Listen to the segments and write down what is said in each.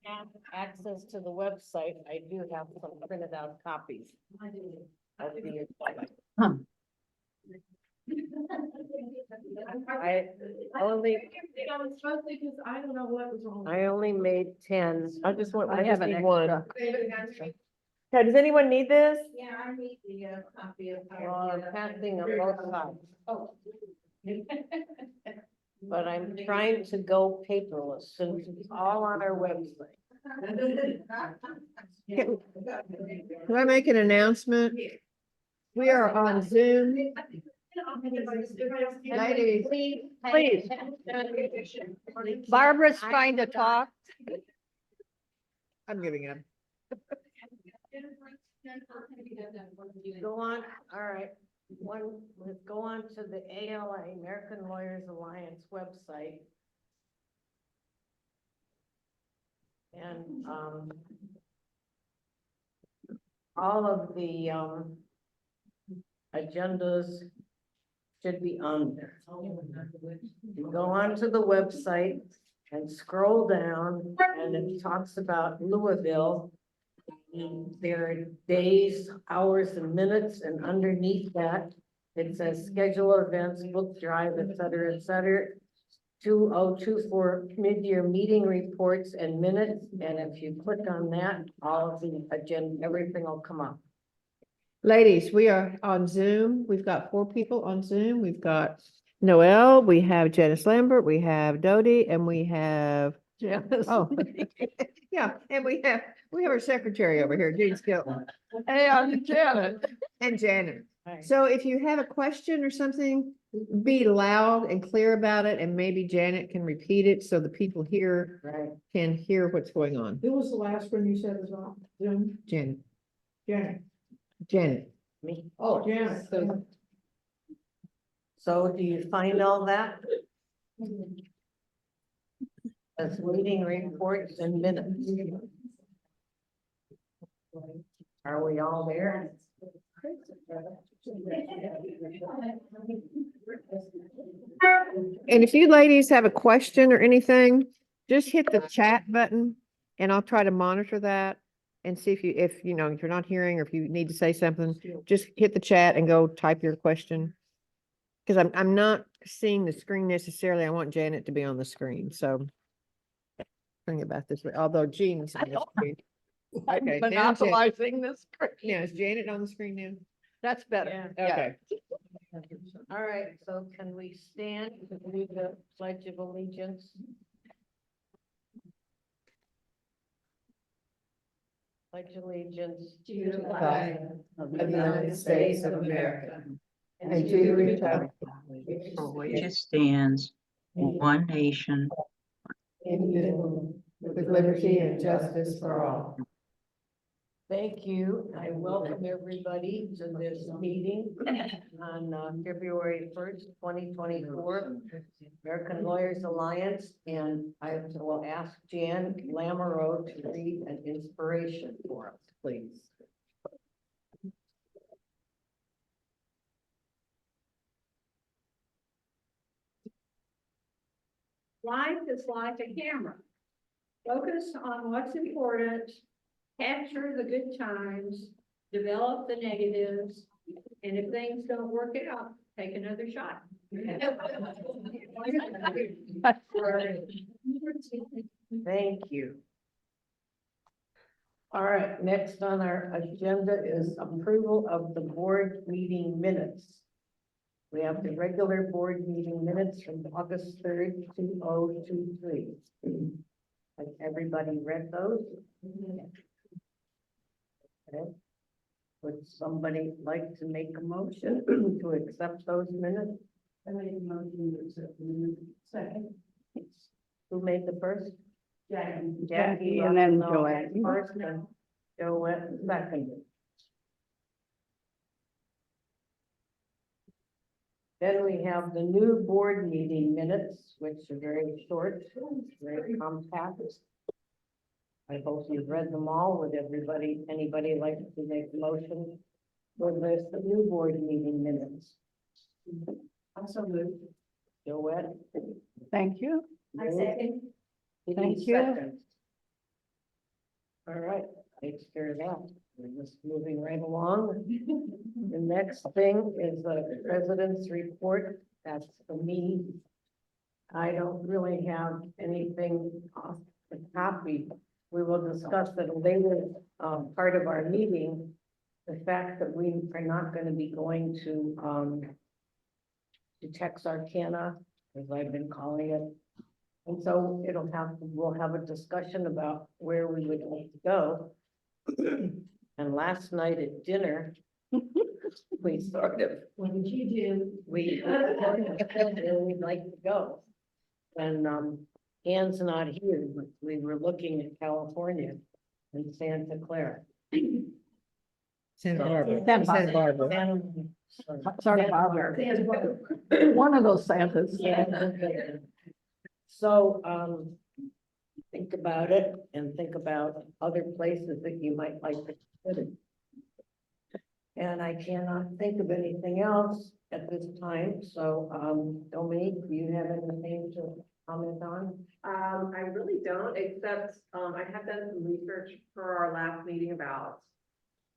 have access to the website, I do have some printed out copies of the agenda. I only made 10. I just want, I I have just an need one. extra. Okay, does anyone need this? Yeah, I need the copy of. Well, I'm passing on both sides, Oh. but I'm trying to go paperless since it's all on our website. Can I make an announcement? We are on Zoom. Ladies, please. Barbara's trying to talk. I'm giving up. Go on, all right, let's go on to the ALA, American Lawyers Alliance website. And, all of the, agendas should be on there. You go onto the website and scroll down, and it talks about Louisville. And there are days, hours, and minutes, and underneath that, it says schedule events, book drive, et cetera, et cetera. 2024 mid-year meeting reports and minutes, and if you click on that, all of the agenda, everything will come up. Ladies, we are on Zoom. We've got 4 people on Zoom. We've got Noelle, we have Janice Lambert, we have Dodie, and we have, Janice. oh, yeah, and we have our secretary over here, Jean Skilton. Hey, I'm Janet. And Janet. Right. So if you have a question or something, be loud and clear about it, and maybe Janet can repeat it so the people here Right. can hear what's going on. Who was the last one you said was on Zoom? Janet, Janet. Janet. Me. Oh, Janet. So do you find all that? As meeting reports and minutes. Are we all there? And if you ladies have a question or anything, just hit the chat button and I'll try to monitor that and see if you know, if you're not hearing or if you need to say something, just hit the chat and go type your question. Cause I'm not seeing the screen necessarily. I want Janet to be on the screen, so. Bring it back this way, although Jean's on the screen. Okay, now Monopolizing this. Now, is Janet on the screen now? That's better. Okay. All right, so can we stand to do the pledge of allegiance? Pledge allegiance To the flag of the United States of America and to the republic for which it stands, one nation, indivisible, with liberty and justice for all. Thank you. I welcome everybody to this meeting on February 1st, 2024, American Lawyers Alliance. And I will ask Jan Lamoureux to read an inspiration for us, please. Life is like a camera. Focus on what's important, capture the good times, develop the negatives, and if things don't work out, take another shot. Thank you. All right, next on our agenda is approval of the board meeting minutes. We have the regular board meeting minutes from August 3rd, 2023. Has everybody read those? Okay. Would somebody like to make a motion to accept those minutes? I made a motion to accept the minutes. Second. Who made the first? Jackie. And then Joanne. First and Joanne seconded. Then we have the new board meeting minutes, which are very short, very compact. I hope you've read them all. Would anybody like to make a motion for this, the new board meeting minutes? Also moved. Joanne? Thank you. I second. Thank you. Second. All right, takes care of that. We're just moving right along. The next thing is the president's report. That's for me. I don't really have anything off the copy. We will discuss at a later, part of our meeting, the fact that we are not going to be going to Texarkana, as I've been calling it. And so we'll have a discussion about where we would like to go. And last night at dinner, we sort of, What did you do? we, where we'd like to go. And, Ann's not here, but we were looking at California and Santa Clara. Santa Barbara. Santa Barbara. Santa Barbara. One of those Santas. Yeah. So, think about it and think about other places that you might like to consider. And I cannot think of anything else at this time, so, Dominique, do you have anything to comment on? I really don't, except, I have done some research for our last meeting about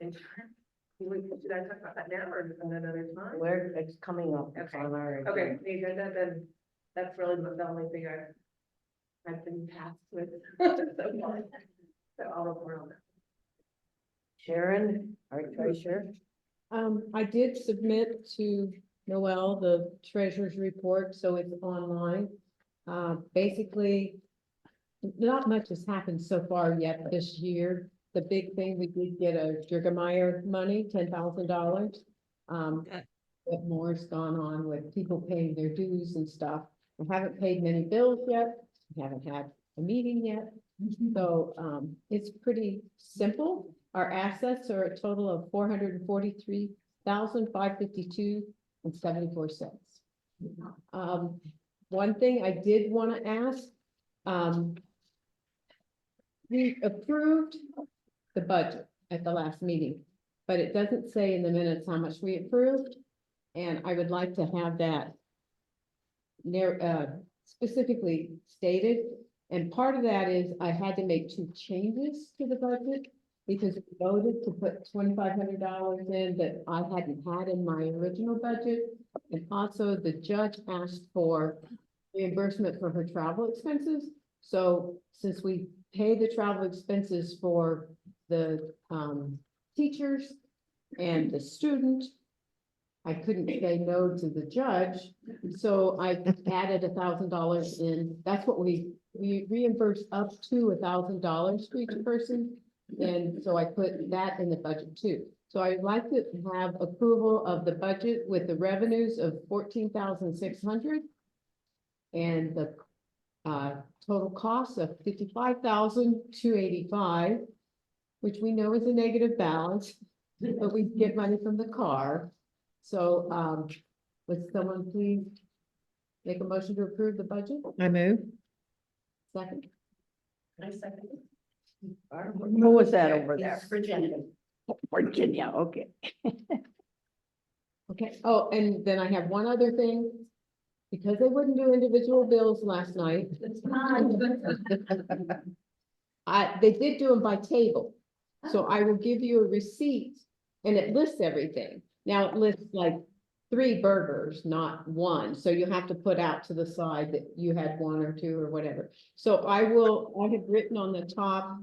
insurance. Should I talk about that now or at another time? Where it's coming up, it's on our. Okay, the agenda, then that's really the only thing I've been tasked with so far. So I'll report on that. Sharon, our treasurer. I did submit to Noel the treasurer's report, so it's online. Basically, not much has happened so far yet this year. The big thing, we did get a Jurgemeyer money, $10,000. What more's gone on with people paying their dues and stuff. I haven't paid many bills yet. I haven't had a meeting yet. So, it's pretty simple. Our assets are a total of $443,552.74. One thing I did want to ask, we approved the budget at the last meeting, but it doesn't say in the minutes how much we approved. And I would like to have that specifically stated. And part of that is I had to make 2 changes to the budget because we voted to put $2,500 in that I hadn't had in my original budget. And also the judge asked for reimbursement for her travel expenses. So since we pay the travel expenses for the teachers and the student, I couldn't say no to the judge. So I added $1,000 in. That's what we reimburse up to $1,000 for each person. And so I put that in the budget too. So I'd like to have approval of the budget with the revenues of 14,600 and the total cost of 55,285, which we know is a negative balance, but we get money from the car. So, would someone please make a motion to approve the budget? I move. Second. I second. Who was that over there? Virginia. Virginia, okay. Okay, oh, and then I have one other thing. Because they wouldn't do individual bills last night. They did do them by table. So I will give you a receipt and it lists everything. Now it lists like 3 burgers, not 1. So you have to put out to the side that you had 1 or 2 or whatever. So I have written on the top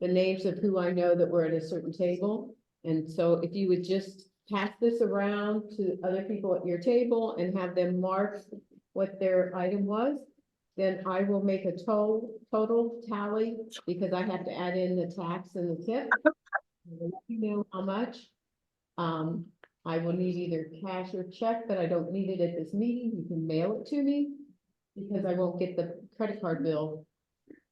the names of who I know that were at a certain table. And so if you would just pass this around to other people at your table and have them mark what their item was, then I will make a total tally because I have to add in the tax and the tip. Let you know how much. I will need either cash or check, but I don't need it at this meeting. You can mail it to me because I won't get the credit card bill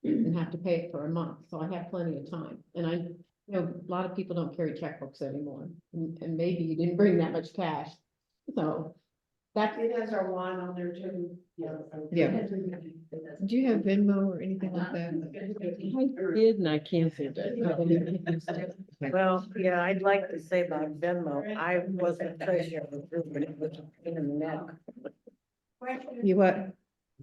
and have to pay it for a month. So I have plenty of time. And I know a lot of people don't carry checkbooks anymore, and maybe you didn't bring that much cash. So that's, It has our wine on there too. Yeah. Do you have Venmo or anything like that? I did and I canceled it. Well, yeah, I'd like to say about Venmo, I wasn't treasurer of the group, but it was a pain in the neck. You what?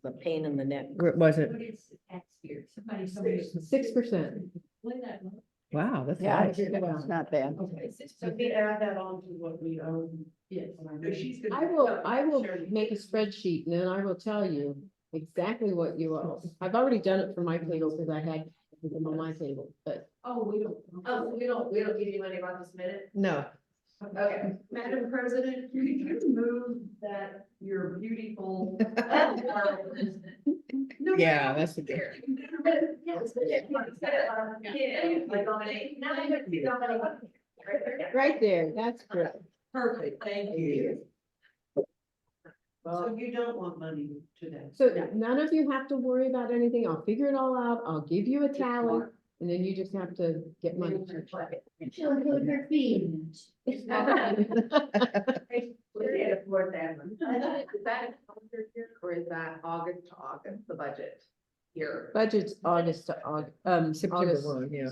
The pain in the neck. Where was it? What is the tax year? 6%. Wow, that's. Yeah, nice. it's not bad. Okay, so we add that on to what we own. Yes. I will make a spreadsheet and then I will tell you exactly what you owe. I've already done it for my table because I had them on my table, but. Oh, we don't. Oh, we don't give you money about this minute? No. Okay. Madam President, can you move that your beautiful. Yeah, that's a good. Right there, that's correct. Perfect, thank you. So you don't want money today? So none of you have to worry about anything. I'll figure it all out. I'll give you a tally and then you just have to get money. Is that a fourth amendment? Is that a calendar year or is that August to August, the budget year? Budget's August to August, September August. 1, yeah.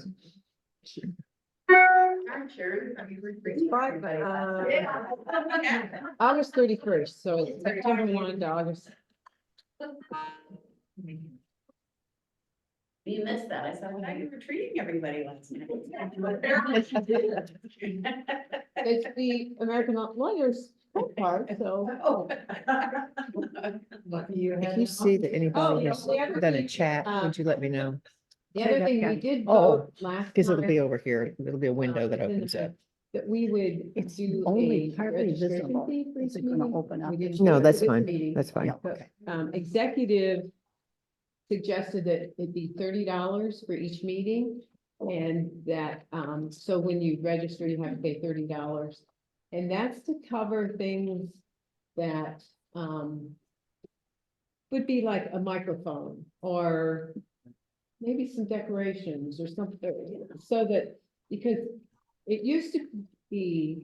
I'm sure. I mean, August 31st, so it's September 1 to August. You missed that. I saw how you were treating everybody last night. It's the American Lawyers part, so. If you see that Oh, anybody yeah, has the other done a thing, chat, would you let me know? The other thing we did Oh, vote last Because it'll night, be over here. It'll be a window that in the opens up. that we would It's do only a partly registration visible. fee for Is each it gonna meeting. open up? We didn't No, do it that's for this fine. meeting, That's fine. but, executive suggested that it'd be $30 for each meeting. And that, so when you register, you have to pay $30. And that's to cover things that, would be like a microphone or maybe some decorations or something, so that, because it used to be,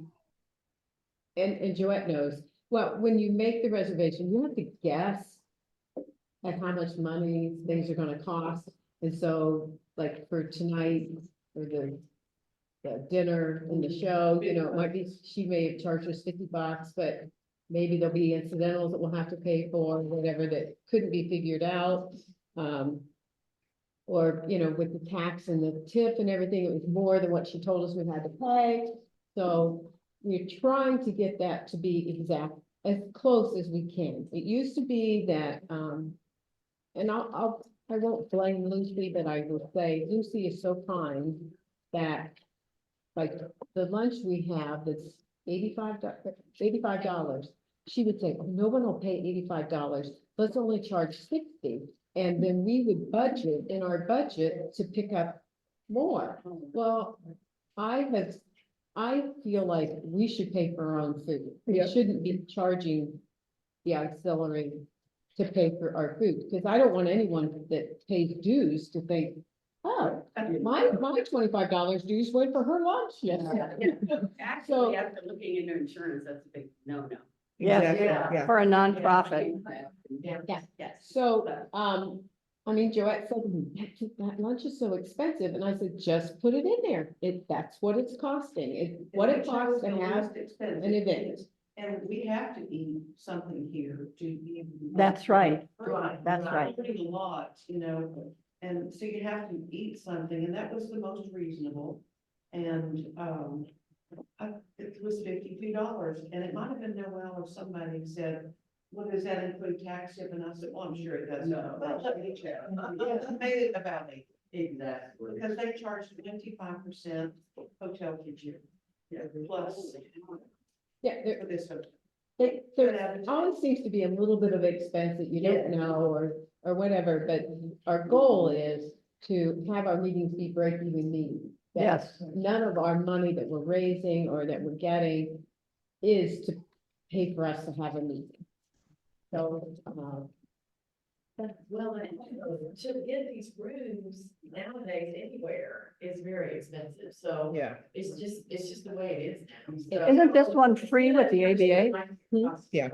and Joette knows, well, when you make the reservation, you have to guess at how much money things are gonna cost. And so, like for tonight, or the dinner and the show, you know, it might be, she may have charged us $50, but maybe there'll be incidentals that we'll have to pay for, whatever that couldn't be figured out. Or, you know, with the tax and the tip and everything, it was more than what she told us we had to pay. So we're trying to get that to be exact, as close as we can. It used to be that, and I won't blame Lucy, but I will say Lucy is so kind that, like, the lunch we have that's $85, she would say, oh, no one will pay $85. Let's only charge 60. And then we would budget in our budget to pick up more. Well, I feel like we should pay for our own food. We shouldn't be charging the auxiliary to pay for our food, because I don't want anyone that pays dues to think, oh, my $25 dues went for her lunch. Yes. Actually, after looking into insurance, that's a big no-no. Exactly, Yeah. yeah. For a nonprofit. Yeah. Yes. So, I mean, Joette said, that lunch is so expensive, and I said, just put it in there. That's what it's costing. What it costs to have an event. And we have to eat something here to be. That's right. Right. That's right. Putting a lot, you know, and so you have to eat something, and that was the most reasonable. And, it was $52, and it might have been Noel or somebody said, well, does that include tax tip? And I said, well, I'm sure it does. No. Well, let me check. Yeah, I made it about $80. Exactly. Because they charge 25% hotel kitchen. Yeah, plus. Yeah, For this hotel. there always seems to be a little bit of expense that you don't know or whatever, but our goal is to have our meetings be break-even meetings. That Yes. None of our money that we're raising or that we're getting is to pay for us to have a meeting. So, Well, and to get these rooms nowadays anywhere is very expensive, so Yeah, it's just the way it is now. Isn't this one free with the ABA? yeah.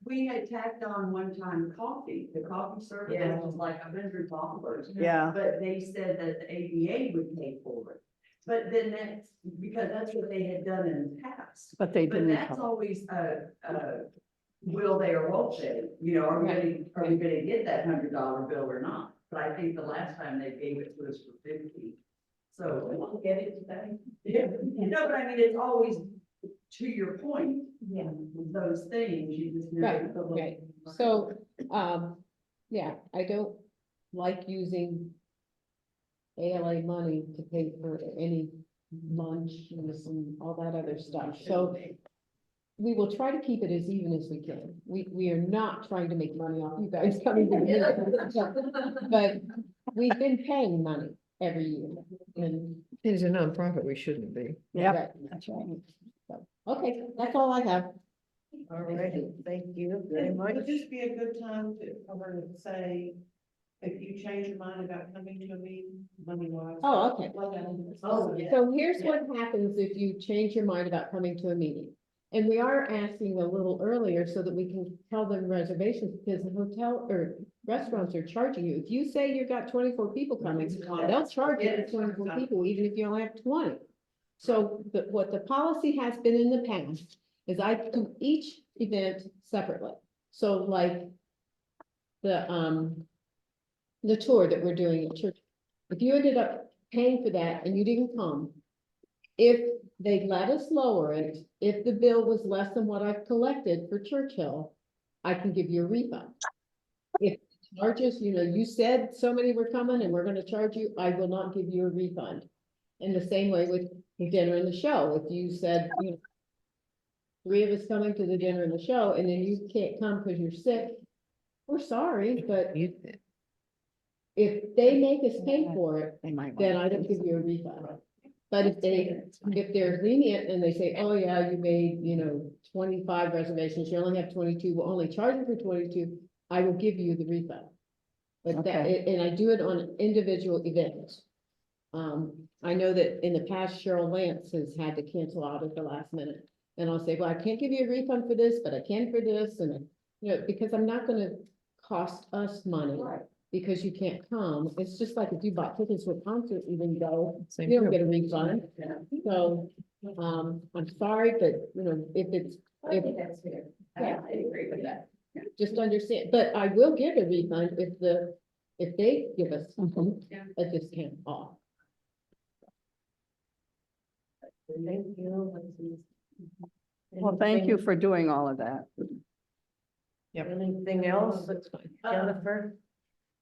We had tacked on one time coffee, the coffee service Yeah. was like $100. Yeah. But they said that the ABA would pay for it. But then that's, because that's what they had done in the past. But they But didn't. that's always will they or won't they, you know, are we gonna get that $100 bill or not? but I think the last time they gave it to us for 50. So, I'll get it today. yeah, no, but I mean, it's always to your point. Yeah. Those things, you just. never Right, go look. right. So, yeah, I don't like using ALA money to pay for any lunch and all that other stuff. So we will try to keep it as even as we can. We are not trying to make money off you guys coming to the meeting. But we've been paying money every year and. It's a nonprofit, we shouldn't be. Right, that's right. So, okay, that's all I have. All right, thank you very much. Would this be a good time to cover and say, if you change your mind about coming to a meeting, money wise? Oh, okay. Oh, yeah. So here's what happens if you change your mind about coming to a meeting. And we are asking a little earlier so that we can tell them reservations, because the hotel or restaurants are charging you. If you say you've got 24 people coming, they'll charge you for 24 people, even if you only have 20. So what the policy has been in the past is I do each event separately. So like the tour that we're doing at church, if you ended up paying for that and you didn't come, if they let us lower it, if the bill was less than what I've collected for Churchill, I can give you a refund. If charges, you said so many were coming and we're gonna charge you, I will not give you a refund. In the same way with the dinner and the show, if you said, 3 of us coming to the dinner and the show, and then you can't come because you're sick, we're sorry, but if they make us pay for it, then I don't give you a refund. But if they're lenient and they say, oh yeah, you made, 25 reservations, you only have 22, we'll only charge you for 22, I will give you the refund. But and I do it on individual events. I know that in the past Cheryl Lance has had to cancel out at the last minute. And I'll say, well, I can't give you a refund for this, but I can for this, and, because I'm not gonna cost us money. Because you can't come. It's just like if you bought tickets to a concert, you didn't go, you don't get a refund. So, I'm sorry, but if it's, I think that's fair. Yeah. I agree with that. just understand, but I will give a refund if they give us a discount off. Thank you. Well, thank you for doing all of that. Anything else, Jennifer?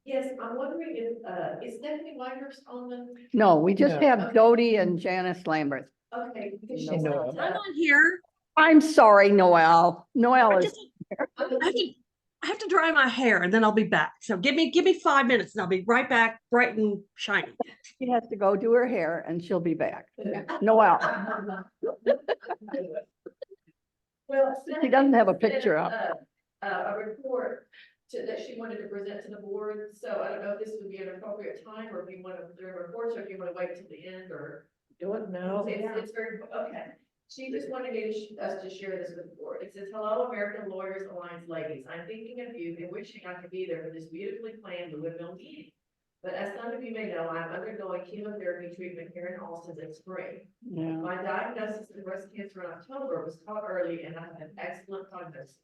Yes, I'm wondering if, is Stephanie Weimers on the, No, we just No. have Dodie and Janice Lambert. okay. because she's No. not, I'm on here. I'm sorry, Noel. Noel I is, just- I have to dry my hair and then I'll be back. So give me 5 minutes and I'll be right back, bright and shiny. she has to go do her hair and she'll be back. Noel, Well. she doesn't have a Stephanie picture sent, up. A report that she wanted to present to the board, so I don't know if this would be an appropriate time, or if you want to do reports, or if you want to wait till the end, or. Do it now. It's very, okay. She just wanted me us to share this with the board. It says, hello, American Lawyers Alliance ladies. I'm thinking of you and wishing I could be there for this beautifully planned Louisville meeting. But as some of you may know, I'm undergoing chemotherapy treatment here in Austin this spring. Yeah. My diagnosis of breast cancer in October was caught early and I have an excellent prognosis.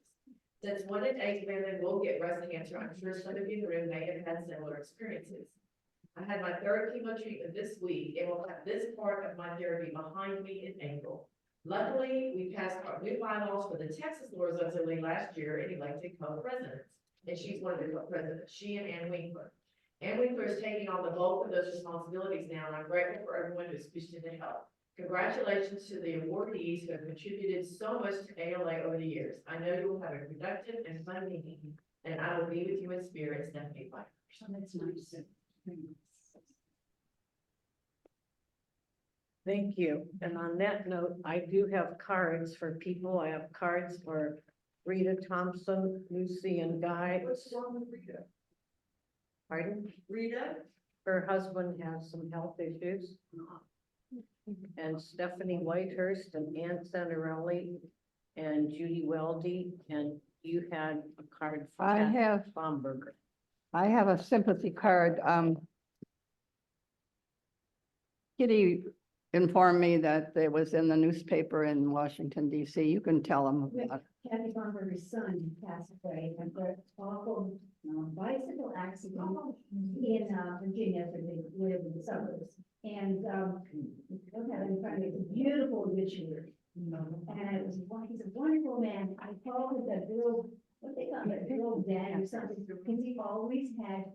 Since 1 in 8 women will get breast cancer, I'm sure some of you in the room may have had similar experiences. I had my 3rd chemo treatment this week and will have this part of my therapy behind me in April. Luckily, we passed our new bylaws for the Texas Lawyers Auxiliary last year and elected co-presidents. And she's one of the co-presidents, she and Ann Winkler. Ann Winkler is taking on the bulk of those responsibilities now, and I'm grateful for everyone who's pitched in to help. Congratulations to the awardees who have contributed so much to ALA over the years. I know you will have a productive and fun meeting, and I will be with you in spirit, Stephanie Weimers. That's nice. Thank you. And on that note, I do have cards for people. I have cards for Rita Thompson, Lucy and Guy. What's wrong with Rita? Pardon? Rita? Her husband has some health issues. And Stephanie Whitehurst and Ann Santarelli and Judy Weldy, and you had a card for I Pat have, Bomberger. I have a sympathy card. Kitty informed me that it was in the newspaper in Washington DC. You can tell them about it. Kathy Bomber's son passed away in an awful bicycle accident in Virginia, so they live in the suburbs. And look at it in front of me, it's a beautiful obituary. And it was, he's a wonderful man. I called it the girl, what they call it, girl dad or something, because he always had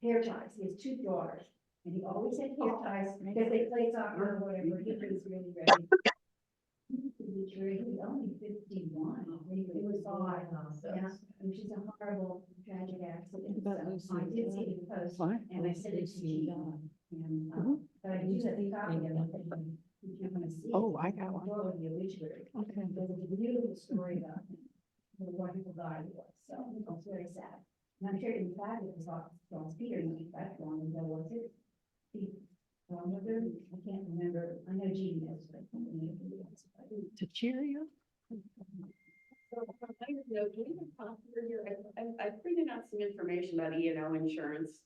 hair ties. He has 2 daughters, and he always had hair ties because they play soccer or whatever. He was really ready. He was only 51. It was odd, yeah, which is a horrible, tragic accident. So I did see the post, and I said it to you. And, but I do have a copy of it. If you want to see it. Oh, I got one. Well, the obituary. Okay. There's a beautiful story about him, what a wonderful guy he was, so it's very sad. And I'm sure in fact it was Ross Peter, that's long ago, was it? Grandmother, I can't remember, I know Jean knows, but I can't remember. To cheer you? So, I don't know, do we have a copy here? I printed out some information about E&O insurance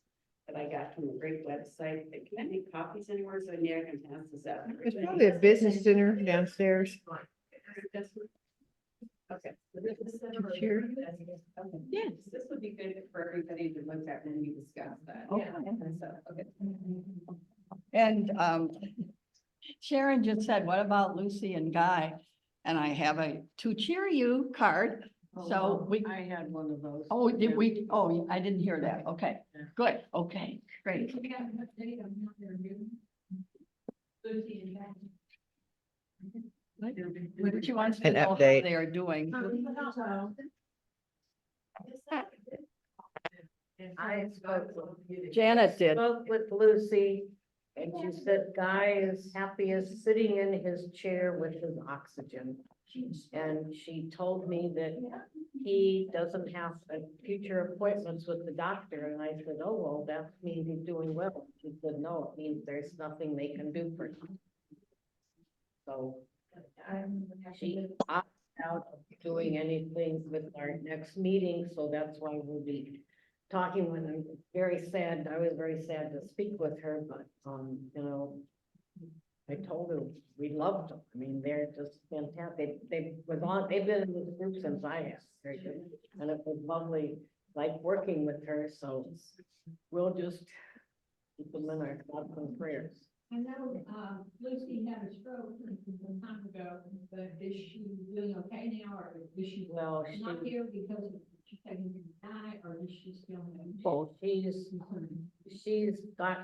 that I got from a great website. Can I make copies anywhere so maybe I can pass this out? There's probably a business dinner downstairs. Okay. So this is- Sure. Okay. Yes, this would be good for everybody to look at when we discuss that. Okay. So, okay. And Sharon just said, what about Lucy and Guy? And I have a to cheer you card. So we, I had one of those. oh, did we, oh, I didn't hear that. Okay, good. Okay, great. We got an update on what they're doing. Lucy and Becky. What you want to An know how update. they are doing. I spoke Janet did. spoke with Lucy, and she said Guy is happiest sitting in his chair with his oxygen. And she told me that he doesn't have future appointments with the doctor, and I said, oh, well, that means he's doing well. She said, no, it means there's nothing they can do for him. So she opted out of doing anything with our next meeting, so that's why we'll be talking with her. Very sad, I was very sad to speak with her, but, you know, I told her we loved them. I mean, they're just fantastic. They've been in this group since I have. Very good. And it was lovely, like working with her, so we'll just keep them in our thoughts and prayers. I know, Lucy had a stroke some time ago, but is she doing okay now, or is she Well, not here because she's taking her to die, or is she still? both, she's got,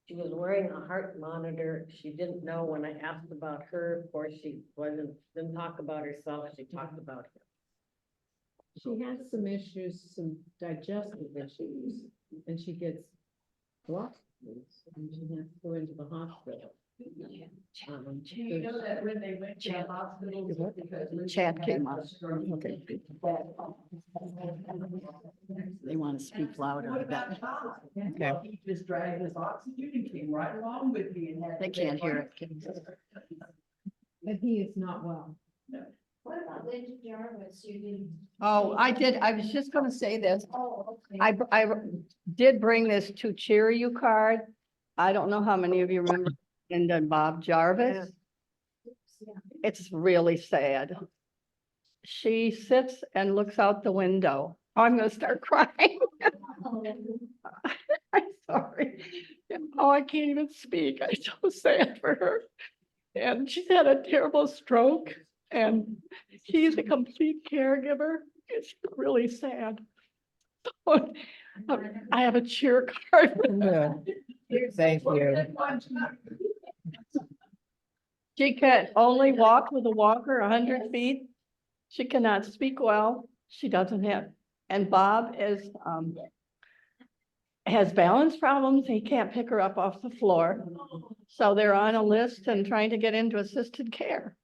she was wearing a heart monitor. She didn't know when I asked about her, of course, she didn't talk about herself, she talked about him. She has some issues, some digestive issues, and she gets blocked, and she has to go into the hospital. You know that when they went to the hospital because. Chat came up. Okay. They want to speak louder. I bet. Okay. He just dragged his oxygen and came right along with me and had. They can't hear it. But he is not well. What about Linda Jarvis? You didn't. Oh, I did. I was just gonna say this. Oh, okay. I did bring this to cheer you card. I don't know how many of you remember Linda and Bob Jarvis. It's really sad. She sits and looks out the window. Oh, I'm gonna start crying. I'm sorry. Oh, I can't even speak. I'm so sad for her. And she's had a terrible stroke, and he's a complete caregiver. It's really sad. I have a cheer card. Thank you. She can only walk with a walker 100 feet. She cannot speak well. She doesn't have, and Bob has balance problems. He can't pick her up off the floor. So they're on a list and trying to get into assisted care.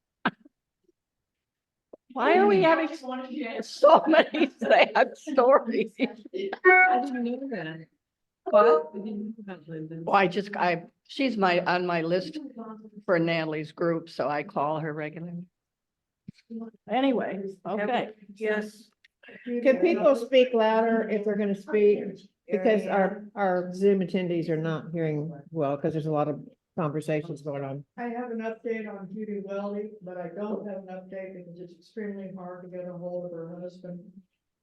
Why are we having so many sad stories? I didn't know that. What? I didn't know about Linda. Well, she's on my list for Natalie's group, so I call her regularly. Anyway, okay. Yes. Can people speak louder if they're gonna speak? Because our Zoom attendees are not hearing well, because there's a lot of conversations going on. I have an update on Judy Weldy, but I don't have an update because it's extremely hard to get a hold of her husband.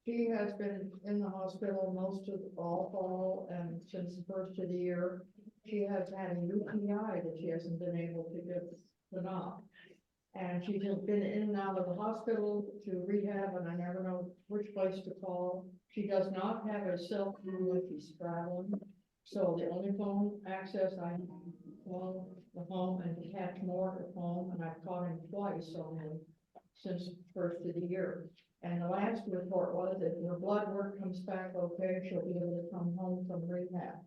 She has been in the hospital most of all fall and since the first of the year. She has had a UTI that she hasn't been able to get enough. And she's been in and out of the hospital to rehab, and I never know which place to call. She does not have a cell phone when she's traveling, so the only phone access I have is the home and catch more at home, and I've called him twice only since the first of the year. And the last report was that if her blood work comes back okay, she'll be able to come home from rehab.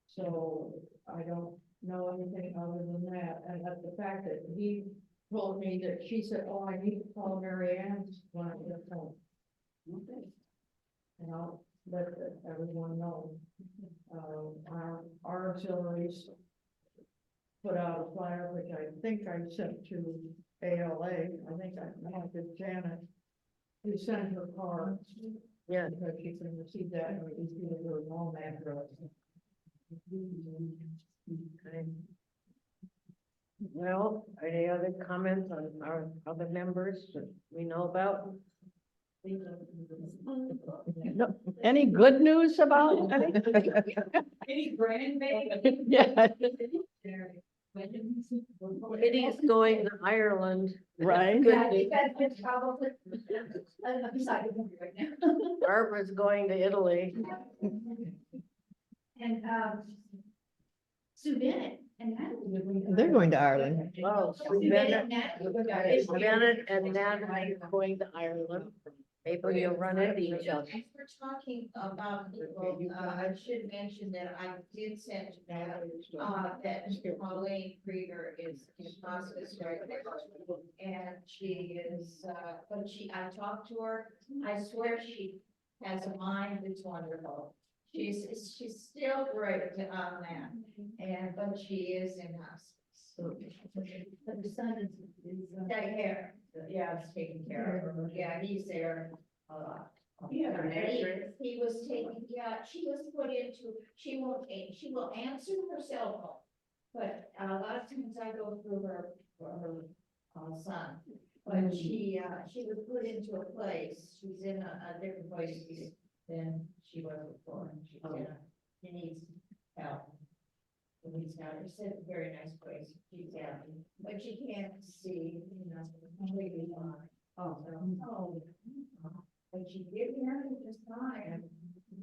So I don't know anything other than that, and that's the fact that he told me that she said, oh, I need to call Mary Ann when I get home. Okay. And I'll let everyone know. Our auxiliaries put out a flyer, which I think I sent to ALA, I think I have to Janet, who sent her card. Yeah. Because she can receive that, and we can give her a home address. Okay. Well, any other comments on our other members that we know about? No, any good news about? Any grandbaby? Yeah, Kitty is going to Ireland. right. Good news. That's probably, I'm beside the movie right now. Barbara's going to Italy. And, Sue Bennett and Natalie. They're going to Ireland. Oh, Sue Bennett and Natalie. Janet and Natalie are going to Ireland. Maybe you'll run into each other. As we're talking about people, I should mention that I did send that, that Pauline Krieger is in hospice right now. And she is, but I talked to her, I swear she has a mind that's wonderful. She's still great on that, but she is in hospice. But the son is. Take care, yeah, it's taking care of her, yeah, he's there a lot. Yeah, He was taking, yeah, she was put into, she will answer her cell phone. But a lot of times I go through her son. But she was put into a place, she's in a different place than she was before. She's in she needs help. He's got, it's a very nice place, she's happy, but she can't see, completely fine. But she did hear me just fine.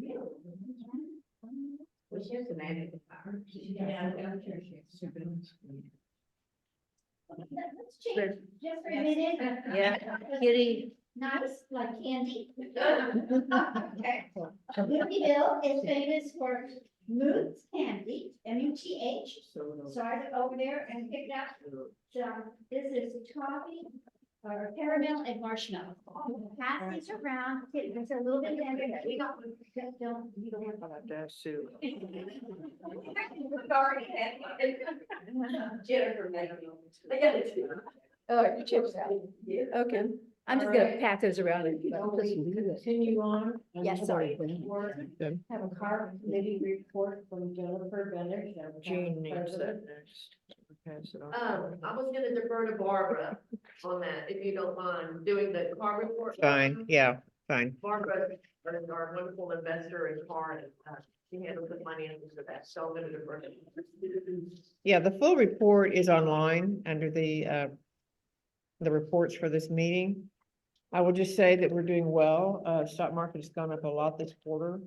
Really? Well, she has an added power. Yeah, I'm sure she's super. Let's change just for a minute. Yeah, Kitty. Nice, like candy. Okay. Louisville is famous for Muth's candy, M-U-T-H. So I went over there and picked out some, this is toffee or caramel and marshmallow. Pass these around, it's a little bit tender. We don't, you don't want Sue. Sorry. Jennifer, I got it. Oh, your chips out. Okay, I'm just gonna pass those around and. Continue on. Yes, sorry. Good. Have a card committee report from Jennifer Bennett. Jean needs that next. Pass it on. I was gonna defer to Barbara on that, if you don't mind, doing the car report. Fine, yeah, fine. Barbara is our wonderful investor in car, and she handles the finances for that, so I'm gonna defer to. Yeah, the full report is online under the reports for this meeting. I will just say that we're doing well. Stock market has gone up a lot this quarter.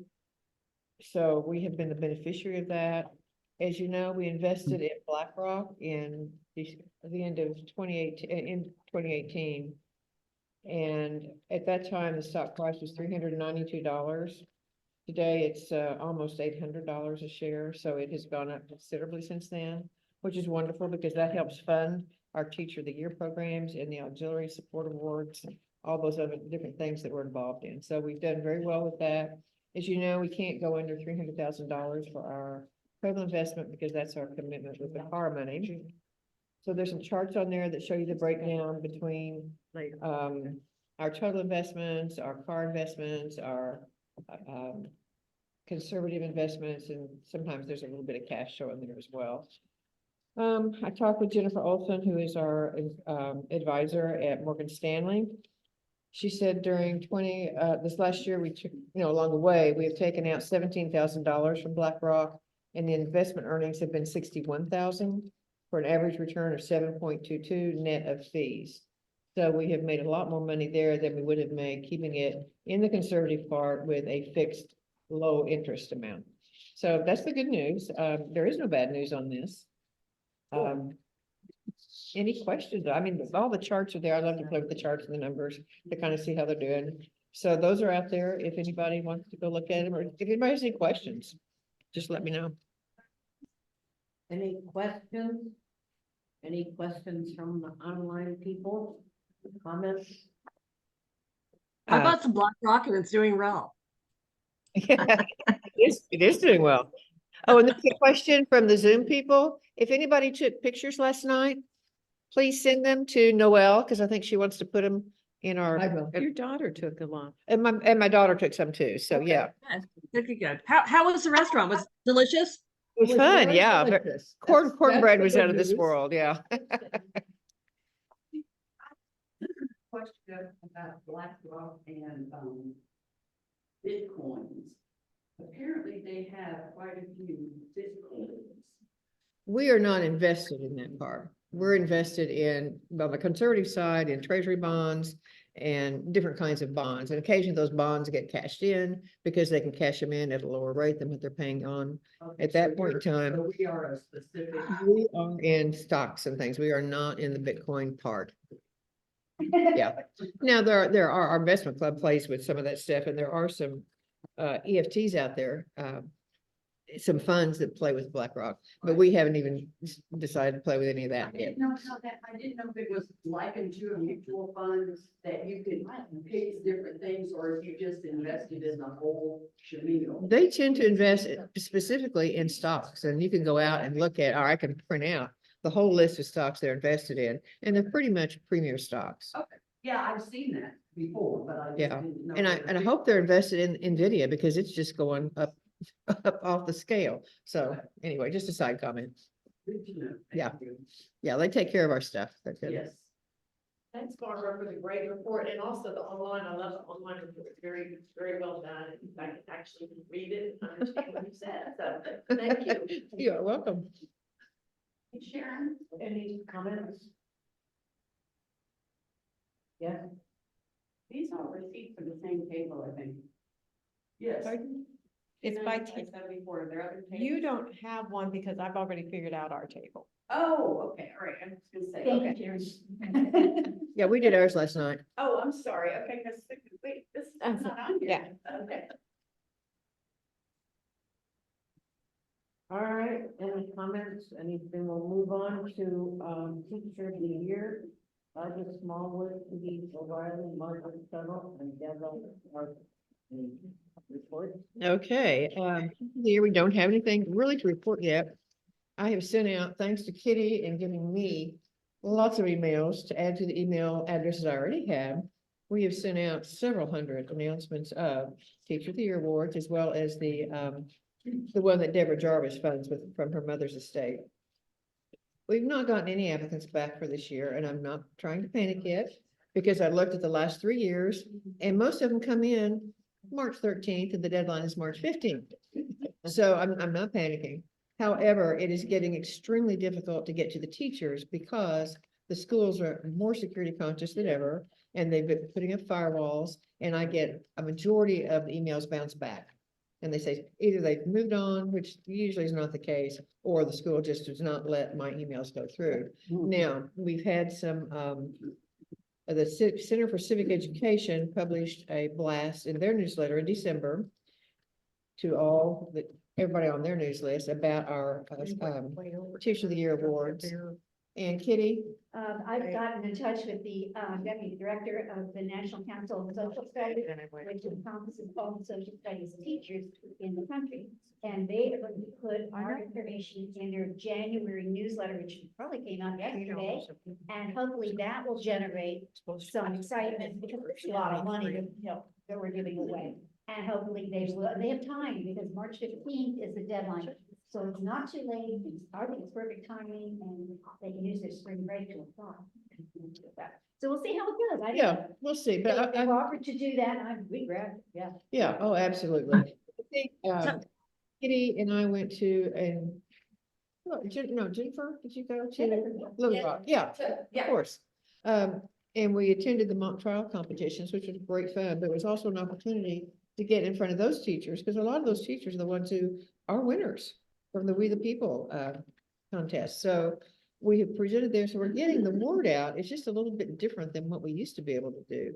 So we have been the beneficiary of that. As you know, we invested in BlackRock in the end of 2018. And at that time, the stock price was $392. Today, it's almost $800 a share. So it has gone up considerably since then, which is wonderful because that helps fund our Teacher of the Year programs and the auxiliary support awards, all those other different things that we're involved in. So we've done very well with that. As you know, we can't go under $300,000 for our total investment because that's our commitment with the car money. So there's some charts on there that show you the breakdown between our total investments, our car investments, our conservative investments, and sometimes there's a little bit of cash showing there as well. I talked with Jennifer Olson, who is our advisor at Morgan Stanley. She said during this last year, we took, along the way, we have taken out $17,000 from BlackRock, and the investment earnings have been 61,000 for an average return of 7.22 net of fees. So we have made a lot more money there than we would have made keeping it in the conservative part with a fixed low interest amount. So that's the good news. There is no bad news on this. Any questions? I mean, all the charts are there. I love to play with the charts and the numbers to kind of see how they're doing. So those are out there. If anybody wants to go look at them, or if anybody has any questions, just let me know. Any questions? Any questions from the online people? Comments? I bought some BlackRock and it's doing well. Yeah, it is doing well. Oh, and the question from the Zoom people, if anybody took pictures last night, please send them to Noelle, because I think she wants to put them in our. Your daughter took a lot. And my daughter took some too, so Okay. yeah. Good. How was the restaurant? Was it delicious? It was fun, very yeah. delicious. Cornbread the was good out of this news. world, yeah. Question about BlackRock and, Bitcoins. Apparently they have quite a few Bitcoins. We are not invested in that part. We're invested in, on the conservative side, in treasury bonds and different kinds of bonds. And occasionally those bonds get cashed in because they can cash them in at a lower rate than what they're paying on. Okay, At that so point in time, So we are a specific. we are in stocks and things. We are not in the Bitcoin part. Yeah. Now there are, our investment club plays with some of that stuff, and there are some EFTs out there, some funds that play with BlackRock, but we haven't even decided to play with any of that I yet. didn't know I didn't know if it was likened to a mutual funds that you could pick different things, or if you just invested in the whole shamil. They tend to invest specifically in stocks, and you can go out and look at, or I can print out the whole list of stocks they're invested in, and they're pretty much premier stocks. Okay, yeah, I've seen that before, but I just Yeah, didn't know. and I hope they're invested in Nvidia because it's just going up off the scale. So anyway, just a side comment. Good to know. Thank Yeah. you. Yeah, they take care of our stuff. They're good. Yes. Thanks, Barbara, for the great report, and also the online, I love the online report, it's very, very well done, I can actually read it and understand what you said, so, thank you. You're welcome. Sharon, any comments? Yeah. These are receipts for the same table, I think. Yes. It's by 74, there other tables? You don't have one because I've already figured out our table. Oh, okay, all right, I was gonna say, Thank okay. you, Sharon. Yeah, we did ours last night. Oh, I'm sorry, okay, because, wait, this is not on here. Okay. All right, any comments, anything, we'll move on to, teacher of the year. August Smallwood, Denise O'Reilly, Margaret Tuttle, and Deborah Martin. Report. Okay, here we don't have anything really to report yet. I have sent out, thanks to Kitty and giving me lots of emails to add to the email addresses I already have. We have sent out several hundred announcements of Teacher of the Year awards, as well as the one that Deborah Jarvis funds from her mother's estate. We've not gotten any applicants back for this year, and I'm not trying to panic yet, because I looked at the last 3 years, and most of them come in March 13th, and the deadline is March 15th. So I'm not panicking. However, it is getting extremely difficult to get to the teachers because the schools are more security conscious than ever, and they've been putting up firewalls, and I get a majority of the emails bounce back. And they say either they've moved on, which usually is not the case, or the school just does not let my emails go through. Now, we've had some, the Center for Civic Education published a blast in their newsletter in December to everybody on their news list about our Teacher of the Year awards. And Kitty? I've gotten in touch with the deputy director of the National Council of Social Studies, which encompasses all the social studies teachers in the country. And they are going to put our information in their January newsletter, which probably came out yesterday. And hopefully that will generate some excitement because there's a lot of money that we're giving away. And hopefully they have time because March 15th is the deadline. So it's not too late. I think it's perfect timing and they can use their spring break to apply. So we'll see how it goes. I don't Yeah, know. we'll see, They- but They've offered to do that and we grab it, yeah. yeah, oh, absolutely. I think, Kitty and I went to, and, Jennifer, did you go to Little Rock? Yeah, of course. And we attended the mock trial competitions, which was great fun, but it was also an opportunity to get in front of those teachers, because a lot of those teachers are the ones who are winners from the We the People contest. So we have presented there, so we're getting the word out. It's just a little bit different than what we used to be able to do.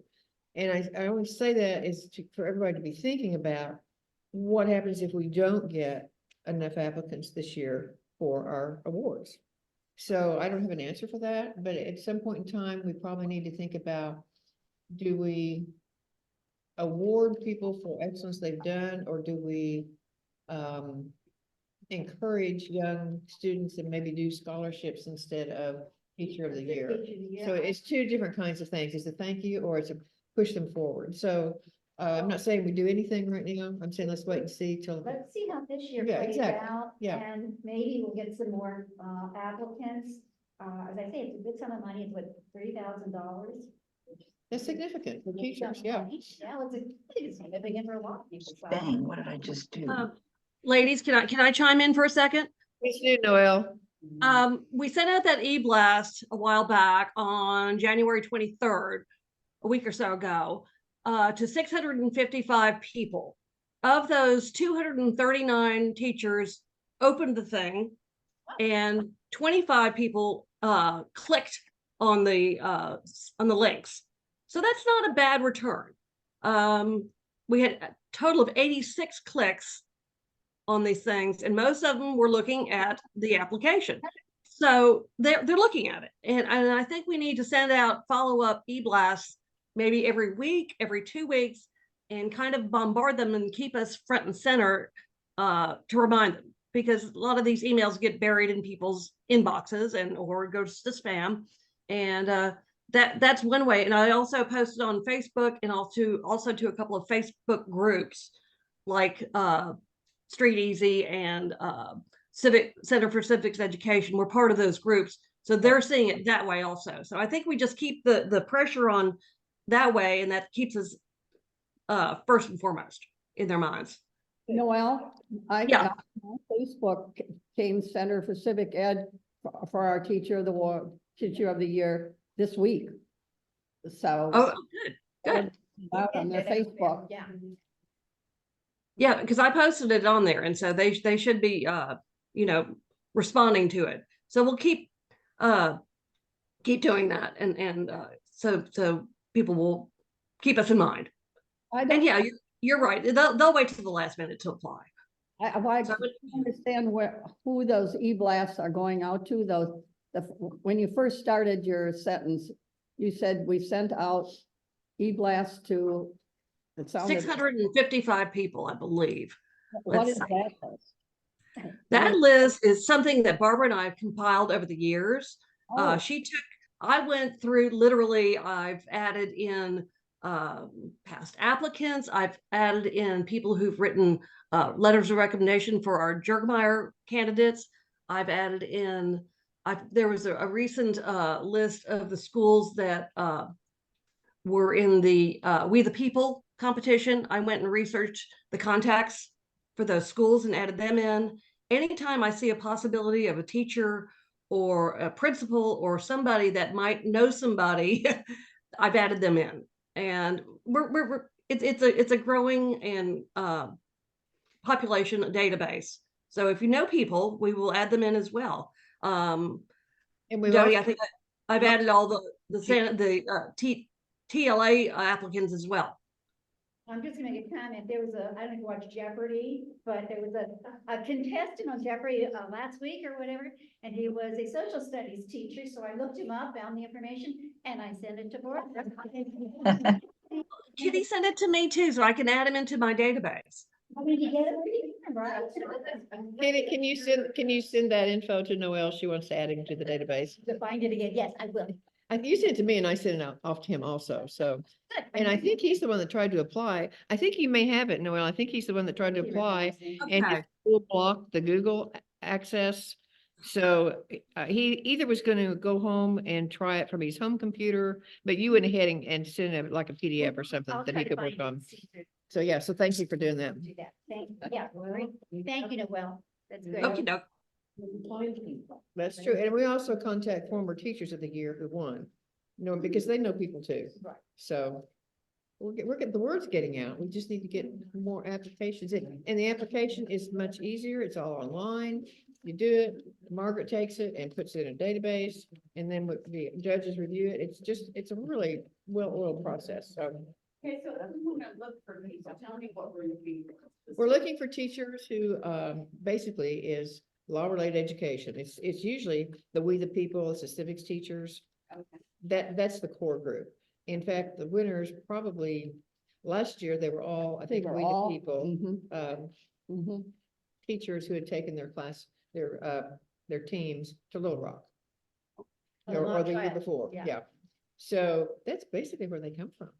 And I always say that is for everybody to be thinking about what happens if we don't get enough applicants this year for our awards. So I don't have an answer for that, but at some point in time, we probably need to think about, do we award people for excellence they've done, or do we encourage young students and maybe do scholarships instead of teacher of the year? So it's two different kinds of things. It's a thank you or it's a push them forward. So I'm not saying we do anything right now. I'm saying let's wait and see till. Let's see how this year Yeah, plays exactly. out. Yeah. And maybe we'll get some more applicants. As I say, it's a good sum of money. It's what, $3,000? That's significant for teachers, yeah. Yeah, I think it's significant for a lot of people. so. Dang, what did I just do? Ladies, can I chime in for a second? Please do, Noel. We sent out that e-blast a while back on January 23rd, a week or so ago, to 655 people. Of those, 239 teachers opened the thing, and 25 people clicked on the links. So that's not a bad return. We had a total of 86 clicks on these things, and most of them were looking at the application. So they're looking at it. And I think we need to send out follow-up e-blasts maybe every week, every 2 weeks, and kind of bombard them and keep us front and center to remind them, because a lot of these emails get buried in people's inboxes and or goes to spam. And that's one way. And I also posted on Facebook and also to a couple of Facebook groups like Street Easy and Civic Center for Civics Education. We're part of those groups, so they're seeing it that way also. So I think we just keep the pressure on that way, and that keeps us first and foremost in their minds. Noel, I Yeah. got on Facebook, came Center for Civic Ed for our Teacher of the Year this week. So. Oh, good. Out on their Facebook. Yeah. Yeah, because I posted it on there, and so they should be responding to it. So we'll keep doing that, and so people will keep us in mind. And yeah, you're right. They'll wait till the last minute to apply. I understand who those e-blasts are going out to. When you first started your sentence, you said we sent out e-blasts to. 655 people, I believe. What is that list? That list is something that Barbara and I have compiled over the years. Oh. I went through literally, I've added in past applicants. I've added in people who've written letters of recommendation for our Jergmeyer candidates. I've added in, there was a recent list of the schools that were in the We the People competition. I went and researched the contacts for those schools and added them in. Anytime I see a possibility of a teacher or a principal or somebody that might know somebody, I've added them in. And it's a growing and population database. So if you know people, we will add them in as well. And Jody, I think I've added all the TLA applicants as well. I'm just gonna make a comment. There was I don't know if you watch Jeopardy, but there was a contestant on Jeopardy last week or whatever, and he was a social studies teacher. So I looked him up, found the information, and I sent it to Barbara. Kitty sent it to me too, so I can add him into my database. I mean, you get it, right? Kitty, can you send that info to Noelle? She wants to add him to the database. To find it again, yes, I will. You sent it to me and I sent it out off to him also, so. And I think he's the one that tried to apply. I think you may have it, Noel. I think he's the one that tried to apply and his Okay. school blocked the Google access. So he either was gonna go home and try it from his home computer, but you went ahead and sent him like a PDF or something I'll that try he to could find work it on. and see if So yeah, so thank you for doing that. do that. Thank you, Noel. That's good. Okey doke. That's true. And we also contact former teachers of the year who won. You know, because they know people too. Right. So we're getting, the word's getting out. We just need to get more applications in. And the application is much easier. It's all online. You do it, Margaret takes it and puts it in a database, and then the judges review it. It's a really well-oiled process. So Okay, so if we wanna look for people, tell me what we're looking for. we're looking for teachers who, basically is law-related education. It's usually the We the People, it's the civics teachers. Okay. That's the core group. In fact, the winners probably, last year, they were all, I think, were We the all- People, Mhm. teachers who had taken their class, their teams to Little Rock. Oh, Or long the year trial, before, yeah. yeah. So that's basically where they come from.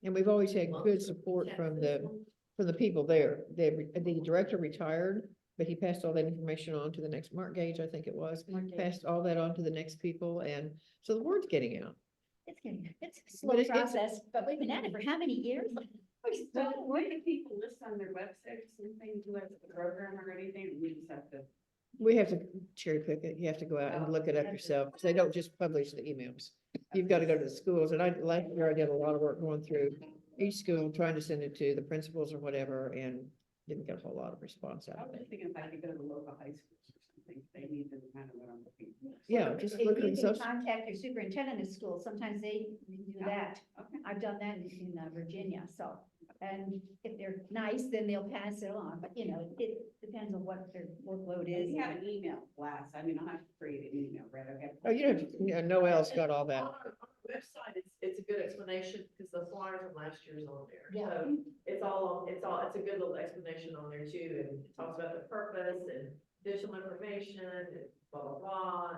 And we've always had good support from the people there. The director retired, but he passed all that information on to the next, Mark Gage, I think it was, passed all that on to the next people, and so the word's getting out. It's a But slow it's- process, but we've been at it for how many years? So what do people list on their website, something to us, the program or anything, we just have to. We have to cherry pick it. You have to go out and look it up yourself, because they don't just publish the emails. You've got to go to the schools, and last year I did a lot of work going through each school, trying to send it to the principals or whatever, and didn't get a whole lot of response I out of was it. thinking if I could go to the local high schools or something, they need to kind of what I'm looking for. Yeah, just If look you at can social. contact your superintendent of schools, sometimes they do that. Okay. I've done that in Virginia, so. And if they're nice, then they'll pass it on, but you know, it depends on what their workload is. We have an email blast, I mean, I have to create an email, right, okay? Oh, you don't, yeah, Noel's got all that. On our website, it's a good explanation, because the flyer from last year's on there. Yeah. So it's a good little explanation on there too, and it talks about the purpose and additional information, and blah, blah, blah.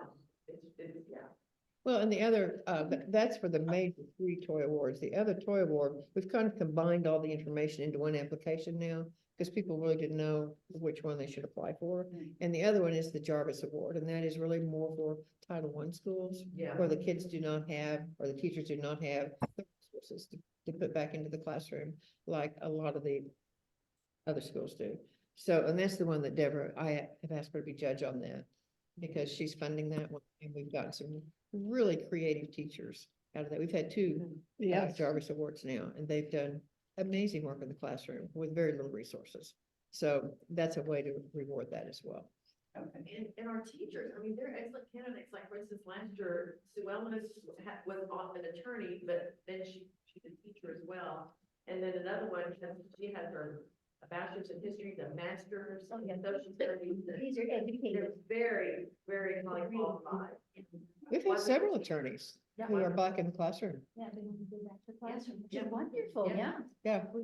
Yeah. Well, and the other, that's for the major 3 toy awards. The other toy award, we've kind of combined all the information into one application now, because people really didn't know which one they should apply for. And the other one is the Jarvis Award, and that is really more for Title I schools, Yeah. where the kids do not have, or the teachers do not have the resources to put back into the classroom, like a lot of the other schools do. So, and that's the one that Deborah, I have asked her to be judge on that, because she's funding that one, and we've gotten some really creative teachers out of that. We've had 2 Jarvis Awards now, and they've done amazing work in the classroom with very little resources. So that's a way to reward that as well. Okay. And our teachers, I mean, they're excellent candidates, like for instance, last year, Sue Ellen was an attorney, but then she's a teacher as well. And then another one, she has her a bachelor's in history, the master's in social studies. These are educated. They're very, very highly qualified. We've had several attorneys who are back in the classroom. Yeah, they want to go back to the Yes, classroom, which yeah. is wonderful, Yeah. yeah. Yeah, We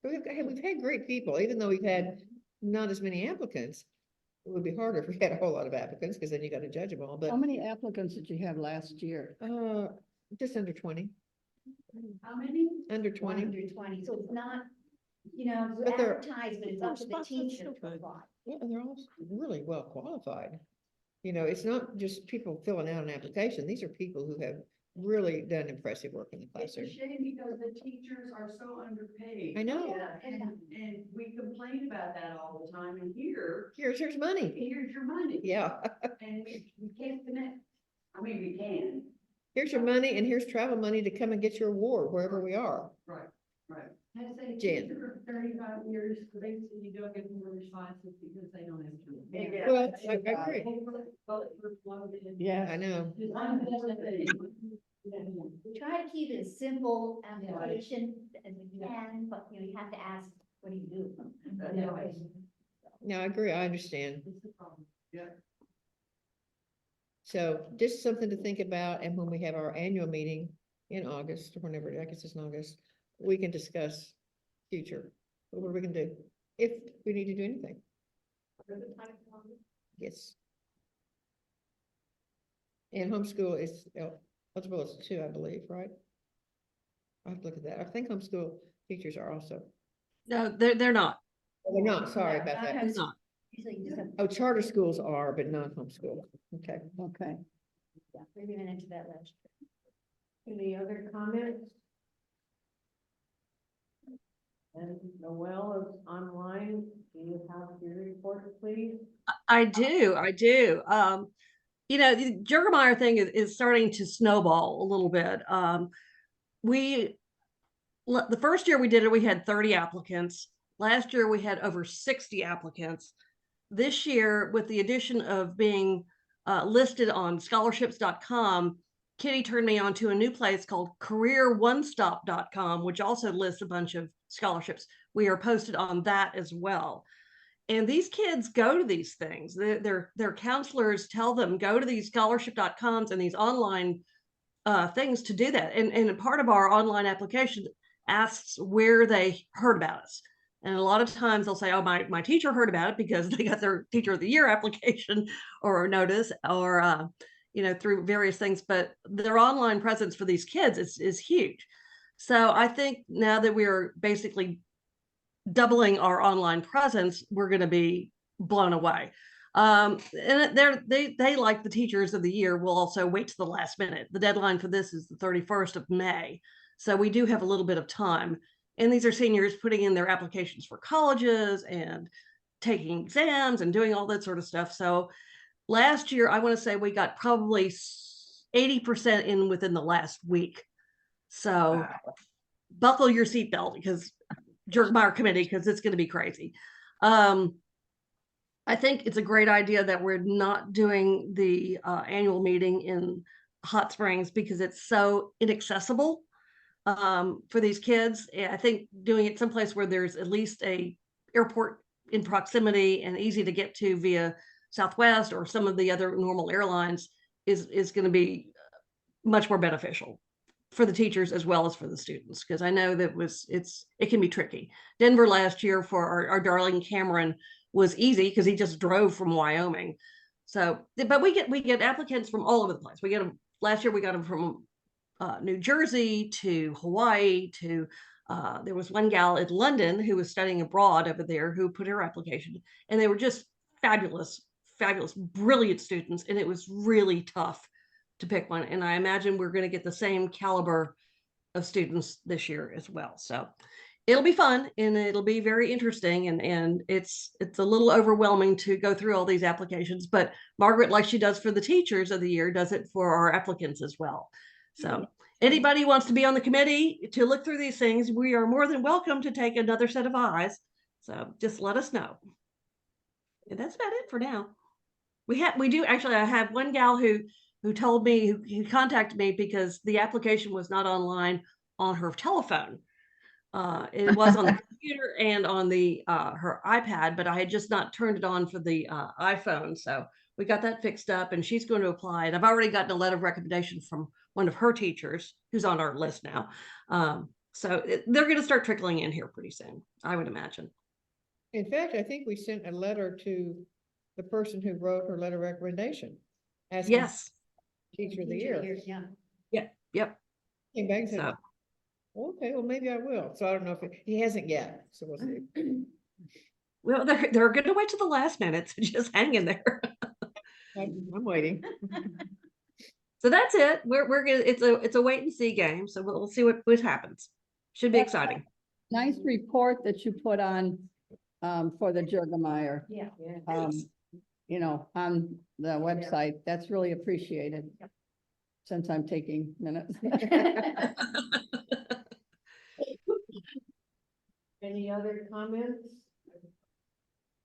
like that. we've had great people, even though we've had not as many applicants. It would be harder if we had a whole lot of applicants, because then you got to judge them all, but, How many applicants did you have last year? just under 20, How many? under 20. Under 20, so it's not, you know, But they're- advertised, but it's up to the teacher to apply. Yeah, and they're all really well qualified. You know, it's not just people filling out an application. These are people who have really done impressive work in the It's a classroom. shame because the teachers are so underpaid. I know. And we complain about that all the time, and Here's money. here's your money. Yeah, And we can't connect, I mean, we can. here's your money, and here's travel money to come and get your award wherever we are. Right. I say Jen. teacher for 35 years, basically don't get more responses because they don't have time. Yeah. Well, I agree. Yeah. I know. We try to keep it a simple application as we can, but you know, you have to ask, what do you do? No, I agree. I understand. Yeah. So just something to think about, and when we have our annual meeting in August, or whenever, I guess it's in August, we can discuss future, what we can do, if we need to do anything. Yes. And homeschool is, eligible as 2, I believe, right? I have to look at that. I think homeschool teachers are also. No, they're not. Oh, they're not, sorry about They're that. not. Oh, charter schools are, but not homeschool. Okay. Okay. Yeah, we went into that last Any other comments? And Noelle is online. Do you have your report, please? I do. You know, the Jergemeyer thing is starting to snowball a little bit. The first year we did it, we had 30 applicants. Last year we had over 60 applicants. This year, with the addition of being listed on scholarships.com, Kitty turned me on to a new place called careeronestop.com, which also lists a bunch of scholarships. We are posted on that as well. And these kids go to these things. Their counselors tell them, go to these scholarship.coms and these online things to do that. And part of our online application asks where they heard about us. And a lot of times they'll say, oh, my teacher heard about it because they got their teacher of the year application or notice or, you know, through various things. But their online presence for these kids is huge. So I think now that we're basically doubling our online presence, we're going to be blown away. And they like the teachers of the year will also wait to the last minute. The deadline for this is the 31st of May. So we do have a little bit of time. And these are seniors putting in their applications for colleges and taking exams and doing all that sort of stuff. So last year, I want to say we got probably 80% in within the last week. So buckle your seatbelt because Jergemeyer committee, because it's going to be crazy. I think it's a great idea that we're not doing the annual meeting in Hot Springs because it's so inaccessible for these kids. I think doing it someplace where there's at least a airport in proximity and easy to get to via Southwest or some of the other normal airlines is going to be much more beneficial for the teachers as well as for the students, because I know that it can be tricky. Denver last year for our darling Cameron was easy because he just drove from Wyoming. So, but we get applicants from all over the place. We get them last year. We got them from New Jersey to Hawaii to there was one gal in London who was studying abroad over there who put her application, and they were just fabulous, brilliant students, and it was really tough to pick one. And I imagine we're going to get the same caliber of students this year as well. So it'll be fun and it'll be very interesting. And it's a little overwhelming to go through all these applications, but Margaret, like she does for the teachers of the year, does it for our applicants as well. So anybody who wants to be on the committee to look through these things, we are more than welcome to take another set of eyes. So just let us know. And that's about it for now. We do actually, I have one gal who told me, who contacted me because the application was not online on her telephone. It was on the computer and on the her iPad, but I had just not turned it on for the iPhone. So we got that fixed up and she's going to apply. And I've already gotten a letter of recommendation from one of her teachers who's on our list now. So they're going to start trickling in here pretty soon, I would imagine. In fact, I think we sent a letter to the person who wrote her letter of recommendation. Yes. Teacher of the year. Yeah. Yep. Came back and said, okay, well, maybe I will. So I don't know if he hasn't yet. So we'll see. Well, they're going to wait to the last minute, so just hang in there. I'm waiting. So that's it. We're gonna, it's a wait and see game. So we'll see what happens. Should be exciting. Nice report that you put on for the Jergemeyer. Yeah. You know, on the website. That's really appreciated. Since I'm taking minutes. Any other comments?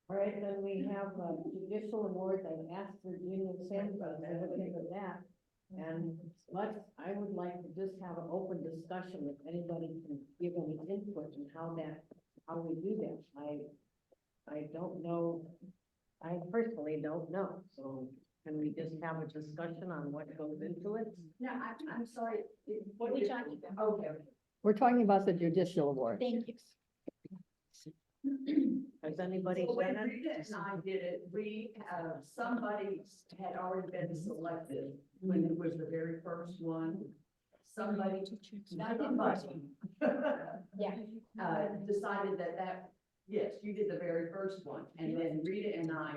All right, then we have a judicial award that asked for Virginia Sandberg to look into that. And I would like to just have an open discussion if anybody can give any input on how we do that. I don't know. I personally don't know. So can we just have a discussion on what goes into it? No, I'm sorry. What are we talking about? Okay. We're talking about the judicial award. Thank you. Has anybody So done when it? Rita and I did it, somebody had already been selected when it was the very first one. Somebody, not somebody. Yeah. Decided that, yes, you did the very first one, and then Rita and I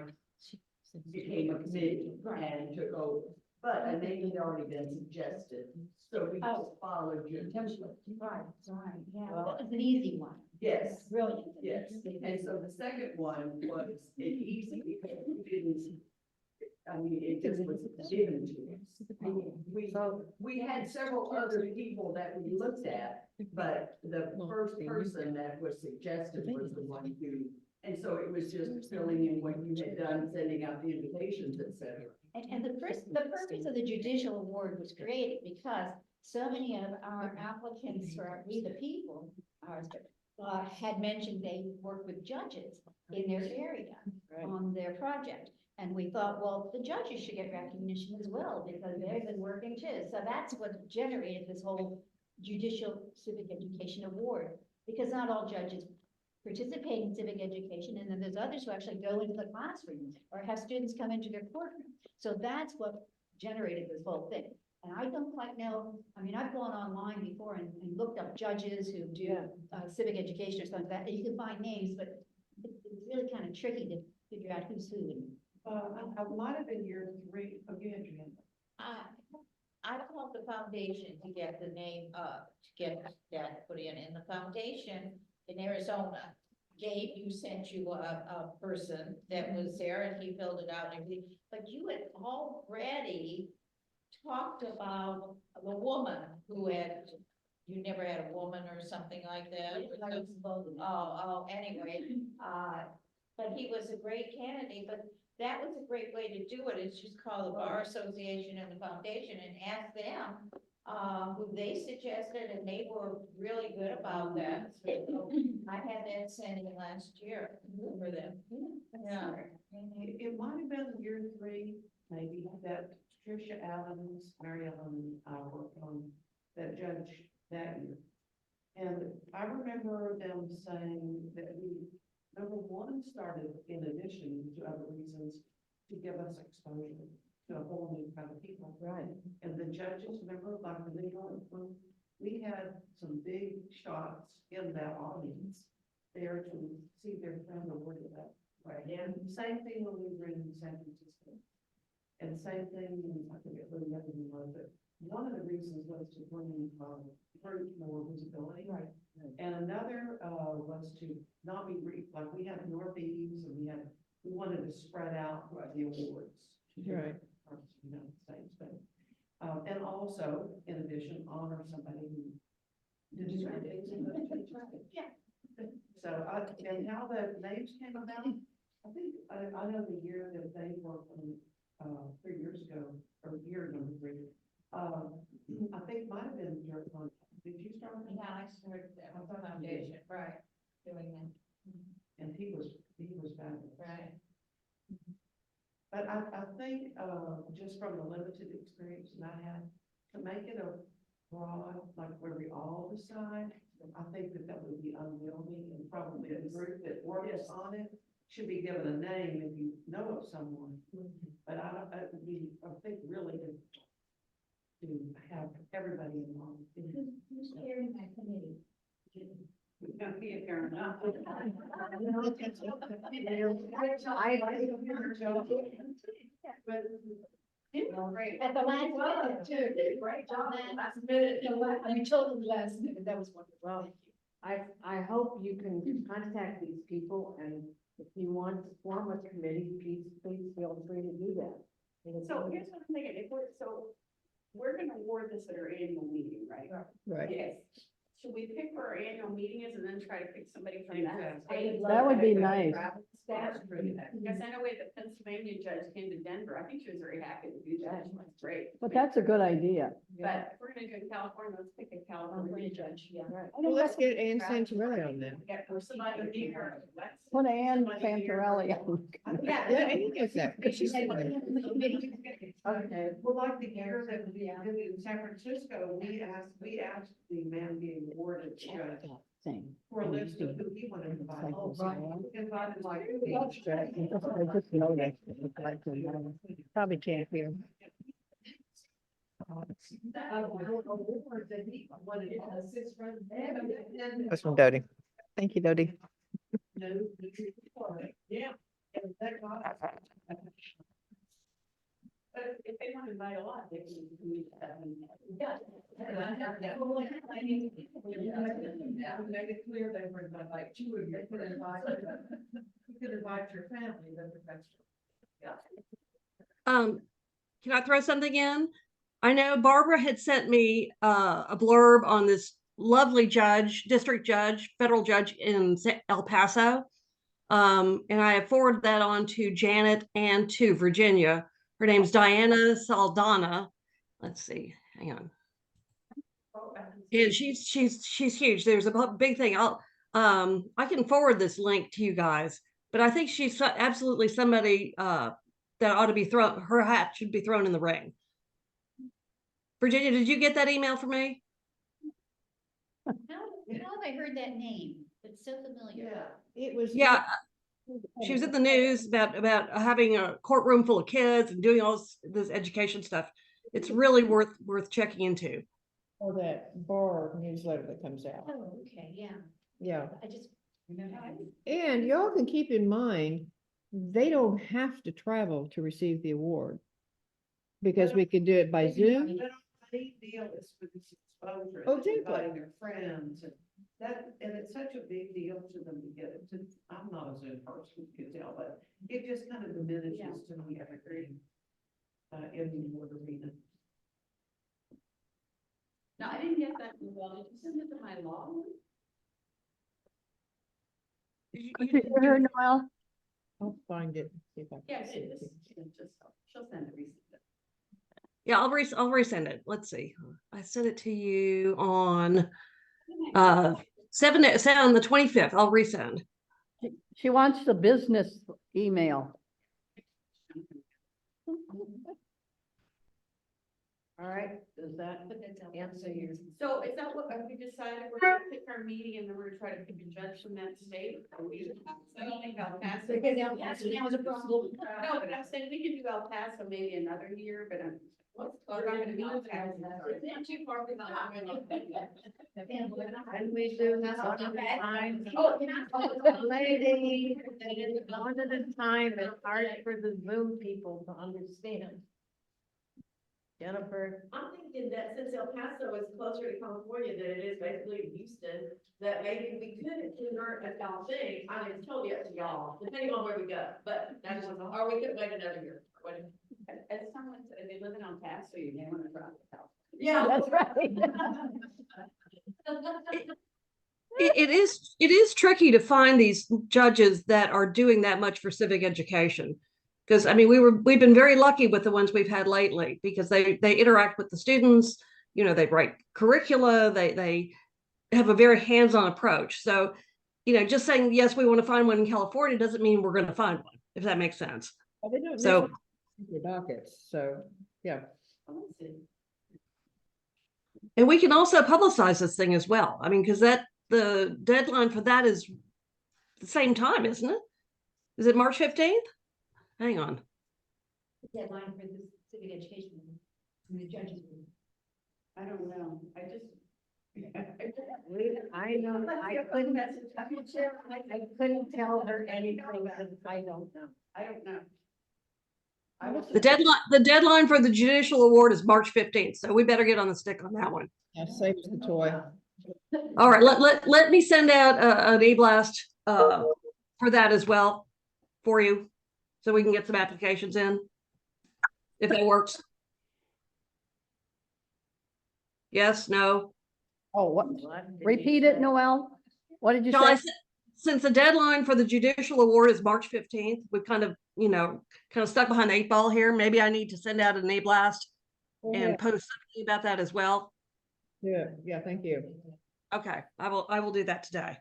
became a committee and took over. But a name had already been suggested, so we just followed your template. Right, yeah, that was an easy one. Yes, Brilliant. yes, and so the second one was easy because we didn't, I mean, it just was given to us. We had several other people that we looked at, but the first person that was suggested was the one who, and so it was just filling in what you had done, sending out the invitations, et cetera. And the purpose of the judicial award was created because so many of our applicants for We the People had mentioned they work with judges in their area on their project. And we thought, well, the judges should get recognition as well because they've been working too. So that's what generated this whole Judicial Civic Education Award, because not all judges participate in civic education, and then there's others who actually go into the classroom or have students come into their courtroom. So that's what generated this whole thing. And I don't quite know, I mean, I've gone online before and looked up judges who do civic education or something like that, and you can find names, but it's really kind of tricky to figure out who's who. I might have been year 3, again, I called the foundation to get the name, to get that put in the foundation in Arizona. Gabe, sent you a person that was there and he filled it out and everything, but you had already talked about the woman who had, you never had a woman or something like that? Anyway, but he was a great candidate, but that was a great way to do it, is just call the Bar Association and the foundation and ask them who they suggested, and they were really good about that. So I had that sent in last year for them. Yeah. It might have been year 3, maybe, that Tricia Allen's, Mary Ellen, worked on that judge that year. And I remember them saying that we, number one, started in addition to other reasons to give us exposure to a whole new kind of people. Right. And the judges, remember, like the New York one, we had some big shots in that audience there to see their friend awarded that. Right. And same thing when we were in San Francisco. And same thing, I forget who the other one was, but one of the reasons was to bring more visibility. Right. And another was to not be like we had Northeast and we wanted to spread out the awards. Right. You know, same thing. And also, in addition, honor somebody who did it. Yeah. So and how the names came about, I think, I know the year that they worked on 3 years ago, or year number 3, I think might have been your contact. Did you start? Yeah, I started that with the foundation, right, doing that. And he was fabulous. Right. But I think, just from the limited experience that I had, to make it a broad, like where we all decide, I think that would be unwieldy, and probably the group that works on it should be given a name if you know of someone. But I think really to have everybody involved. Who's chairing that committee? Don't be a parent. Great. At the last minute too. Great job. Last minute. I mean, totally last minute. That was wonderful. Well, I hope you can contact these people, and if you want to form a committee, please feel free to do that. So here's what I'm thinking, we're gonna award this at our annual meeting, right? Right. Yes. Should we pick where our annual meeting is and then try to pick somebody from that? That would be nice. Because I know we had the Pennsylvania judge came to Denver. I think she was very happy to do that. That's great. But that's a good idea. But if we're gonna do it in California, let's pick a California judge. Yeah. Well, let's get Ann Santarelli on that. Get somebody to be her. Put Ann Santarelli on. Yeah, Ann gets that, 'cause she's. Okay. Well, like the error that we did in San Francisco, we asked the man being awarded judge for a list of who he wanted to invite. Oh, right. Invited like. Probably can't hear. That's from Dodie. Thank you, Dodie. Yeah. But if they want to invite a lot, they can. Make it clear they were gonna invite two of you, could invite, you could invite your family, then that's. Can I throw something in? I know Barbara had sent me a blurb on this lovely judge, district judge, federal judge in El Paso. And I have forwarded that on to Janet and to Virginia. Her name's Diana Saldana. Let's see, hang on. And she's huge. There's a big thing. I can forward this link to you guys, but I think she's absolutely somebody that ought to be thrown, her hat should be thrown in the ring. Virginia, did you get that email from me? How have I heard that name? It's so familiar. It was. Yeah, she was in the news about having a courtroom full of kids and doing all this education stuff. It's really worth checking into. Or that bar newsletter that comes out. Oh, okay, yeah. Yeah. I just. And y'all can keep in mind, they don't have to travel to receive the award. Because we could do it by Zoom. But the deal is for this exposure. Oh, and do inviting their friends and that, and it's such a big deal to them to get it. I'm not a Zoom person, you can tell, but it just kind of diminishes to me every in the award arena. No, I didn't get that. Well, did you send it to my law? Her, Noel? I'll find it. See if I can Yeah, see it. she'll send it. Yeah, I'll resend it. Let's see. I sent it to you on on the 25th. I'll resend. She wants the business email. All right, does that answer your? So is that what, have we decided we're gonna pick our meeting and then we're gonna try to pick a judge from that state? I don't think El Paso. Because El Paso now is a problem. No, but I'm saying we can do El Paso maybe another year, but I'm. We're not gonna be El Paso. It's not too far from And we do this one at a time. Oh, Lady, one at a time, it's hard for the Zoom people to understand. Jennifer? I'm thinking that since El Paso is closer to California than it is basically to Houston, that maybe we could convert a y'all thing. I mean, it's totally up to y'all, depending on where we go, but that's just, or we could wait another year. As someone said, if you live in El Paso, you may want to drive to California. Yeah, that's right. It is tricky to find these judges that are doing that much for civic education. Because I mean, we've been very lucky with the ones we've had lately because they interact with the students, you know, they write curricula, they have a very hands-on approach. So, you know, just saying, yes, we want to find one in California doesn't mean we're going to find one, if that makes sense. Well, they don't So your dockets, so, yeah. and we can also publicize this thing as well. I mean, because the deadline for that is the same time, isn't it? Is it March 15th? Hang on. Deadline for the civic education, the judges. I don't know, I know, I couldn't tell her anything, because I don't know. I don't know. The deadline for the judicial award is March 15th, so we better get on the stick on that one. Yeah, saves the toy. All right, let me send out an e-blast for that as well for you, so we can get some applications in, if that works. Yes, no? Oh, what? Repeat it, Noel? What did you say? Since the deadline for the judicial award is March 15th, we've kind of, you know, stuck behind the 8 ball here. Maybe I need to send out an e-blast and post something about that as well. Yeah, thank you. Okay, I will do that today.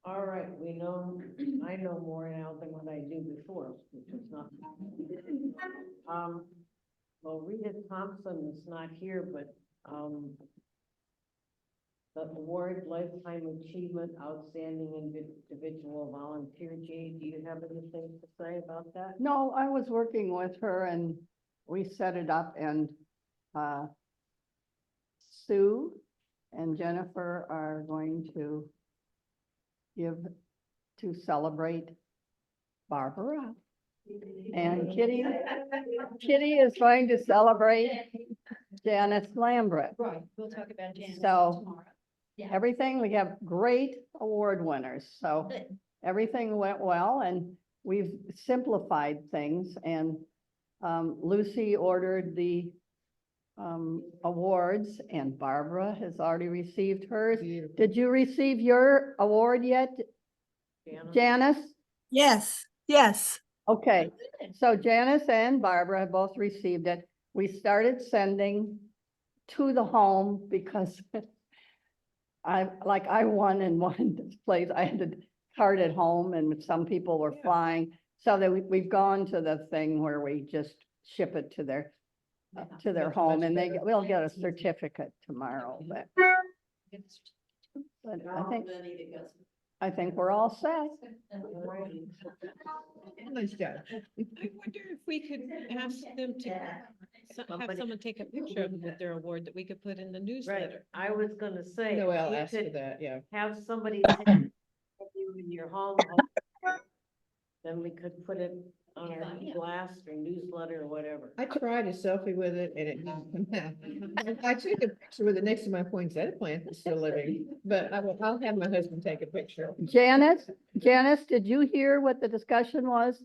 All right, we know, I know more now than what I knew before, which was not. Well, Rita Thompson is not here, but, the award Lifetime Achievement Outstanding Individual Volunteer, Jay, do you have anything to say about that? No, I was working with her and we set it up and, Sue and Jennifer are going to give, to celebrate Barbara. And Kitty is going to celebrate Janice Lambert. Right, we'll talk about Janice So- tomorrow. Yeah. Everything, we have great award winners, so everything went well and we've simplified things and Lucy ordered the awards and Barbara has already received hers. Did you receive your award yet, Janice? Yes, yes. Okay, so Janice and Barbara have both received it. We started sending to the home because I won in one place. I had to card at home and some people were flying. So that we've gone to the thing where we just ship it to their home and we'll get a certificate tomorrow, but I think we're all set. Nice job. I wonder if we could ask them to have someone take a picture of them with their award that we could put in the Right, newsletter. I was gonna say. Noel you asked for could that, yeah. Have somebody take a picture of you in your home. Then we could put it on our blast or newsletter or whatever. I tried a selfie with it and it didn't come out. I took a picture with it next to my poinsettia plant that's still living, but I'll have my husband take a picture. Janice, did you hear what the discussion was?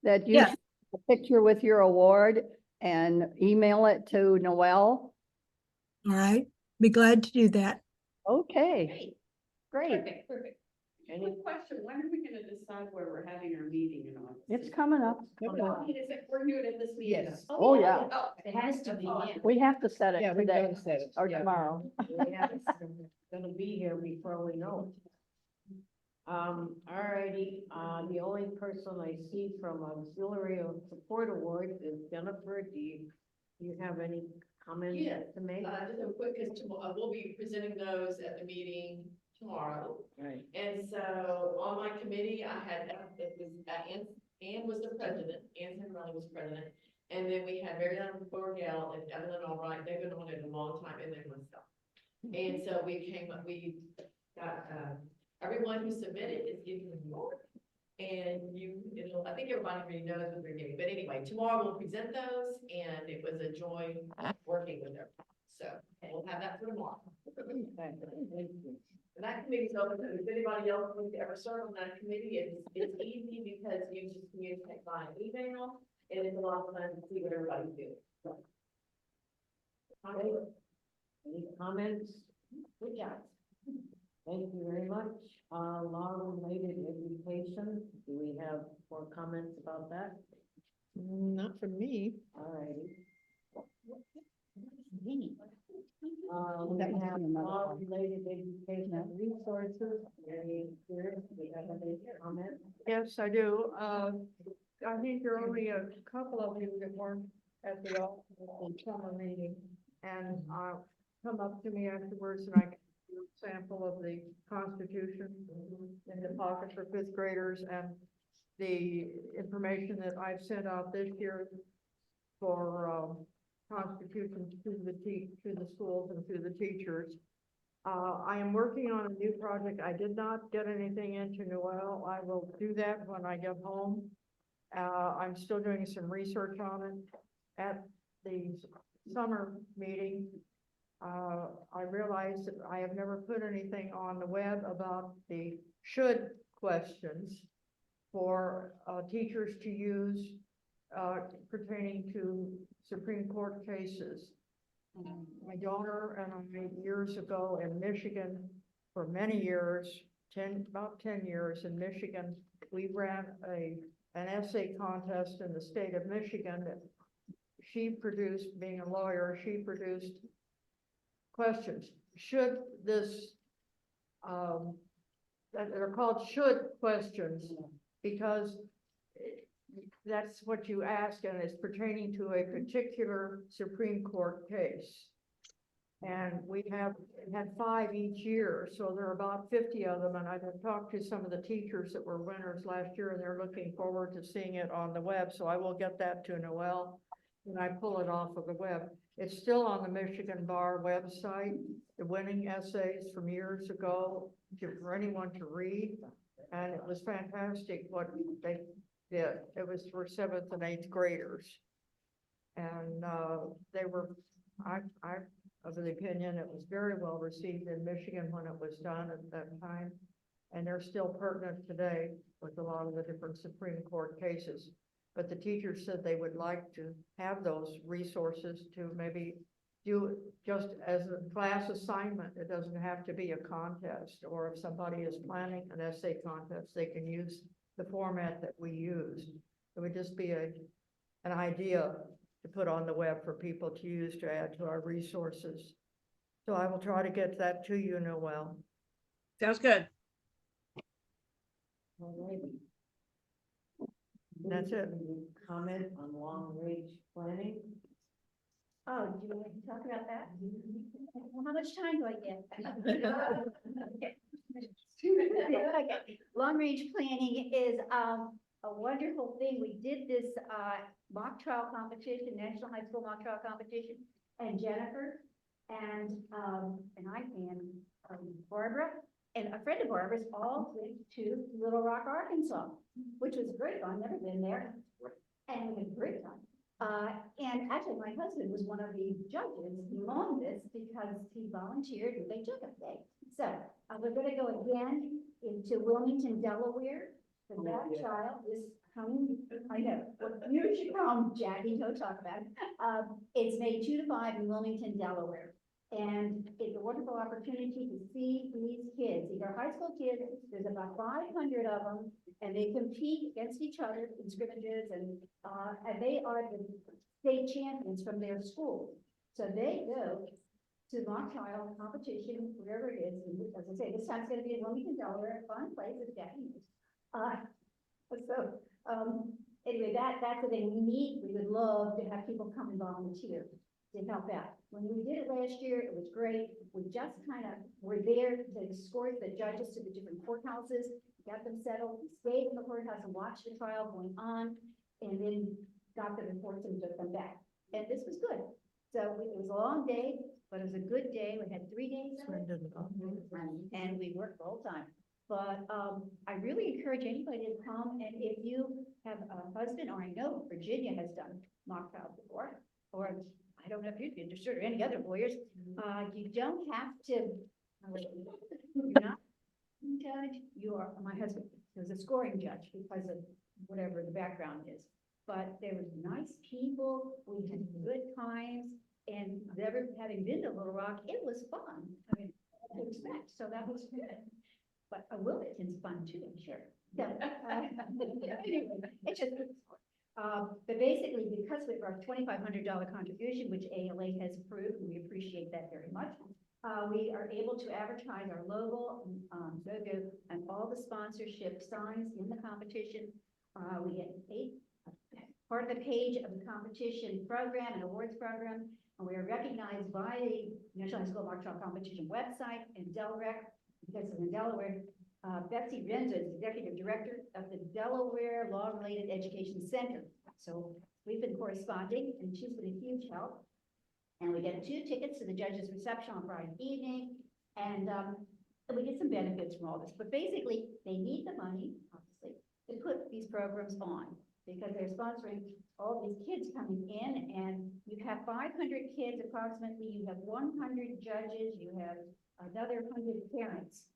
That you Yes. took a picture with your award and email it to Noel? All right, be glad to do that. Okay, great. Perfect. Any Quick question, when are we gonna decide where we're having our meeting and all? It's coming up. We're doing it this meeting. Yes. Oh, yeah. It has to be, yeah. We have to set Yeah, it we've today got to set it. or Yeah. tomorrow. Yeah, it's gonna be here before we know it. Alrighty, the only person I see from Auxiliary Support Award is Jennifer. Do you have any comments Yeah, to make? Just a quick, because we'll be presenting those at the meeting tomorrow. Right. And so on my committee, I had, it was, Ann was the president, Ann Santorelli was president. And then we had Mary Ellen Borgell and Evelyn Albright, they've been on it a long time, and then myself. And so we got, everyone who submitted is getting an award. And I think everybody already knows what they're getting, but anyway, tomorrow we'll present those, and it was a joy working with them. So we'll have that for tomorrow. And that committee's open, so if anybody else wants to ever serve on that committee, it's easy because you just communicate via email, and it's a lot of fun to see what everybody's doing. So. Any comments? Good job. Thank you very much. Law-related education, do we have more comments about that? Not from me. Alrighty. That We must be have another one. law-related education resources. Very curious. Do you have any comments? Yes, I do. I think there are only a couple of you that weren't at the summer meeting. And come up to me afterwards and I can give you a sample of the Constitution in the pocket for fifth graders and the information that I've sent out this year for Constitution to the schools and to the teachers. I am working on a new project. I did not get anything into Noel. I will do that when I get home. I'm still doing some research on it. At the summer meeting, I realized that I have never put anything on the web about the should questions for teachers to use pertaining to Supreme Court cases. My daughter and I, years ago in Michigan, for many years, about 10 years in Michigan, we ran an essay contest in the state of Michigan that she produced, being a lawyer, she produced questions. Should this that are called should questions, because that's what you ask, and it's pertaining to a particular Supreme Court case. And we have had 5 each year, so there are about 50 of them, and I've talked to some of the teachers that were winners last year, and they're looking forward to seeing it on the web, so I will get that to Noel when I pull it off of the web. It's still on the Michigan Bar website, the winning essays from years ago, for anyone to read, and it was fantastic what they did. It was for 7th and 8th graders. And they were, I of the opinion it was very well received in Michigan when it was done at that time. And they're still pertinent today with a lot of the different Supreme Court cases. But the teachers said they would like to have those resources to maybe do it just as a class assignment. It doesn't have to be a contest, or if somebody is planning an essay contest, they can use the format that we use. It would just be an idea to put on the web for people to use to add to our resources. So I will try to get that to you, Noel. Sounds good. That's it. Comment on long-range planning? Oh, do you want to talk about that? Well, how much time do I get? Okay. Long-range planning is a wonderful thing. We did this mock trial competition, National High School mock trial competition, and Jennifer and I and Barbara and a friend of Barbara's all went to Little Rock, Arkansas, which was great fun. Never been there, and we had a great time. And actually, my husband was one of the judges on this because he volunteered and they took a day. So we're going to go again into Wilmington, Delaware. For that child is coming. I know. Well, you should come, Jackie. Don't talk about it. It's May 2 to 5 in Wilmington, Delaware. And it's a wonderful opportunity to see these kids. These are high school kids. There's about 500 of them, and they compete against each other in scrimmages, and they are the state champions from their school. So they go to mock trial competition, wherever it is. And as I say, this time's going to be in Wilmington, Delaware, a fun place, as Jackie knows. Anyway, that's the thing we would love to have people come and volunteer to help out. When we did it last year, it was great. We just kind of were there to escort the judges to the different courthouses, got them settled, stayed in the courthouse and watched the trial going on, and then got the reports and took them back. And this was good. So it was a long day, but it was a good day. We had 3 days, and we worked the whole time. But I really encourage anybody to come, and if you have a husband, or I know Virginia has done mock trial before, or I don't know if you'd be interested, or any other lawyers, you don't have to, you're not a judge, you are, my husband was a scoring judge because of whatever the background is. But there were nice people, we had good times, and never having been to Little Rock, it was fun. I mean, what to expect, so that was good. But Wilmington's fun too, I'm sure. So, anyway, it's just, but basically, because of our $2,500 contribution, which ALA has approved, and we appreciate that very much, we are able to advertise our logo, and all the sponsorship signs in the competition. We get part of the page of the competition program and awards program, and we are recognized by the National High School Mock Trial Competition website in Delaware, because in Delaware, Betsy Renzo is Executive Director of the Delaware Law-Related Education Center. So we've been corresponding, and she's been a huge help. And we get 2 tickets to the judge's reception on Friday evening, and we get some benefits from all this. But basically, they need the money, obviously, to put these programs on, because they're sponsoring all these kids coming in, and you have 500 kids approximately, you have 100 judges, you have another 100 parents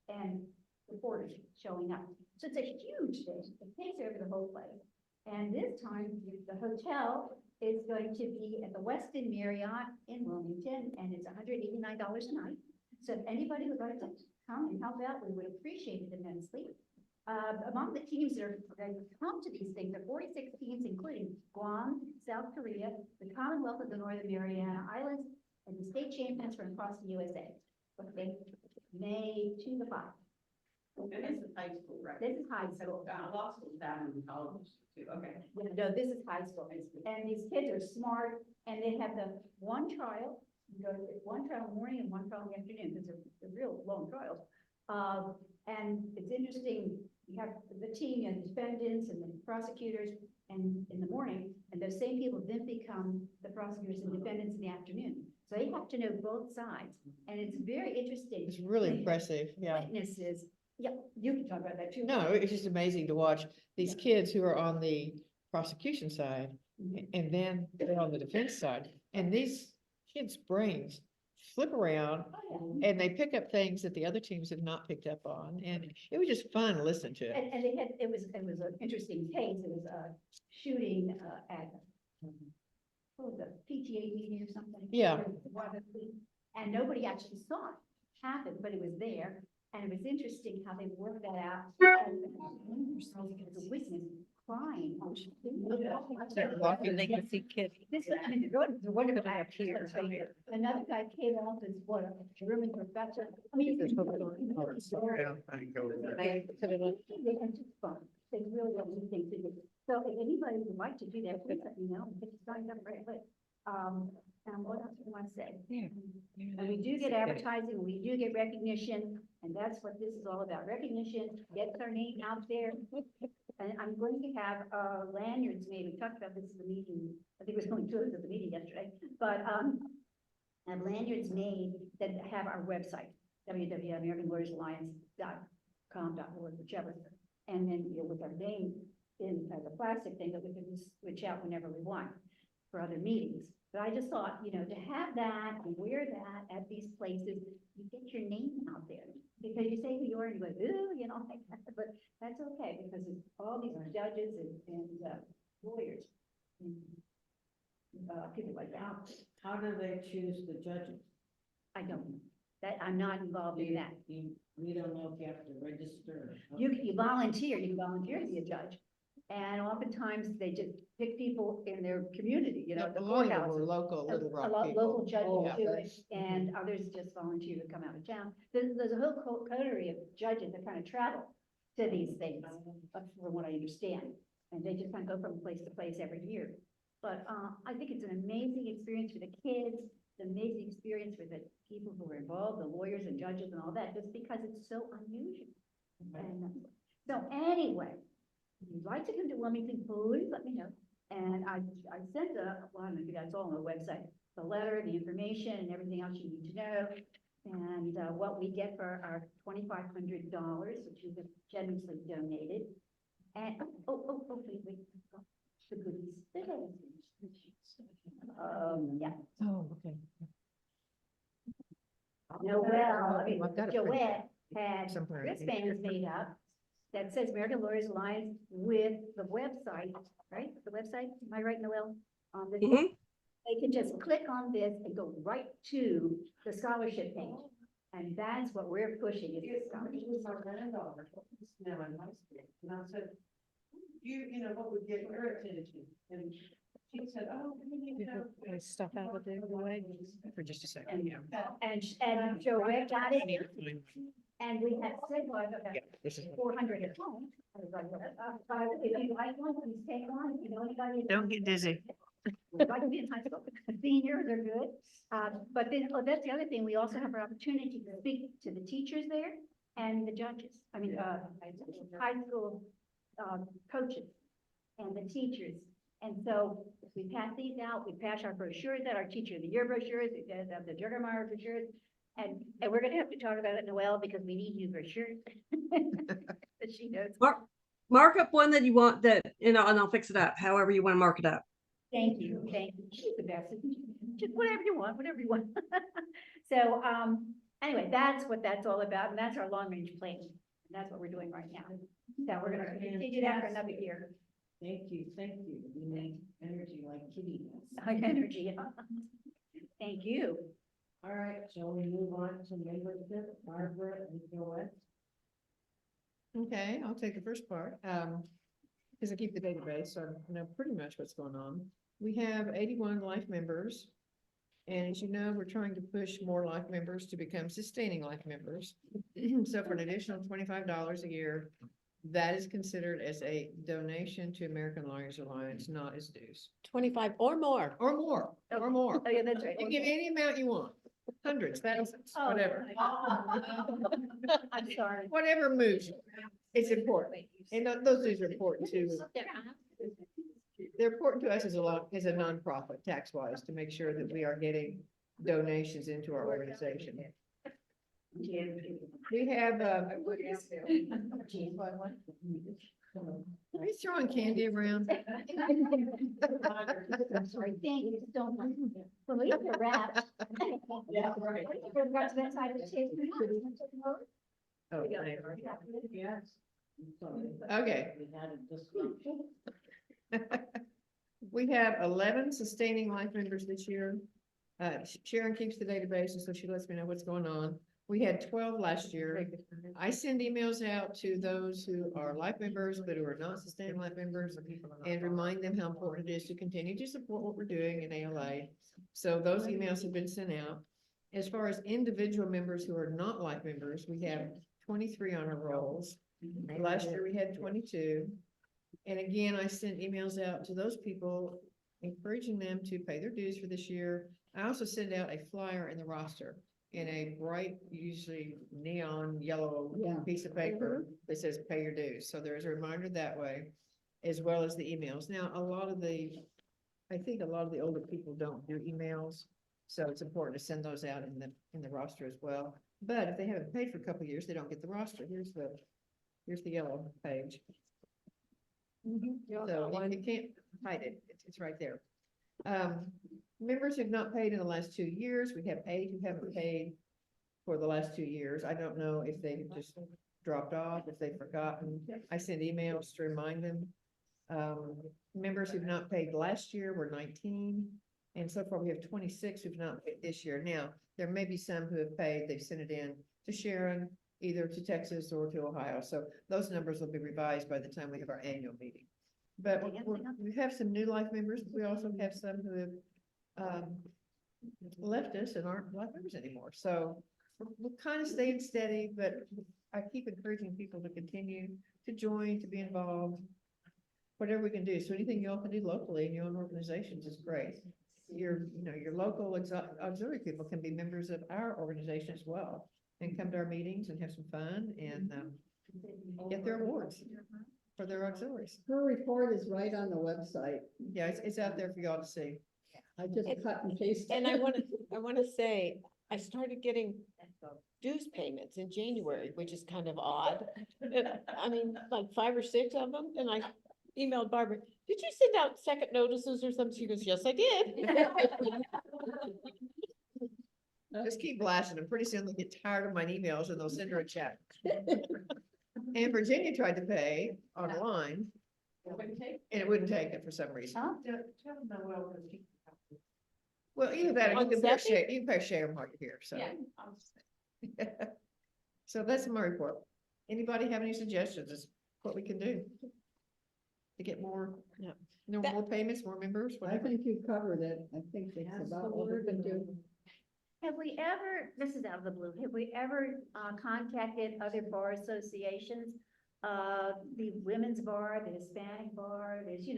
and reporters showing up. So it's a huge day. It takes over the whole place. And this time, the hotel is going to be at the Westin Marriott in Wilmington, and it's $189 a night. So if anybody would like to come and help out, we would appreciate it immensely. Among the teams that are going to come to these things, there are 46 teams, including Guam, South Korea, the Commonwealth of the Northern Mariana Islands, and the state champions from across the USA. Okay, May 2 to 5. And this is high school, right? This is high school. Law school down in college too, okay. No, this is high school. And these kids are smart and they have the one trial, you go to one trial in the morning and one trial in the afternoon, because they're real long trials. And it's interesting, you have the team and defendants and the prosecutors and in the morning, and those same people then become the prosecutors and defendants in the afternoon. So they have to know both sides, and it's very interesting. It's really They have impressive, yeah. Witnesses, yeah, you can talk about that too. No, it's just amazing to watch these kids who are on the prosecution side and then they're on the defense side. And these kids' brains flip around and they pick up things that the other teams have not picked up on. And it was just fun to listen to. And they had, it was an interesting case. It was a shooting at what was it, PTA meeting or something? Yeah. And nobody actually saw it happen, but it was there. And it was interesting how they worked that out. And the witness crying. Walking, they can see kids. This is, I mean, it's a wonderful act here. Another guy came off as what, a German professor. I mean, it's fun. It's just fun. It's really what we think to do. So if anybody would like to do that, please let me know. Get signed up right away. What else do I want to say? And we do get advertising, we do get recognition, and that's what this is all about. Recognition, gets our name out there. And I'm going to have lanyards made. We talked about this at the meeting. I think it was only two of us at the meeting yesterday, but and lanyards made that have our website, www.americanlawyersalliance.com.org, whichever. And then, you know, with our name in as a plastic thing that we can just switch out whenever we want for other meetings. But I just thought, you know, to have that and wear that at these places, you get your name out there. Because you say who you are and you go, ooh, you know, like that, but that's okay, because it's all these judges and lawyers. And, people like that. How do they choose the judges? I don't know. That, I'm not involved in that. We don't know if you have to register. You volunteer, you can volunteer to be a judge. And oftentimes they just pick people in their community, you know, the A lot of them courthouse. were local Little Rock Local people. judges do Yeah. it, and others just volunteer to come out of town. There's a whole coterie of judges that kind of travel to these things, from what I understand. And they just kind of go from place to place every year. But I think it's an amazing experience for the kids, it's an amazing experience for the people who are involved, the lawyers and judges and all that, just because it's so unusual. And so anyway, if you'd like to come to Wilmington, please let me know. And I sent well, I don't know if that's all on the website, the letter, the information, and everything else you need to know. And what we get for our $2,500, which you have generously donated. And, wait, the goodies. Yeah. Oh, okay. Noel, I've got it Joette had somewhere. wristbands made up that says American Lawyers Alliance with the website, right? The website, am I right, Noel? On the, they can just click on this and go right to the scholarship page. And that's what we're pushing is the scholarship. It was my granddaughter, now in high school, and I said, you know, what would get her attention? And she said, oh, you know. Stuff out of the way for just a second, yeah. And Joette got it. And we have said, well, I've got This is 400 at home. I was like, if you like one, please take one. If you know anybody. Don't get dizzy. Like to be in high school. Seniors are good. But then, that's the other thing. We also have an opportunity to speak to the teachers there and the judges. I mean, high school coaches and the teachers. And so we pass these out. We pass our brochures out, our Teacher of the Year brochures, we have the Juggermeyer brochures. And we're gonna have to talk about it, Noelle, because we need new brochures. But she knows. Mark up one that you want that, you know, and I'll fix it up, however you want to mark it up. Thank you, thank you. She's the best. Just whatever you want, whatever you want. So, anyway, that's what that's all about, and that's our long-range plan. And that's what we're doing right now. So we're gonna continue that for another year. Thank you, thank you. We need energy like Kitty does. High energy. Thank you. All right, shall we move on to membership, Margaret and Joette? Okay, I'll take the first part, because I keep the database, so I know pretty much what's going on. We have 81 life members, And as you know, we're trying to push more life members to become sustaining life members. So for an additional $25 a year, that is considered as a donation to American Lawyers Alliance, not as dues. 25 or more. Or more, or more. Oh, yeah, that's right. You can give any amount you want, hundreds, thousands, Oh. whatever, I'm sorry. whatever moves you. It's important. And those dues are important too. They're important to us as a nonprofit, tax wise, to make sure that we are getting donations into our organization. We have, he's throwing candy around. I'm sorry, thank you, don't mind. When we have to wrap. Yeah, right. We're going to that side of the table. Oh, Yes. okay. We have 11 sustaining life members this year. Sharon keeps the database, and so she lets me know what's going on. We had 12 last year. I send emails out to those who are life members, but who are not sustaining life members, and remind them how important it is to continue to support what we're doing in ALA. So those emails have been sent out. As far as individual members who are not life members, we have 23 on our rolls. Last year we had 22. And again, I sent emails out to those people, encouraging them to pay their dues for this year. I also send out a flyer in the roster in a bright, usually neon yellow piece of paper that says pay your dues. So there's a reminder that way, as well as the emails. Now, I think a lot of the older people don't do emails, so it's important to send those out in the roster as well. But if they haven't paid for a couple of years, they don't get the roster. Here's the yellow page. So you can't hide it. It's right there. Members who've not paid in the last 2 years, we have 8 who haven't paid for the last 2 years. I don't know if they just dropped off, if they've forgotten. I send emails to remind them. Members who've not paid last year were 19, and so far we have 26 who've not paid this year. Now, there may be some who have paid, they've sent it in to Sharon, either to Texas or to Ohio. So those numbers will be revised by the time we have our annual meeting. But we have some new life members. We also have some who have left us and aren't life members anymore. So we're kind of staying steady, but I keep encouraging people to continue to join, to be involved, whatever we can do. So anything y'all can do locally in your own organizations is great. Your local auxiliary people can be members of our organization as well, and come to our meetings and have some fun and get their awards for their auxiliaries. Her report is right on the website. Yeah, it's out there for y'all to see. I just cut and pasted. And I want to say, I started getting dues payments in January, which is kind of odd. I mean, like 5 or 6 of them, and I emailed Barbara, did you send out second notices or something? She goes, yes, I did. Just keep blasting them. Pretty soon they'll get tired of my emails and they'll send her a check. And Virginia tried to pay online, and it wouldn't take it for some reason. Well, either that or you can pay share them while you're here, so. Yeah. So that's my report. Anybody have any suggestions as what we can do to get more, more payments, more members? I whatever? think you covered it. I think that's about what we're gonna do. Have we ever, this is out of the blue, have we ever contacted other bar associations? The women's bar, the Hispanic bar, there's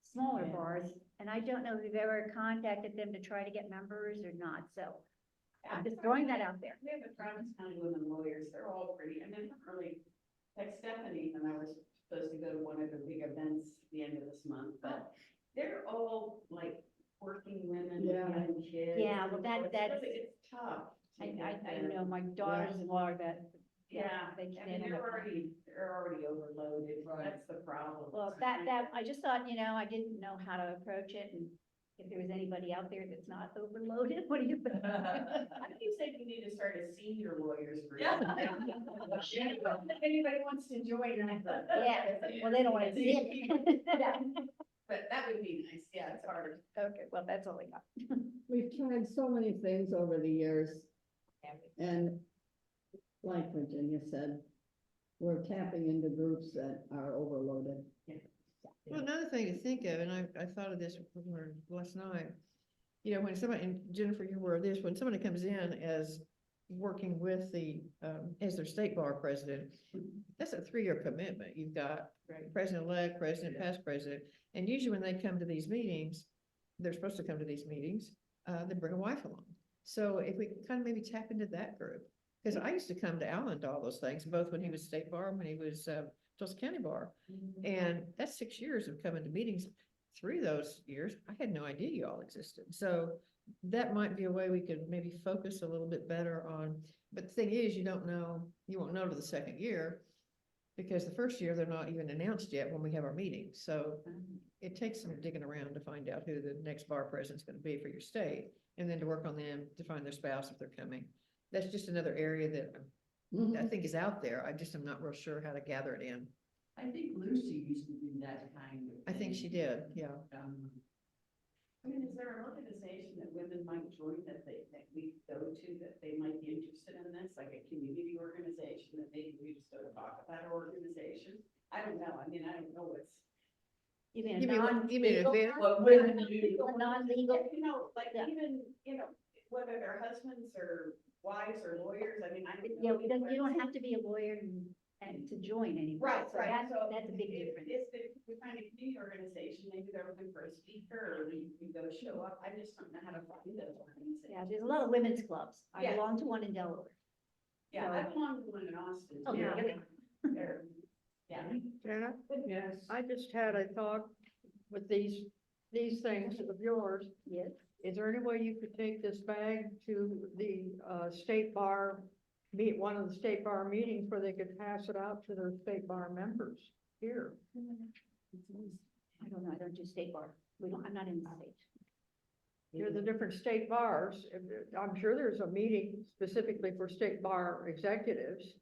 smaller bars. And I don't know if we've ever contacted them to try to get members or not, so I'm just throwing that out there. We have the Travis County women lawyers, they're all pretty, I mean, really, like Stephanie, and I was supposed to go to one of the big events at the end of this month, but they're all like working women with Yeah. young kids. Yeah, well, and so that's- it's tough. to I get know them. my daughters-in-law that. Yeah, they I mean, can't. they're already overloaded, that's the problem. Well, I just thought, I didn't know how to approach it, and if there was anybody out there that's not overloaded, what do you think? I think you said you need to start a senior lawyers group. Yeah. If anybody wants to join, I thought. Yeah, well, they don't want to see it. But that would be nice, yeah, it's hard. Okay, well, that's all I got. We've tried so many things over the years. And like Virginia said, we're tapping into groups that are overloaded. Well, another thing to think of, and I thought of this last night, You know, when somebody, and Jennifer, you're aware of this, when somebody comes in as working with the, as their state bar president, that's a 3-year commitment. You've got president-elect, president, past president, and usually when they come to these meetings, they're supposed to come to these meetings, they bring a wife along. So if we kind of maybe tap into that group, because I used to come to Alan to all those things, both when he was state bar, and when he was, Tulsa County bar. And that's 6 years of coming to meetings. Through those years, I had no idea you all existed. So that might be a way we could maybe focus a little bit better on, but the thing is, you don't know, you won't know till the second year, because the first year, they're not even announced yet when we have our meetings. So it takes some digging around to find out who the next bar president's gonna be for your state, and then to work on them to find their spouse if they're coming. That's just another area that I think is out there. I just am not real sure how to gather it in. I think Lucy used to do that kind of. I think she did, yeah. I mean, is there an organization that women might join that we go to, that they might be interested in this, like a community organization that maybe we just don't talk about our organization? I don't know. I mean, I don't know what's. You mean event? What women do. Non-legal. You know, like Yeah. even, whether they're husbands or wives or lawyers, I mean, I don't know. Yeah, you don't have to be a lawyer and to join anywhere. Right, So right. that's a big difference. If we find a community organization, maybe they're looking for a speaker, or we go show up. I just don't know how to find those organizations. Yeah, there's a lot of women's clubs. I Yeah. belong to one in Delaware. Yeah, I belong to one in Austin. Oh, too. yeah. They're- Yeah. Jenna? Yes. I just had a thought with these things of yours. Yes. Is there any way you could take this bag to the, state bar, one of the state bar meetings where they could pass it out to their state bar members here? I don't know, I don't do state bar. I'm not in the state. You're the different state bars. I'm sure there's a meeting specifically for state bar executives.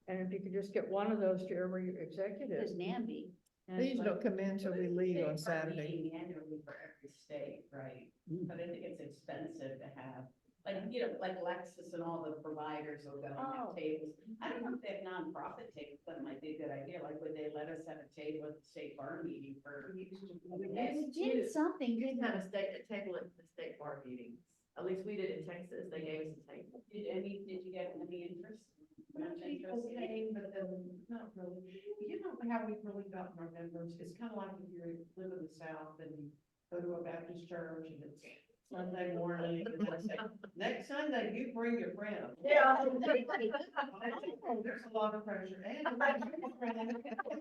And if you could just get one of those to every executive. There's NAMBY. They usually don't come in until we leave on States are Saturday. meeting annually for every state, right? But I think it's expensive to have, like, like Lexus and all the providers will go and Oh. have tables. I don't know if they have nonprofit tables, that might be a good idea, like would they let us have a table at the state bar meeting for? We did something, We didn't had a we? table at the state bar meetings. At least we did in Texas. They gave us a table. Did you get any interest? Much interest? Okay, but then, not really. You know how we've really gotten our members, it's kind of like if you live in the South and you go to a Baptist church and it's Sunday morning, and they say, next Sunday, you bring your friend. Yeah. There's a lot of pressure, and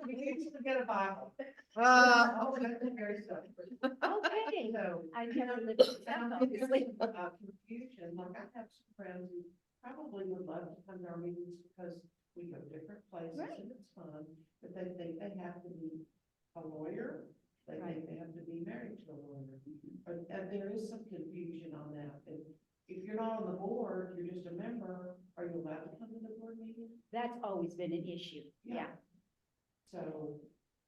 we need to get a Bible. Uh, That's very selfish. Okay. So, I never lived in town, obviously. Confusion, like I have some friends who probably would love to come to our meetings because we go different places Right. and it's fun, but they think they have to be a lawyer, they think they have to be married to a lawyer. And there is some confusion on that, if you're not on the board, you're just a member, are you allowed to come to the board meeting? That's always been an issue, yeah. So,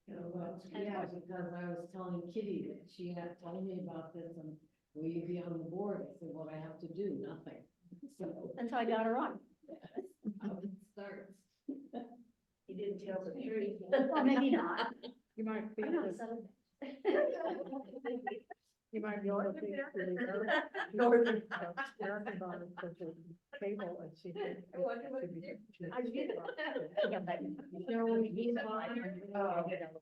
that's. Yeah, because I was telling Kitty that she had told me about this and will you be on the board? I said, what I have to do, nothing. So Until I got her on. that's how it starts. You didn't tell the truth. Well, maybe not. You might be, I know, able to- so- you might be able to be Northern Bar for the table and see.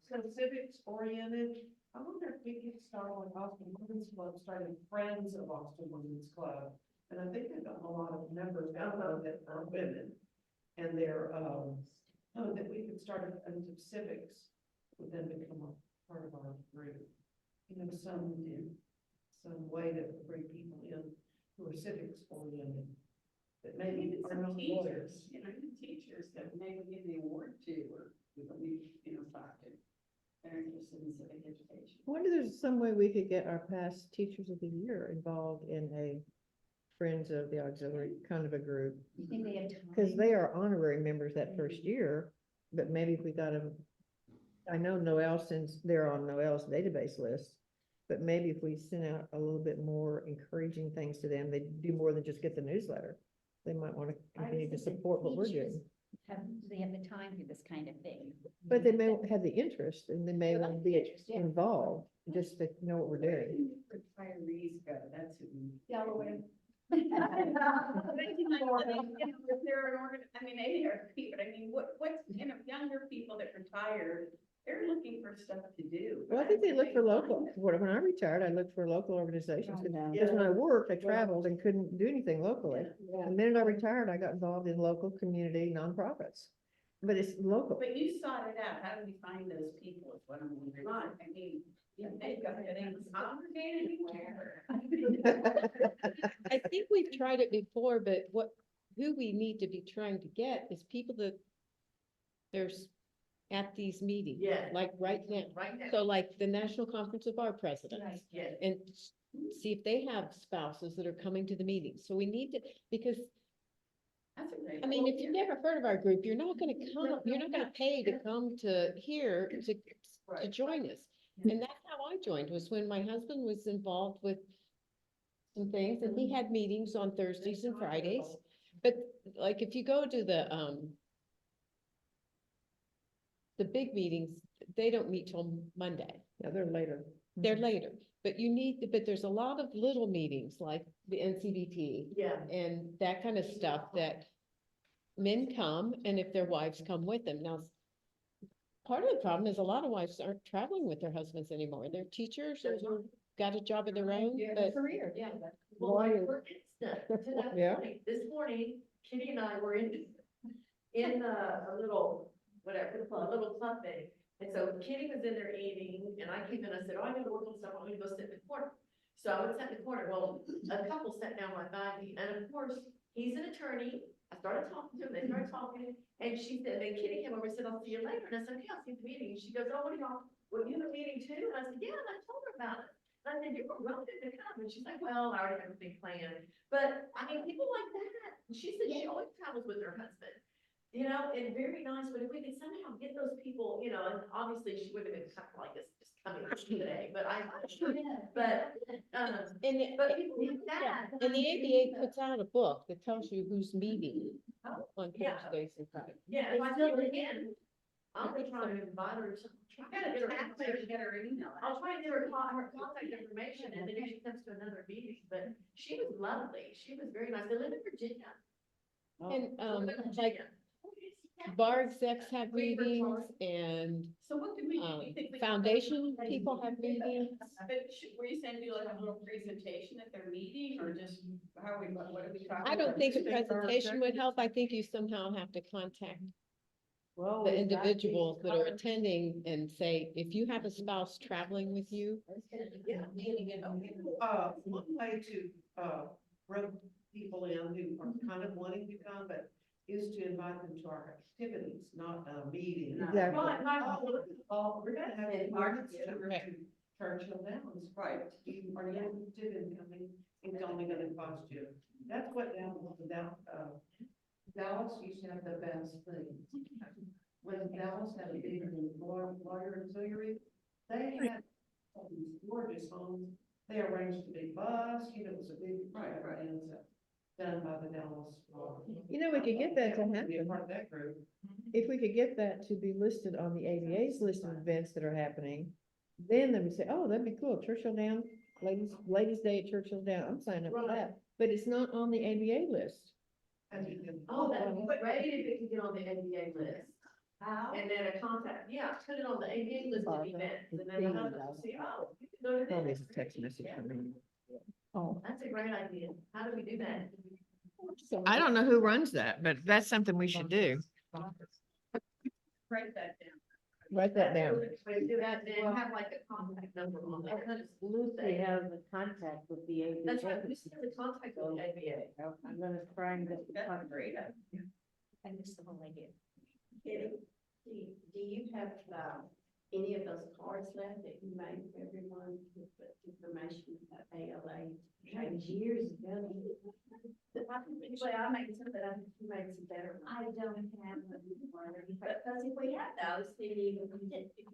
So civics oriented, I wonder if we could start like Austin Women's Club, starting Friends of Austin Women's Club. And I think they've got a lot of members down there that are women. And they're, that we could start into civics, would then become a part of our group. Some way to bring people in who are civics oriented. That maybe Maybe are some not lawyers. teachers, even teachers that maybe give the award to, or we, talk to. They're interested in civic education. I wonder if there's some way we could get our past teachers of the year involved in a Friends of the Auxiliary kind of a group. You think they have time? Because they are honorary members that first year, but maybe if we got them, I know Noel, since they're on Noel's database list, but maybe if we sent out a little bit more encouraging things to them, they do more than just get the newsletter. They might want to continue to support what we're doing. do they have the time for this kind of thing? But they may have the interest and they may want to be involved, just to know what we're doing. Retirees go, that's who we. Delaware. If they're an I mean, they are people, but I mean, what's, younger people that retired, they're looking for stuff to do. Well, I think they look for local, when I retired, I looked for local organizations, because when I worked, I traveled and couldn't do anything locally. The minute I retired, I got involved in local community nonprofits, but it's local. But you sought it out, how do we find those people is what I'm wondering. I mean, they've got, they congregate anywhere. I think we've tried it before, but who we need to be trying to get is people that there's at these meetings. Yeah. Like right now. Right now. So like the National Conference of Bar Presidents. Yeah. And see if they have spouses that are coming to the meetings. So we need to, because That's a great. I mean, if you've never heard of our group, you're not gonna come, you're not gonna pay to come to here to join us. And that's how I joined, was when my husband was involved with some things, and he had meetings on Thursdays and Fridays. But like, if you go to the big meetings, they don't meet till Monday. Yeah, they're later. They're later, but but there's a lot of little meetings like the NCBT. Yeah. And that kind of stuff that men come, and if their wives come with them. Now, part of the problem is a lot of wives aren't traveling with their husbands anymore. They're teachers or got a job of their own, but Career. Yeah. Well, for instance, to that Yeah. point, this morning, Kitty and I were in a little, whatever, a little club thing. And so Kitty was in there eating, and I came in, I said, oh, I gotta work on stuff, I'm gonna go sit in the corner. So I went sit in the corner, well, a couple sat down right by me, and of course, he's an attorney. I started talking to him, they started talking, and she said, then Kitty came over and said, I'll see you later, and I said, yeah, I'll see you at the meeting, and she goes, oh, what are y'all, were you in a meeting too? And I said, yeah, and I told her about it. And I said, you were welcome to come, and she's like, well, I already have everything planned, but I mean, people like that, she said she always travels with her husband. And very nice, but if we could somehow get those people, and obviously she would have been kind of like this, just coming today, but but people like that. and the ABA puts out a book that tells you who's meeting on Yeah. Thursdays and Fridays. Yeah, if I tell her again, I'm gonna try to invite her to. Get her email. I'll try to get her contact information, and then if she comes to another meeting, but she was lovely, she was very nice, they live in Virginia. And, They live in like, Virginia. bar execs have meetings, and So what could we do? You think we could- foundation people have meetings. But were you saying do like a little presentation at their meeting, or just how are what are we talking? I don't about? think a presentation would help. I think you somehow have to contact Well, the we've got these individuals that are cards. attending and say, if you have a spouse traveling with you, Yeah. One way to, rope people in who are kind of wanting to come, but is to invite them to our activities, not a meeting. Exactly. We're gonna have a market tour Right. to Churchill Downs, right? You are you interested in coming? It's only gonna cost you. That's what Dallas used to have the best things. When Dallas had a big lawyer auxiliary, they had all these gorgeous homes. They arranged a big bus, it was a big extravaganza done by the Dallas. We could get that to Be a happen. part of that group. If we could get that to be listed on the ABA's list of events that are happening, then they would say, oh, that'd be cool, Churchill Down, ladies' day at Churchill Down, I'm signing up for that. But it's not on the ABA list. Oh, that would be great if it could get on the ABA list. How? And then a contact, yeah, put it on the ABA list of events, and then the husband will see, oh, you can go to Probably this. it's a text message from me. Oh, that's a great idea. How do we do that? I don't know who runs that, but that's something we should do. Write that down. Write that down. We do that, then have like a contact number on there. Lucy has a contact with the ABA. That's right, we still have the contact with the ABA. I'm gonna try and get the That's contact. great idea. I missed the whole idea. Do you have, any of those cards left that you made for everyone with the information about ALA? Years ago. Anyway, I made some, but I think you made some better ones. I don't have them. But because if we had those, then you.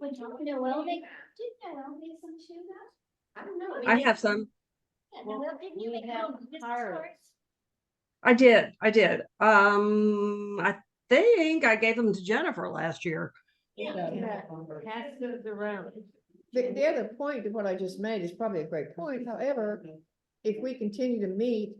Would you, Noel, did Noel make some shoes up? I don't know. I have some. Noel, didn't you we make have business pirates. cards? I did. I think I gave them to Jennifer last year. Pass those around. The other point of what I just made is probably a great point. However, if we continue to meet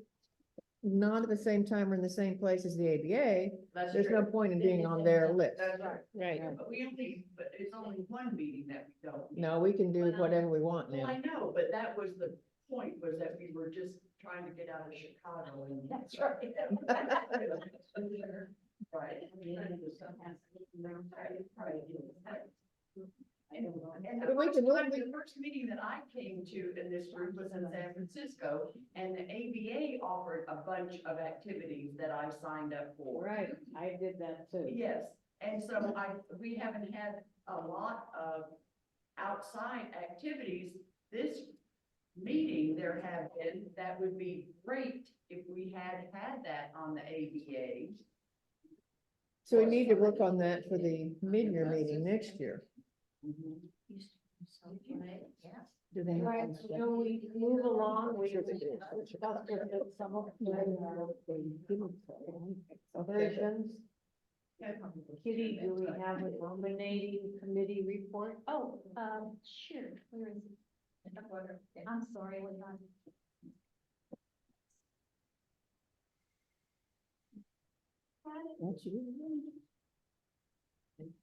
not at the same time or in the same place as the ABA, there's no point in being on their list. That's right. Right. But it's only one meeting that we don't. No, we can do whatever we want Well, now. I know, but that was the point, was that we were just trying to get out of Chicago and. That's right. Right. And the But we first can- time, the first meeting that I came to in this group was in San Francisco, and the ABA offered a bunch of activities that I signed up for. Right, I did that too. Yes, and so we haven't had a lot of outside activities. This meeting there have been, that would be great if we had that on the ABA. So we need to work on that for the mid-year meeting next year. Do they? Right, so we move along, we. Versions. Kitty, do we have a nominating committee report? Oh, sure, where is it? I'm sorry, we're not.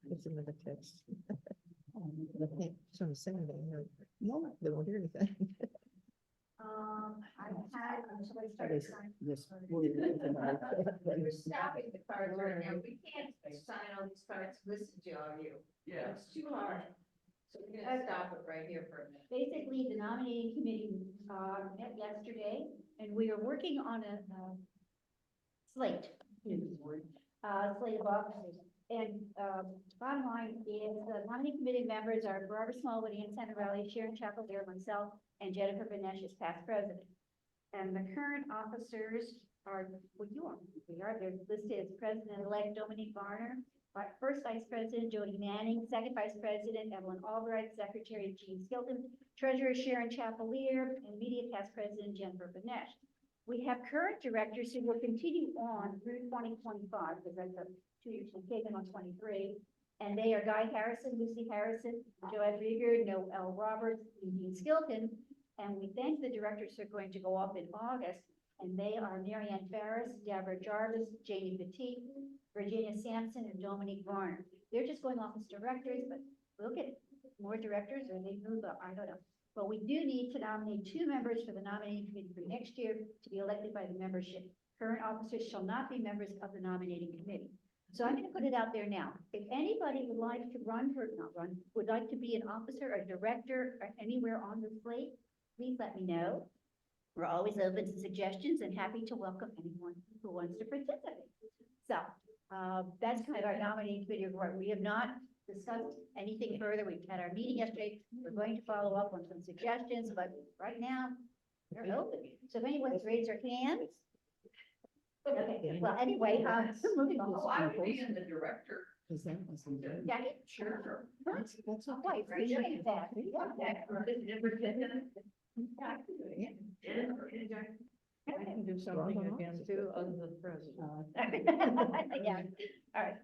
It's another text. So I'm saying no, they won't hear anything. I had, until I This- started. this- We're stopping the cards right now. We can't sign all these cards, listen to all you. Yeah. It's too hard. So we're gonna stop it right here for a minute. Basically, the nominating committee, met yesterday, and we are working on a, slate. Slate of officers. And, bottom line is the nominating committee members are Barbara Smallwood, Ann Santa Valley, Sharon Chapel, myself, and Jennifer Benesh as past president. And the current officers are what you are. They're listed as President-elect Dominique Varner, First Vice President Jody Manning, Second Vice President Evelyn Albright, Secretary Jean Skilton, Treasurer Sharon Chapelier, and Media Past President Jennifer Benesh. We have current directors who will continue on through 2025, because that's a 2 years, we've taken on 23. And they are Guy Harrison, Lucy Harrison, Joed Rieger, Noel Roberts, and Jean Skilton. And we think the directors are going to go off in August, and they are Marianne Ferris, Deborah Jarvis, Janie Petit, Virginia Sampson, and Dominique Varner. They're just going off as directors, but we'll get more directors or they move up, I don't know. But we do need to nominate 2 members for the nominating committee for next year to be elected by the membership. Current officers shall not be members of the nominating committee. So I'm gonna put it out there now. If anybody would like to would like to be an officer or director or anywhere on the slate, please let me know. We're always open to suggestions and happy to welcome anyone who wants to participate. So, that's kind of our nominating committee report. We have not discussed anything further. We've had our meeting yesterday. We're going to follow up on some suggestions, but right now, they're open. So if anyone wants to raise their hand. Okay, well, anyway, moving on. Oh, I would be in the director. Jackie? Sure. That's okay. Appreciate that. I can do something again too, other than president. Yeah, all right.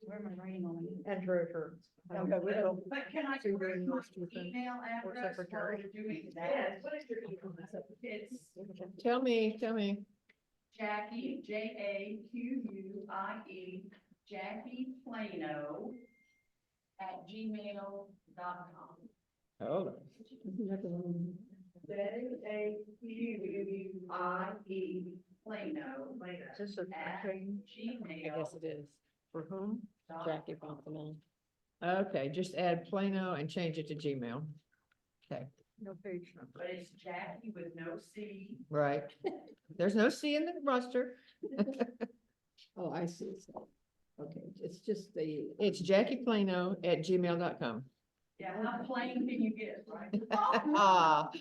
Where am I writing on? And treasurer. Okay, we don't. But can I So you're correct doing my those two things? email Or address while secretary? we're doing that? Yes, what is your email? It's Tell me. Jackie, JAQUIE, Jackie Plano @gmail.com. Hold on. JAQUIE Plano Just a at thing. gmail. it is. For whom? Jackie Fontanelle. Okay, just add Plano and change it to Gmail. Okay, No page number. But it's Jackie with no C. right. There's no C in the roster. Oh, I see. So, okay, it's just the. It's JackiePlano@gmail.com. Yeah, how plain can you get, right? Ah.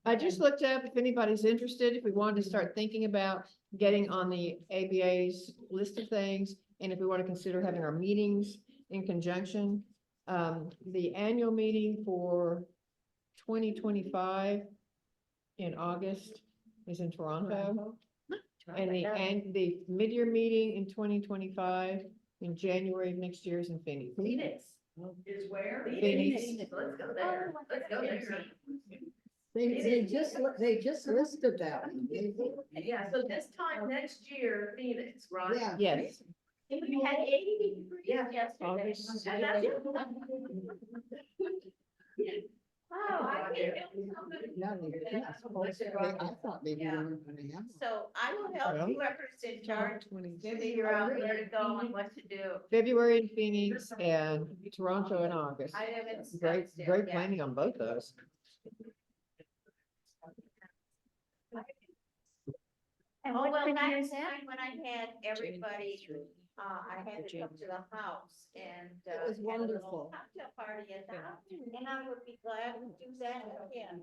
I just looked up if anybody's interested, if we wanted to start thinking about getting on the ABA's list of things, and if we want to consider having our meetings in conjunction. The annual meeting for 2025 in August is in Toronto. And the mid-year meeting in 2025 in January of next year is in Phoenix. Phoenix is where? Phoenix. Let's go there. Let's go there. They just listed that. Yeah, so this time next year, Phoenix, right? Yeah. Yes. We had 80 degrees Yeah. yesterday. August. And that's- Oh, I can't feel somebody. I thought maybe we were gonna have. So I will help Well, whoever's in charge figure out where to go and what to do. February in Phoenix and Toronto in August. I live in Great, Scottsdale, great yeah. planning on both those. And well, last time when I had everybody, I had to come to the house and. It was have a little wonderful. Cocktail party at the house, and I would be glad to do that again.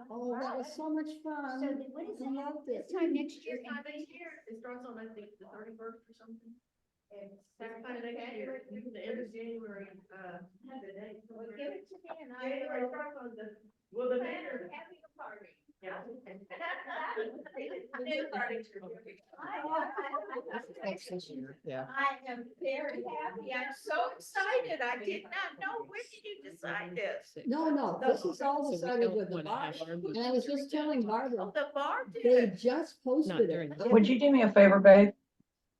Oh, that was so much fun. So what is I it, loved it. this time next year? This time next year, it starts on, I think, the 31st or something. It's That's kind of next year, the end of January, the day. Well, give it to me and I January will starts on the, well, the plan mayor. on having a party. Yeah. Yeah. I am very happy. I'm so excited. I did not know. When did you decide this? No, this is all So we decided don't with the wanna bar. have our And I was just telling Barbara, Oh, the bar they did. just posted during it. the- Would you do me a favor, babe?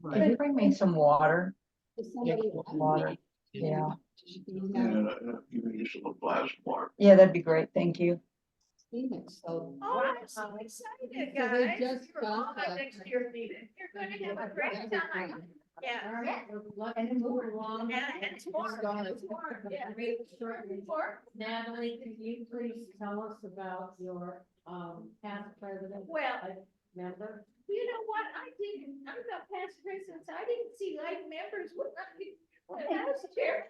Right. Could you bring me some water? If somebody wanted Water. it, Yeah. you have Yeah, that'd be great. Thank you. Phoenix, so. Oh, I'm so excited, So they guys. just You're all got that. Next year, Phoenix. You're gonna have a great time. Yeah. And then move along. And it's more. It's more, yeah. More. Natalie, could you please tell us about your, past president? Well, Member? you know what? I'm the past president. I didn't see like members when I was chair.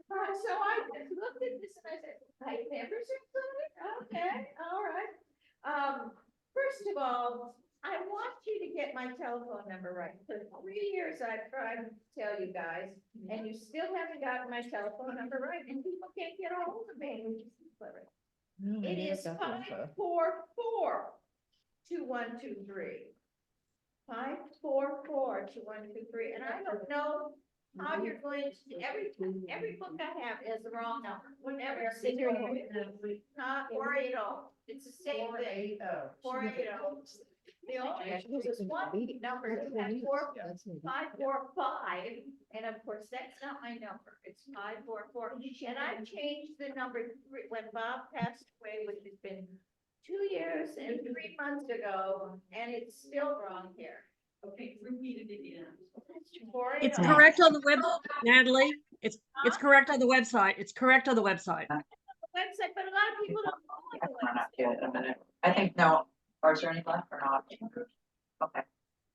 So I just looked at this and I said, like members are included? Okay, all right. First of all, I want you to get my telephone number right. For 3 years I've tried to tell you guys, and you still haven't gotten my telephone number right, and people can't get a hold of me, which is clever. No, I It never is got that info. 544-2123. 544-2123, and I don't know how you're going to, every book I have is the wrong number, whenever it's single. 480, it's the same thing, 480. The only, there's one number that has 545, and of course, that's not my number, it's 544. And I've changed the number when Bob passed away, which has been 2 years and 3 months ago, and it's still wrong here. Okay, repeat it again. It's 480. correct on the web, Natalie. It's correct on the website. It's correct on the website. Website, but a lot of people don't follow the Run up website. here in a minute. I think no. Or is there any left or not? Okay,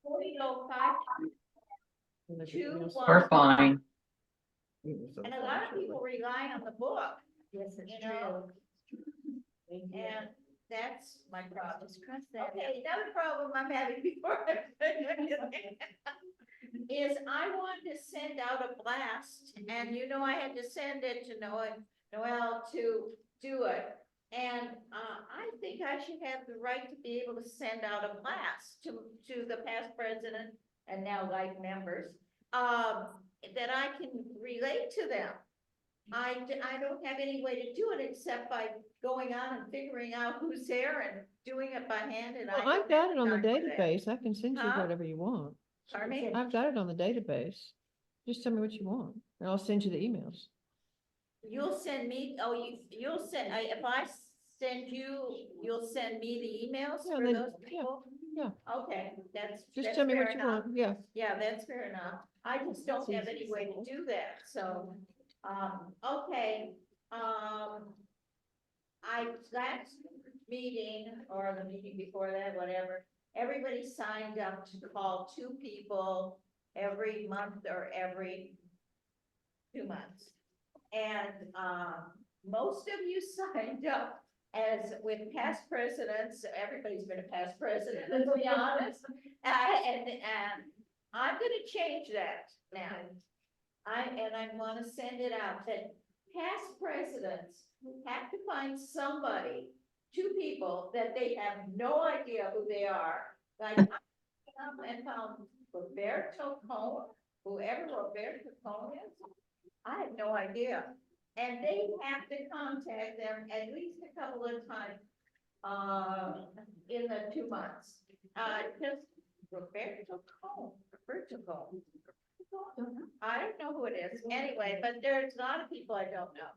480-521. we're fine. And a lot of people rely on the book. Yes, it's true. And that's my problem. Okay, another problem I'm having before is I wanted to send out a blast, and you know, I had to send it to Noel to do it. And I think I should have the right to be able to send out a blast to the past president and now life members, that I can relate to them. I don't have any way to do it except by going on and figuring out who's there and doing it by hand, and Well, I I've don't got have it on the time for that. database. I can send you Huh? whatever you want. Pardon me? I've got it on the database. Just tell me what you want and I'll send you the emails. You'll send me, you'll send, if I send you, you'll send me the emails Yeah, for then- those yeah, people? yeah. Okay, that's Tell me fair what you enough. want. Yeah. Yeah, that's fair enough. I just don't have any way to do that, so, okay, last meeting, or the meeting before that, whatever, everybody signed up to call 2 people every month or every 2 months. And, most of you signed up as with past presidents. Everybody's been a past president, let's be honest. And I'm gonna change that now. I wanna send it out that past presidents have to find somebody, 2 people that they have no idea who they are, Like, and found Roberto Cohen, whoever Roberto Cohen is, I had no idea. And they have to contact them at least a couple of times, in the 2 months. Just Roberto Cohen, Roberto Cohen. I don't know who it is anyway, but there's a lot of people I don't know.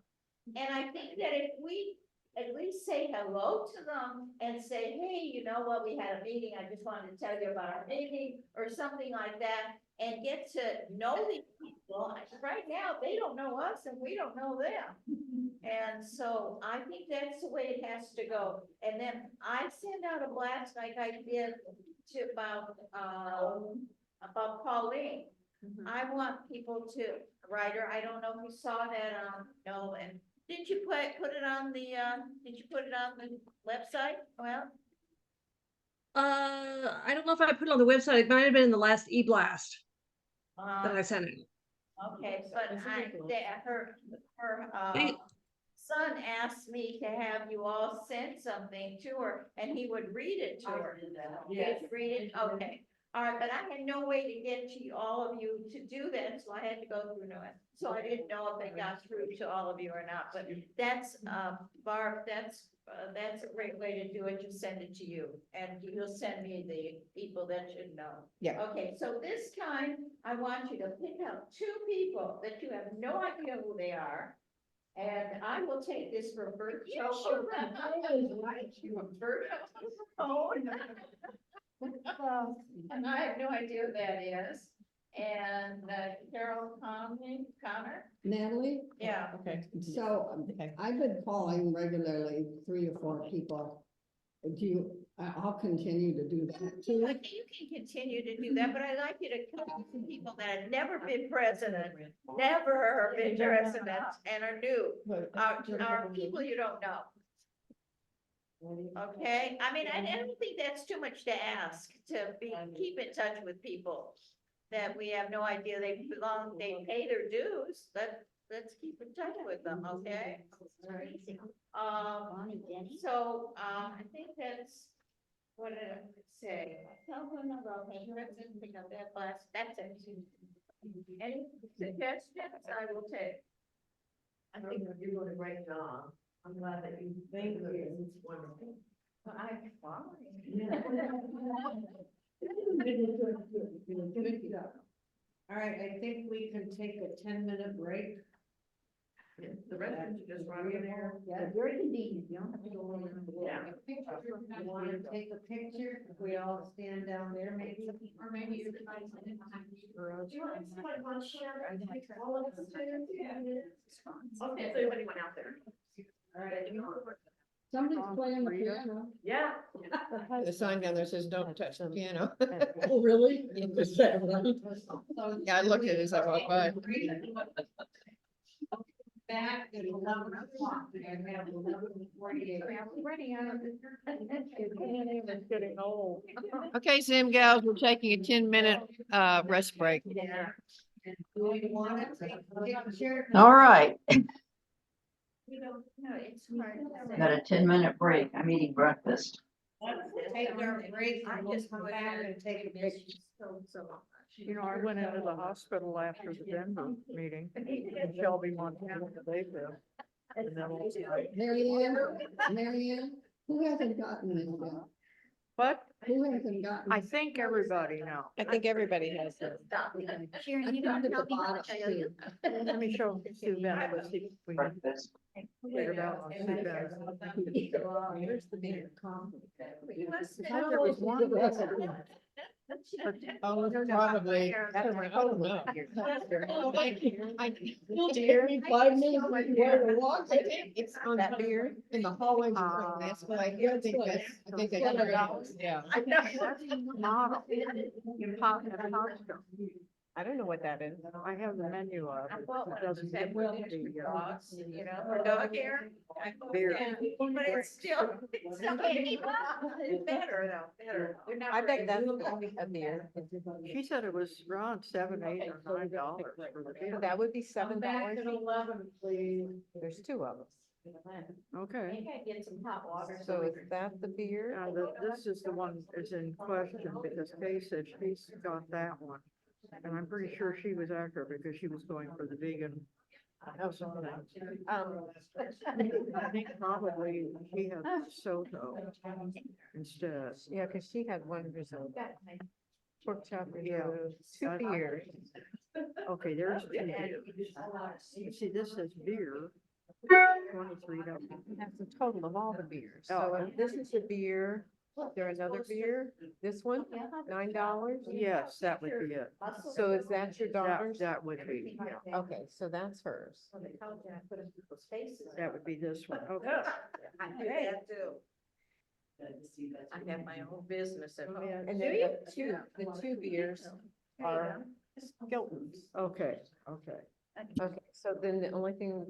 And I think that if we at least say hello to them and say, hey, you know what, we had a meeting, I just wanted to tell you about our meeting, or something like that, and get to know these people. Right now, they don't know us and we don't know them. And so I think that's the way it has to go. And then I send out a blast like I did to about Pauline. I want people to write her. I don't know if you saw that, no, and did you put it on the, did you put it on the website? Well, I don't know if I put it on the website. It might have been in the last e-blast that I sent it. okay, but her Hey. son asked me to have you all send something to her, and he would read it to her. Yes. Read it, okay. All right, but I had no way to get to all of you to do that, so I had to go through no. So I didn't know if they got through to all of you or not, but that's, Barb, that's a great way to do it, just send it to you, and you'll send me the people that should know. Yeah. Okay, so this time, I want you to pick out 2 people that you have no idea who they are. And I will take this for Roberto. Oh, and I have no idea who that is. And Carol Connor? Natalie? Yeah. Okay. So I've been calling regularly 3 or 4 people. I'll continue to do that too. You can continue to do that, but I'd like you to come to people that have never been president, never been president, and are new, are people you don't know. Okay, I mean, I don't think that's too much to ask, to keep in touch with people that we have no idea they pay their dues, let's keep in touch with them, okay? So, I think that's, what did I say? Tell them about me, pick up that class, that's it. Any suggestions, I will take. I think you're doing a great job. I'm glad that you think of it. It's wonderful. I'm fine. Good job. All right, I think we can take a 10-minute break. The rest of you just run in there. Yeah, very convenient, you don't have to go over. Yeah. You want to take a picture? If we all stand down there, maybe? Or maybe you could find something behind you. Do you want somebody want to share? I think all of us do. Okay, so everybody went out there. All right. Somebody's playing the piano. Yeah. The sign down there says don't touch the piano. Oh, really? Is that right? Yeah, I looked at it as I walked by. Back at 11 o'clock and have 11:48. It's getting old. Okay, Zim gals, we're taking a 10-minute rest break. Yeah. Do we want to take a picture? All right, You don't, no, it's hard to say. got a 10-minute break. I'm eating breakfast. Let's take our break I and we'll just come put back it- and take a miss picture. you so much. You know, I went into the hospital after the Denver meeting in Shelby, Montana, they live. And then Marianne, who hasn't gotten this yet? But Who hasn't gotten? I think everybody now. I think everybody has that. Sharon, you I don't think tell it's me a how lot much of I owe you. Let me show Sue Bennett, let's see if we can Breakfast. figure it out on Sue Bennett. Where's the big coffee? I thought there was one. Oh, probably. I don't know. Dear, 5 minutes, where to walk. It's on here in the hallway. That's what I hear. I think that's yeah. I know. Model. You pop in a hospital. I don't know what that is. I have the menu of I it. bought one It of doesn't those give the, dogs, you know, for dog hair. I bought Beer. that, but it's still it's better though, better. They're not I very think that's good. a beer. She said it was around $7, $8, or $9 for the beer. That would be Come back $7. at 11, please. There's 2 of them. Okay. Maybe I get some hot water. So is that the beer? This is the one that's in question because Kay said she's got that one. And I'm pretty sure she was accurate because she was going for the vegan. Something. I think probably she had Soto instead. Yeah, cause she had one result. Pork chop, Yeah. two beers. Okay, there's two beers. You see, this says beer, $23. That's the total of all the beers. Oh. So if this is a beer, there another beer, this one, $9? Yes, that would be it. So is that your daughter's? That would be, Okay, so that's hers. that would be this one. Okay. I do that too. I have my own business at home. And then the two beers are Skelton's. Okay, okay. Okay, so then the only thing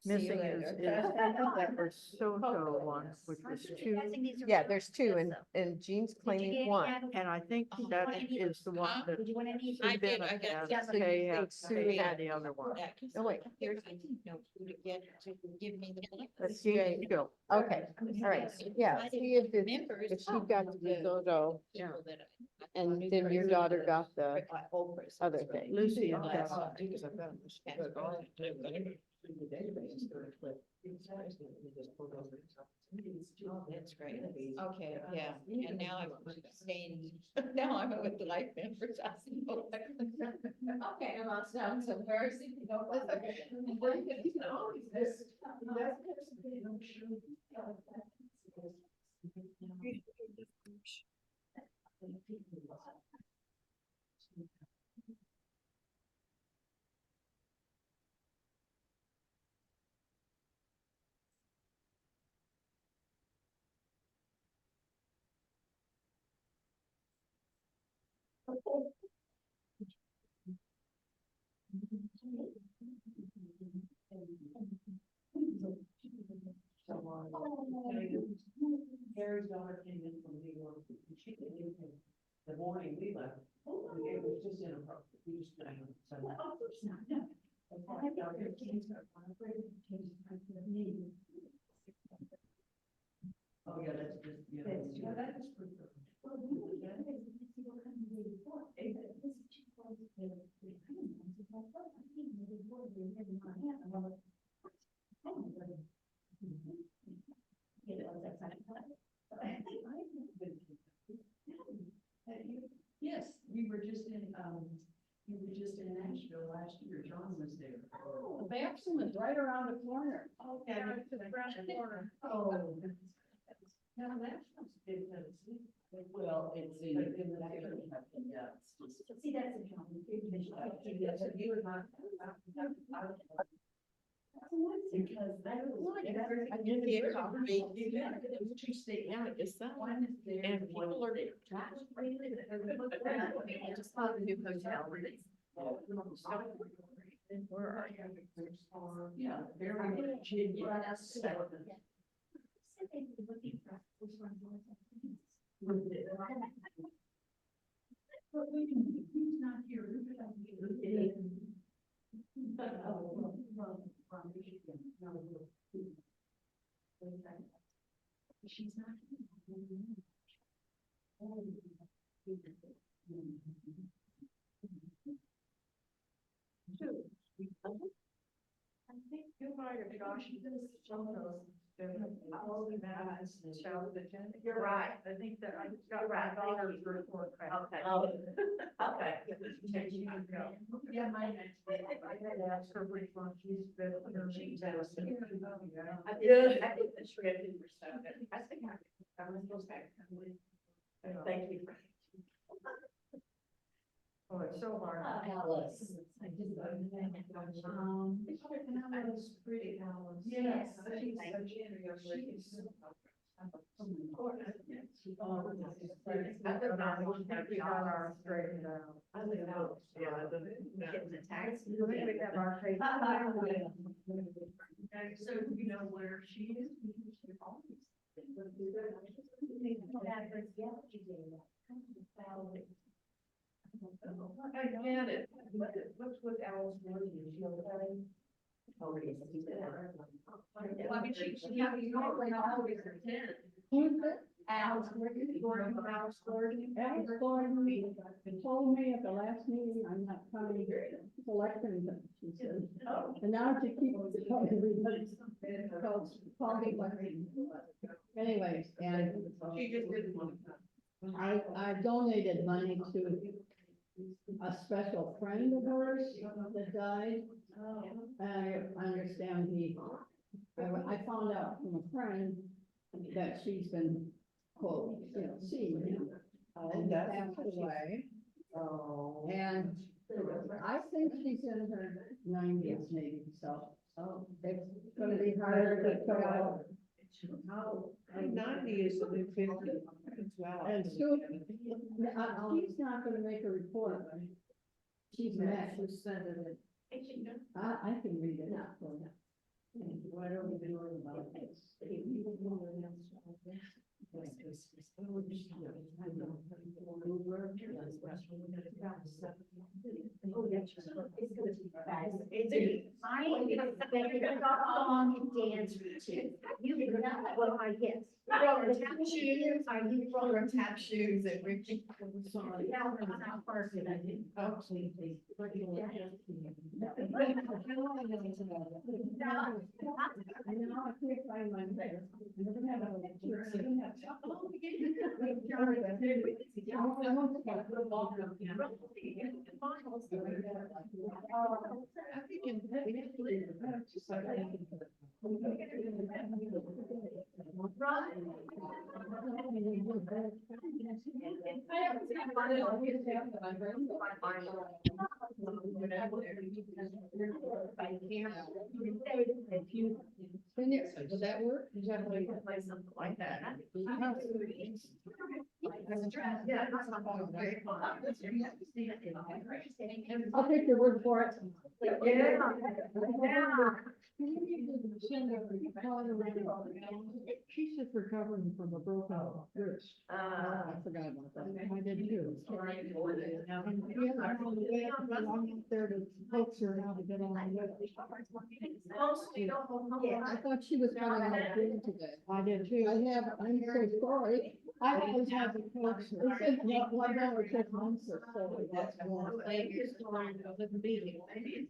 Missing is that Soto one, which was two. yeah, there's two and Jean's claiming one. And I think that is the one that. I did, I got Kay so you had- think Kay Sue had the other one. Oh, wait, Here's, I didn't know who to get to give me the. let's see. Go. Okay, all right, yeah, see if she got the risotto Yeah. and then your daughter got the other thing. Lucy and Yes. That's great. Okay, yeah, and now I'm staying, now I'm with the life members. Okay, I'm on sound some embarrassing. Harry's daughter came in from New York, and she came in the morning we left. It was just inappropriate. We just couldn't. Oh, yeah, that's just, yeah. Yeah, that is pretty good. Yes, we were just in Nashville last year. John was there. Oh, Babson is right around the corner. Okay. Around the corner. Oh. Now that's big, well, it's in. Yeah. See, that's a problem. Because that was. I did the economy. Two state. Yeah, I guess so. One is there. And people are. I just found a new hotel. Where are you? Yeah, very Virginia. But he's not here. She's not. I think you're right, Josh, you did some of those. You're right. I think that I You're right. $5 for a quart. Okay. Okay. Yeah, my next. I had asked her which one she's been. I think the shredded were so good. I think I was supposed to. Thank you. Oh, it's so hard. Alice. Alice, pretty Alice. Yes. She's I think we got our straightened out. I live out. Getting the tax. We have our face. So you know where she is? I get it. What's with Alice Morgan? Is she okay? I mean, she normally always attends. Alex Gordon told me at the last meeting, I'm not coming to election, she said. And now she keeps telling everybody, call me election. Anyways, and She just didn't want to come. I donated money to a special friend of hers that died. And I understand I found out from a friend that she's been, quote, seeing him. And passed away. And I think she's in her 90s maybe, so it's gonna be hard to tell. How 90 is the new 50 as well. And she's not gonna make a report. She's met, she's sent it. I can read it. What are we doing about this? You did not, well, I guess. Tap shoes, I use roller tap shoes and reaching. Sorry. Yeah, I'm not part of it, I didn't. Oh, please, please. I know, I can't find my face. I never have a picture. I don't have- Does that work? Is that how you play something like that? Yeah. I'll take your word for it. She's just recovering from a broken wrist. I forgot about that. I did too. And the other one, the way I'm out there to coax her how to get on the list. I thought she was coming out of June today. I did too. I'm so sorry. I always have the coax her. It's one hour, 6 months or so. That's one.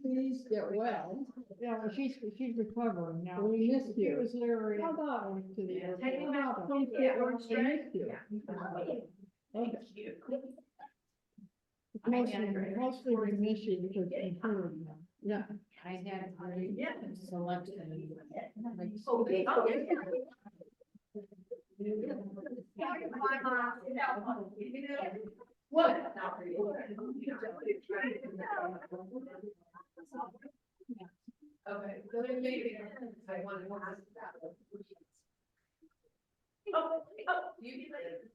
Please get well. Yeah, well, she's recovering now. We missed you. It was Larry. How about going to the airport? How about come get one? We missed you. Okay. Mostly we miss you because you're hurt. Yeah. I had, selected. What? Okay, so then maybe I want to ask that. Oh, you did it.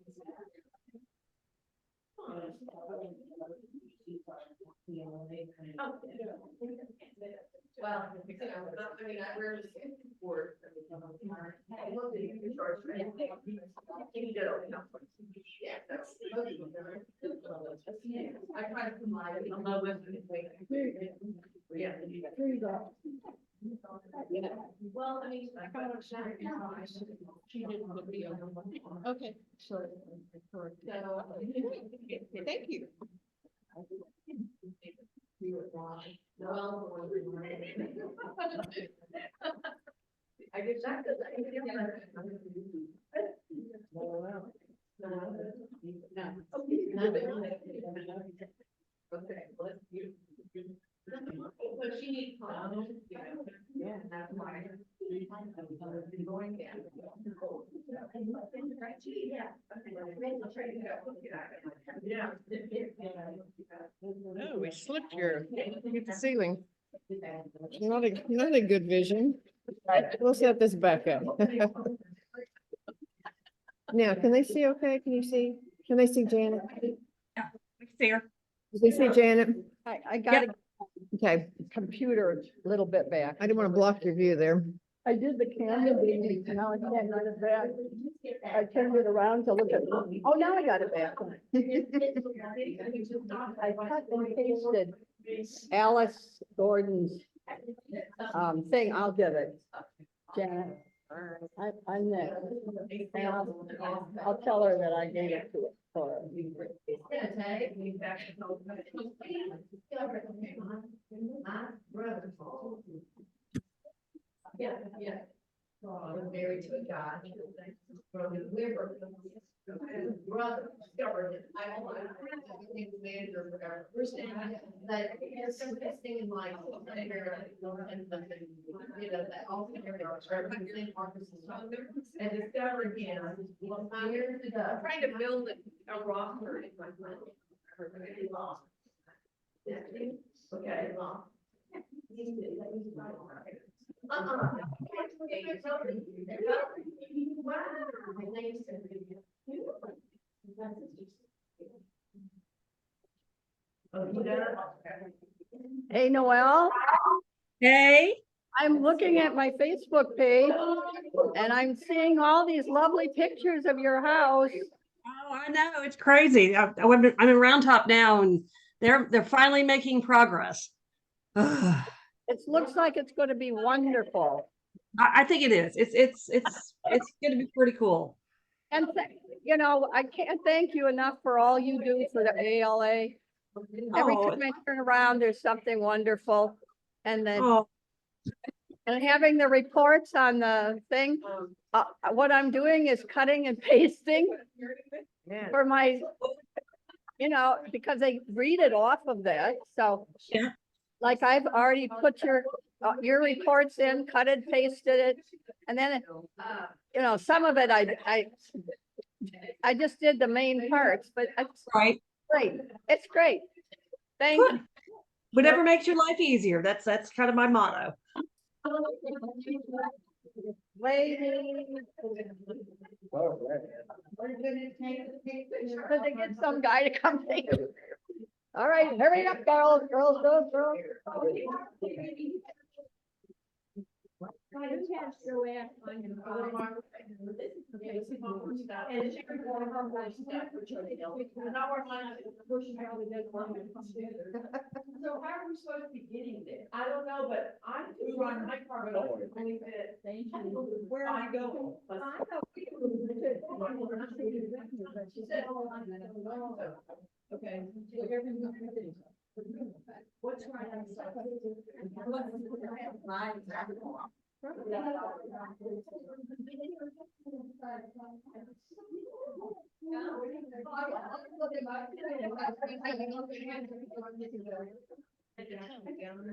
Well, I mean, I rarely see it before. I looked at your charge, right? You did it. Yeah, that's. I try to comply, I'm not with it. Yeah. There you go. Well, I mean. She didn't put me on. Okay, so. Thank you. Well. I did that because I didn't get okay, let's do. But she needs. Yeah, that's why. Going down. Yeah. Oh, we slipped here. Hit the ceiling. Not a good vision. We'll set this back up. Now, can they see okay? Can you see? Can they see Janet? See her. Can they see Janet? I got a Okay, computer a little bit back. I didn't want to block your view there. I did the camera meeting, now I can't get it back. I turned it around to look at, oh, now I got it back. I cut and pasted Alice Gordon's thing, I'll give it. Janet, I'm next. And I'll tell her that I gave it to her. It's gonna take me back to. My brother. Yeah, yeah. Was married to a guy from the river. His brother discovered it. I don't know, I think the manager or whatever. We're saying that it's thing like, you know, that all the area or St. Marcus is not there. And discovered him years ago. Trying to build a roster in my mind. Okay, long. Hey, Noelle, Hey, I'm looking at my Facebook page and I'm seeing all these lovely pictures of your house. oh, I know, it's crazy. I'm in Round Top now and they're finally making progress. Ugh. It looks like it's going to be wonderful. I think it is. It's going to be pretty cool. And, you know, I can't thank you enough for all you do for the ALA. Every Oh, time I turn around, there's something wonderful. And then, oh, and having the reports on the thing, what I'm doing is cutting and pasting Yeah. for my, you know, because they read it off of that. So yeah. like I've already put your reports in, cut it, pasted it. And then, you know, some of it I just did the main parts, but it's Right. great. It's great. Thank you. Whatever makes your life easier. That's kind of my motto. Ladies. Could they get some guy to come take it? All right, hurry up, girls, girls. So how are we supposed to be getting there? I don't know, but I'm on my car, but I believe it. Where are you going? She said, oh, I'm gonna. Okay. What's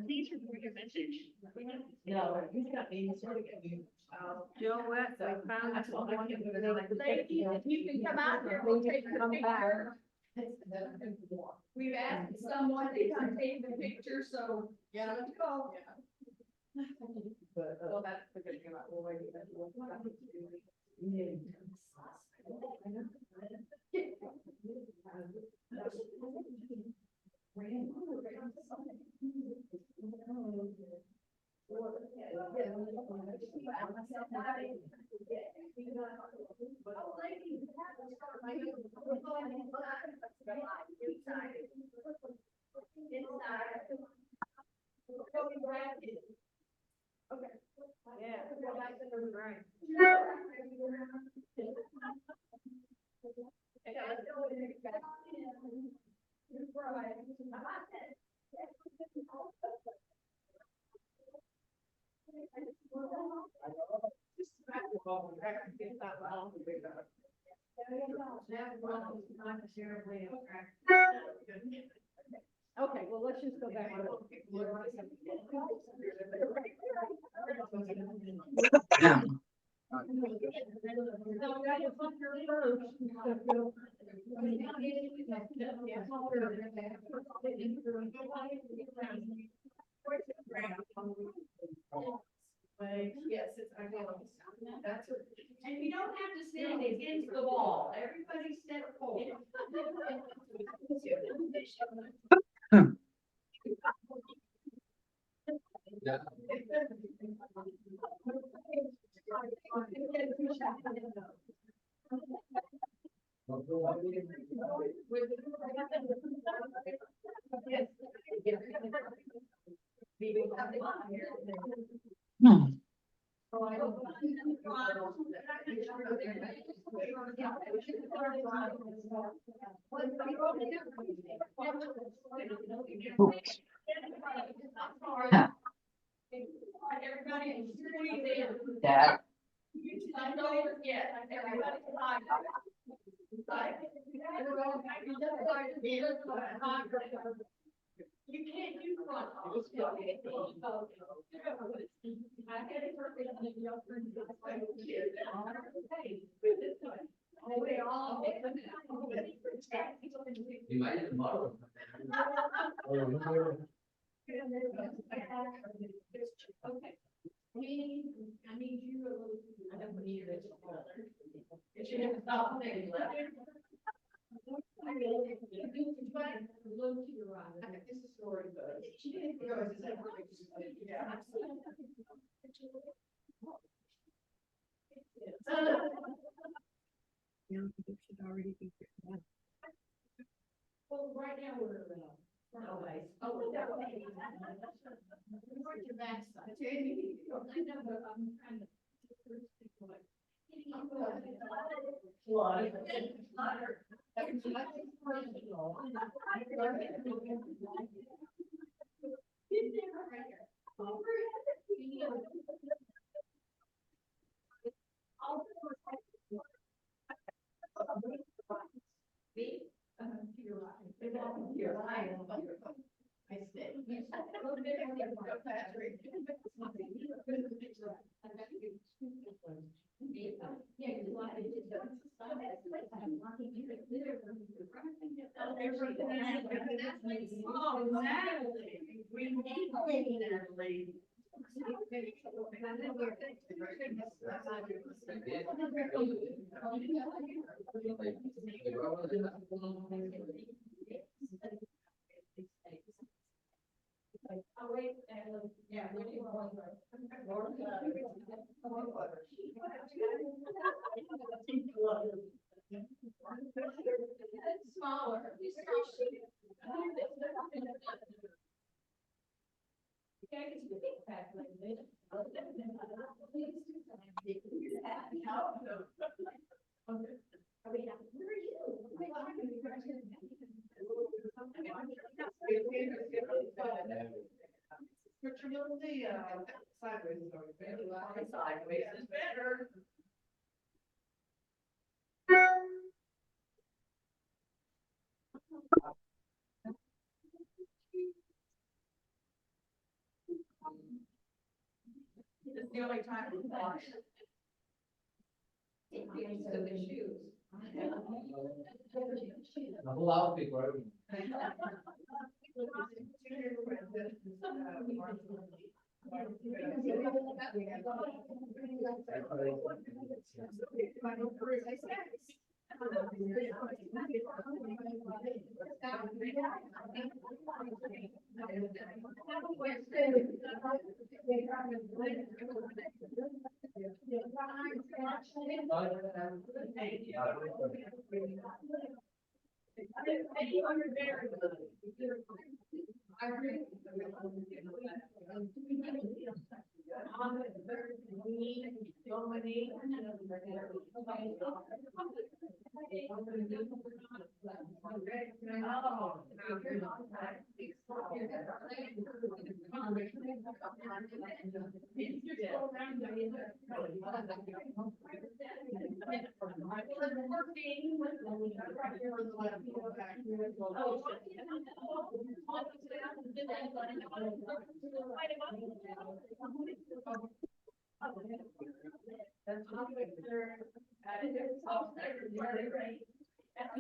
Please record your message. No, he's got me. Joette, I found. That's all I can do. You can come out here. We'll take your picture. We've asked someone to come take the picture, so yeah, let's go. Well, that's the good thing about. Okay, well, let's just go back. Yes, it's, I know. That's what. And you don't have to stand against the wall. Everybody step forward. Hmm. Oops. Huh. Dad. You can't do front. You might have tomorrow. Okay. I need you a little. I don't need it. It should have stopped there. Look to your right. This is story, but. Well, right now we're, always. Oh, that way. We're your backside. I know, but I'm trying to. Sideways is better. This is the only time we watch. The shoes. The whole outfit for everyone.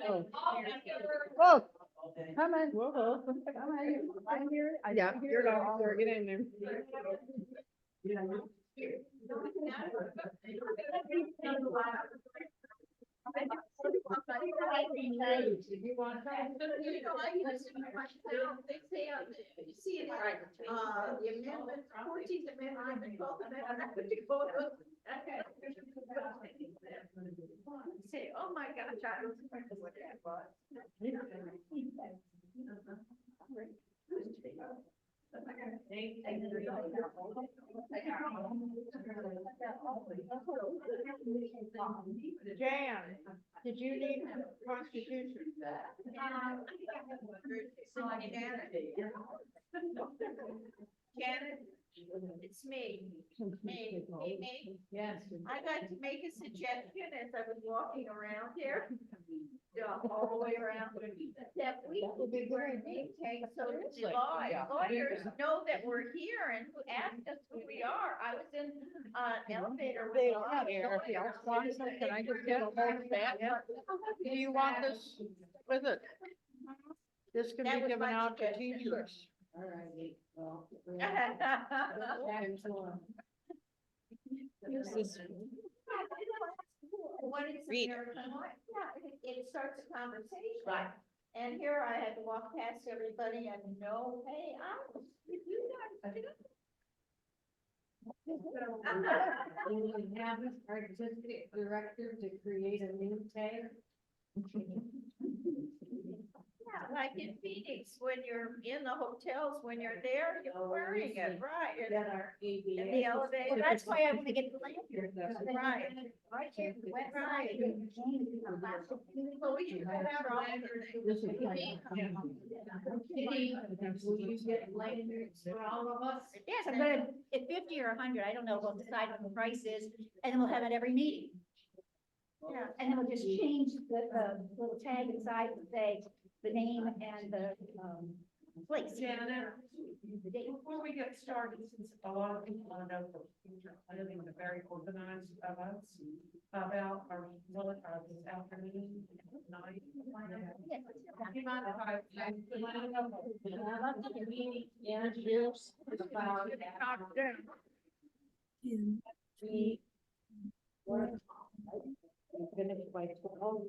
Oh, come on. Whoa. Come on. I'm here. Yeah, you're not, sir, get in there. The amendment, 14th amendment, and 12th amendment. Say, oh my gosh, I was going to look at what. Jan, did you need constitution? Janet, it's me. Me. Yes. I'd like to make a suggestion as I was walking around here. All the way around, that we will be wearing name tags so that the lawyers know that we're here and who asked us who we are. I was in elevator. with a lot of lawyers. Can I just get a hold of that? Do you want this with it? This can That be was given my out to suggestion. teachers. All righty, well. What is Read. American life? Yeah, it starts a conversation. Right. And here I had to walk past everybody and know, hey, I was with you guys. We would have our artistic director to create a new tag. Yeah, like in Phoenix, when you're in the hotels, when you're there, you're wearing it, right? Get our ABA. In the elevator. Well, That's why I want to get the lanyard. Right. Right. Well, we should put out all the This is like. Kitty, will you get lanyards for all of us? Yes, I'm gonna, at 50 or 100, I don't know, we'll decide what the price is, and then we'll have it every meeting. Yeah. And then we'll just change the little tag inside to say the name and the, place. Janet, The date. before we get started, since a lot of people want to know for future planning, they're very organized of us about our, this afternoon, night. Do you mind if I? Introduce. We work. Finish by 12.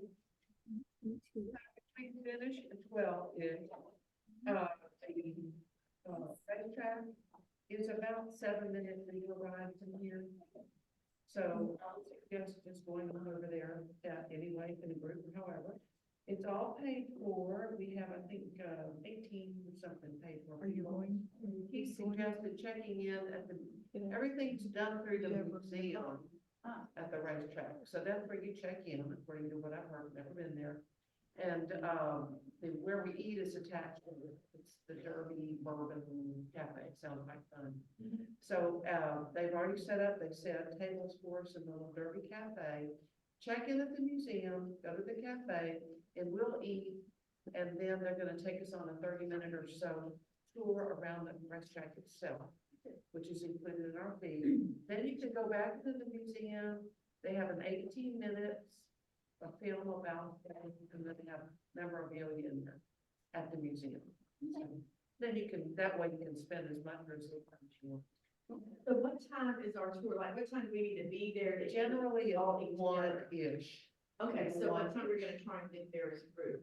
We finish at 12 is, racetrack is about 7 minutes legal ride from here. So, yes, just going on over there, anyway, in a group, however. It's all paid for. We have, I think, 18 or something paid for. Are you going? He suggested checking in at the, everything's done through the museum at the racetrack. So that's where you check in, according to what I've heard, never been there. And, where we eat is attached to it. It's the Derby Bourbon Cafe. Sounds like fun. So, they've already set up, they set tables for us in the little Derby Cafe. Check in at the museum, go to the cafe, and we'll eat. And then they're gonna take us on a 30-minute or so tour around the racetrack itself, which is included in our fee. Then you can go back to the museum. They have an 18 minutes a film about that, and then they have memorabilia in there at the museum. So then you can, that way you can spend as much or as little time as you want. So what time is our tour? Like, what time do we need to be there? Generally, all one-ish, Okay, so what time we're gonna try and get there as a group?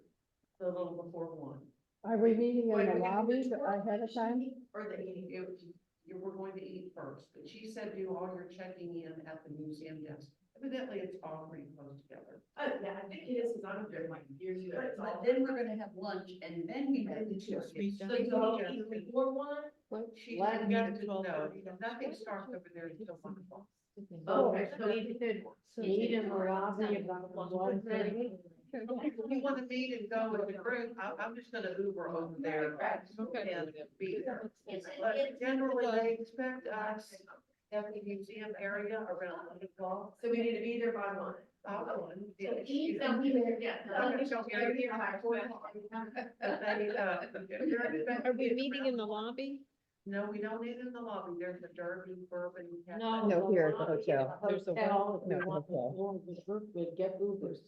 a little before 1. Are we meeting Wait, in the we're gonna lobby do the tour ahead of time? Or the eating? You were going to eat first, but she said do all your checking in at the museum desk. Evidently, it's all pretty close together. Oh, yeah, I think it is, because I'm there like years ago. It's all- But then we're gonna have lunch and then we have the tour. So you all eat before 1? She Last suggested, meeting, no, 12:30. nothing starts over there until 1 o'clock. Okay. We could meet in the lobby about 1:30. If you want to meet and go with the group, I'm just gonna Uber over there and be there. But generally, they expect us at the museum area around 1 o'clock. So we need to be there by 1. Eat, don't be there. Yeah. I'm gonna show you here by 4 o'clock. Are we meeting in the lobby? No, we don't need it in the lobby. There's a Derby Bourbon. Cafe. No, here at the hotel. There's a Hotel, if no, we want to hotel. go with the group, we'd get Ubers.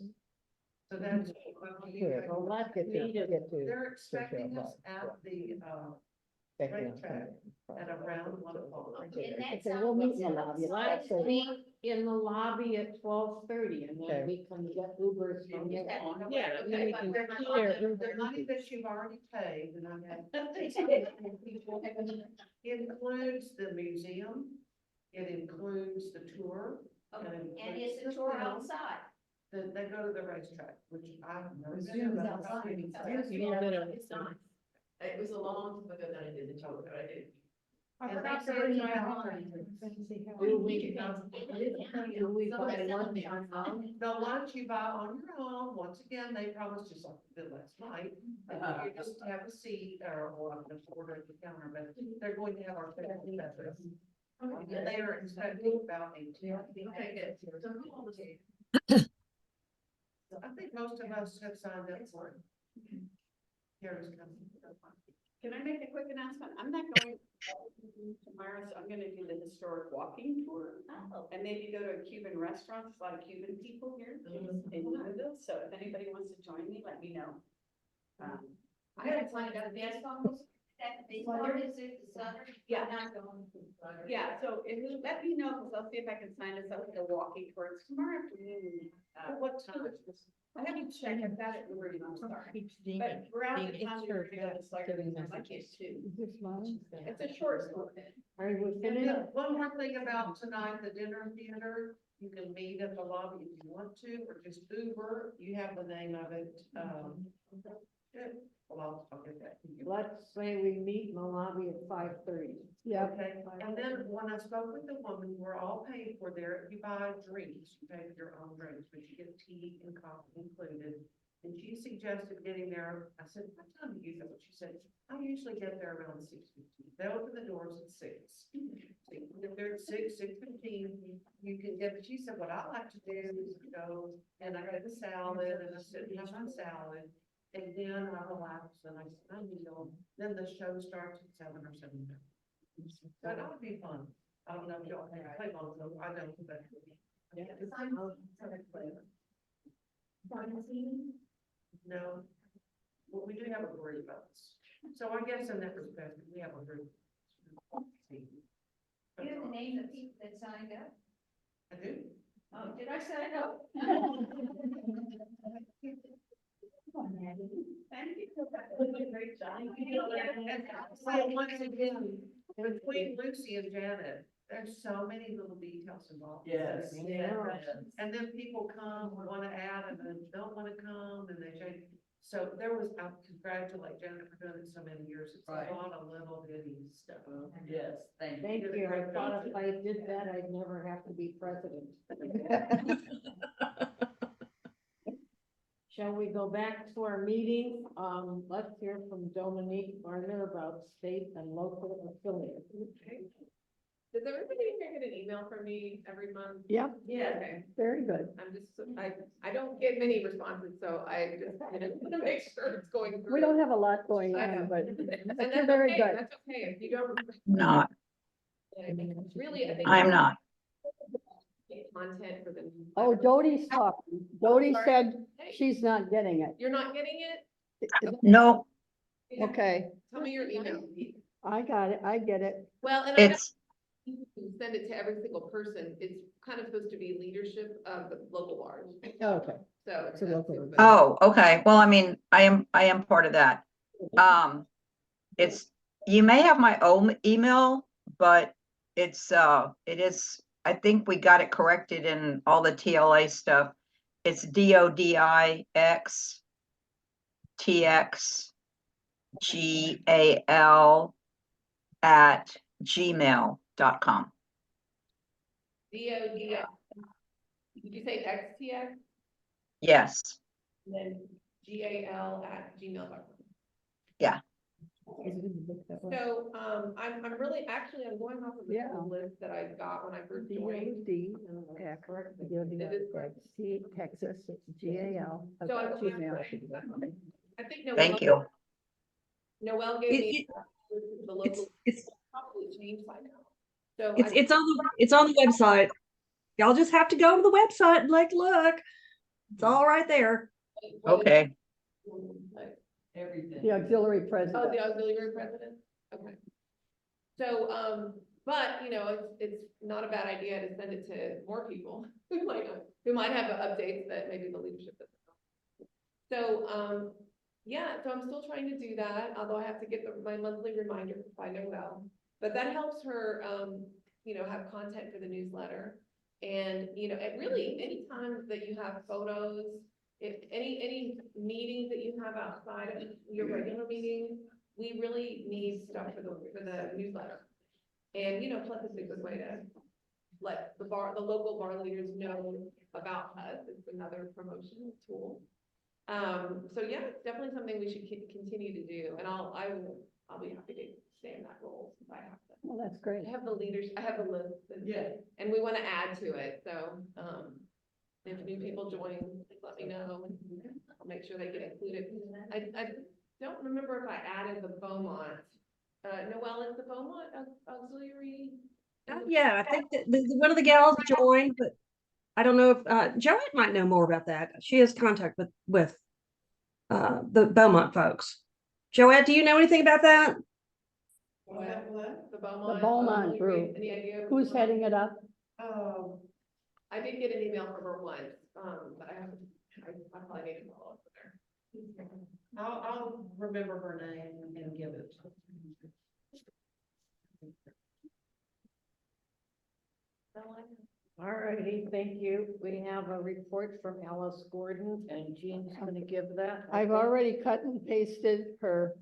So that's. Here, well, let's get to. They're expecting us at the, racetrack at around 1 o'clock. And that's. Okay, we'll meet in the lobby. Let's Okay. meet in the lobby at 12:30 and then we can get Ubers from there on. Yeah, and then we can The share. the money that you've already paid, and I have. Includes the museum, it includes the tour. Okay, it and includes is the tour film. outside? They go to the racetrack, which I've never been. Museum's but I've outside. seen it. Yes, You need a bit of- It was a long time ago that I did the total, but I did. I And forgot they to said bring you my have own. Do we, Do we buy lunch on home? The lunch you buy on your own, once again, they promised you something good last night. You just have a seat or I'm just order at the counter, but they're going to have our special peppers. And they are expecting about 18. Okay, good. So who all was here? So I think most of us have signed up for it. Here's coming. Can I make a quick announcement? I'm not going tomorrow, so I'm gonna do the historic walking tour. Oh. And maybe go to a Cuban restaurant. There's a lot of Cuban people here in Louisville, so if anybody wants to join me, let me know. I haven't signed up yet. That the part is it, the Southern? Yeah. I'm not going to the Southern. Yeah, so if you let me know, because I'll see if I can sign us up for the walking tour. It's tomorrow afternoon. What time? I haven't checked, I've got it in room, I'm sorry. But around the time we were gonna go, it's like, my kids too. It's a short story. Are we And finished? then one more thing about tonight, the dinner theater, you can meet at the lobby if you want to, or just Uber, you have the name of it, good. Well, I'll get that to you. Let's say we meet in the lobby at 5:30. Okay, and then when I spoke with the woman, we're all paid for there, if you buy drinks, you pay for your own drinks, but you get tea and coffee included. And she suggested getting there, I said, what time do you go? She said, I usually get there around 6:15, they open the doors at 6. So you can get there at 6:15, you can get, she said, what I like to do is go, and I get the salad, and I sit and have my salad. And then I relax and I meal, then the show starts at 7 or 7:30. So that would be fun. I don't know if y'all play long, so I don't, but. Yeah. No. Well, we do have a group of us. So I guess in that respect, we have a group. Do you have the name of people that signed up? I do. Oh, did I sign up? Thank you. Great job. So once again, between Lucy and Janet, there's so many little details involved. Yes. And then people come, want to add, and then don't want to come, and they change. So there was, I congratulate Janet for doing it so many years. It's Right. a lot of little bitty stuff. Yes, thank you. Thank you. I thought if I did that, I'd never have to be president. Shall we go back to our meeting? Let's hear from Dominique Garner about state and local affiliates. Does everybody here get an email from me every month? Yep, Yeah. Okay. very good. I'm just, I don't get many responses, so I just want to make sure it's going through. We don't have a lot going I know. on, but And you're that's very okay, good. that's okay, if you don't. Not, It's really, I think. I'm not. Content for the. Oh, Doty's talking. Dodie Sorry. said Hey, she's not getting it. You're not getting it? No, Okay, Tell me your email. I got it. I get it. Well, and I know it's, you can send it to every single person. It's kind of supposed to be leadership of the local bars. Okay. So. It's a local. oh, okay. Well, I mean, I am part of that. It's, you may have my old email, but it is, I think we got it corrected in all the TLA stuff. It's DODIX TXGAL@gmail.com. DOD. Did you say XTX? Yes, And then GAL@gmail.com. yeah. So, I'm really, actually, I'm going off of the Yeah. full list that I got when I first joined. Yeah, correct. It is correct. Texas, GAL. So I'm going Gmail. I think Noel. Thank you. Noel gave me the local, It's probably changed by now. So. it's on the website. Y'all just have to go to the website and look. It's all right there. Okay. Everything. The auxiliary Oh, president. the auxiliary president? Okay. So, but, you know, it's not a bad idea to send it to more people who might have updates that maybe the leadership doesn't know. So, yeah, so I'm still trying to do that, although I have to get my monthly reminder by Noel. But that helps her, you know, have content for the newsletter. And, you know, it really, anytime that you have photos, if any meetings that you have outside of your regular meetings, we really need stuff for the newsletter. And, you know, plus it's a good way to let the local bar leaders know about us. It's another promotional tool. So yeah, it's definitely something we should continue to do, and I'll be happy to stay in that role if I have to. Well, that's great. I have the leaders, I have the list, and we want to add to it, so, if new people join, let me know, and I'll make sure they get included. I don't remember if I added the Beaumont, Noelle, is the Beaumont auxiliary? Yeah, I think that one of the gals joined, but I don't know if Joette might know more about that. She has contact with the Beaumont folks. Joette, do you know anything about that? What? The The Beaumont. Beaumont auxiliary, group. any idea? Who's heading it up? I did get an email from her once, but I probably need to follow up with her. I'll remember her name and give it. All righty, thank you. We have a report from Alice Gordon, and Jean's gonna give that. I I've think. already cut and pasted her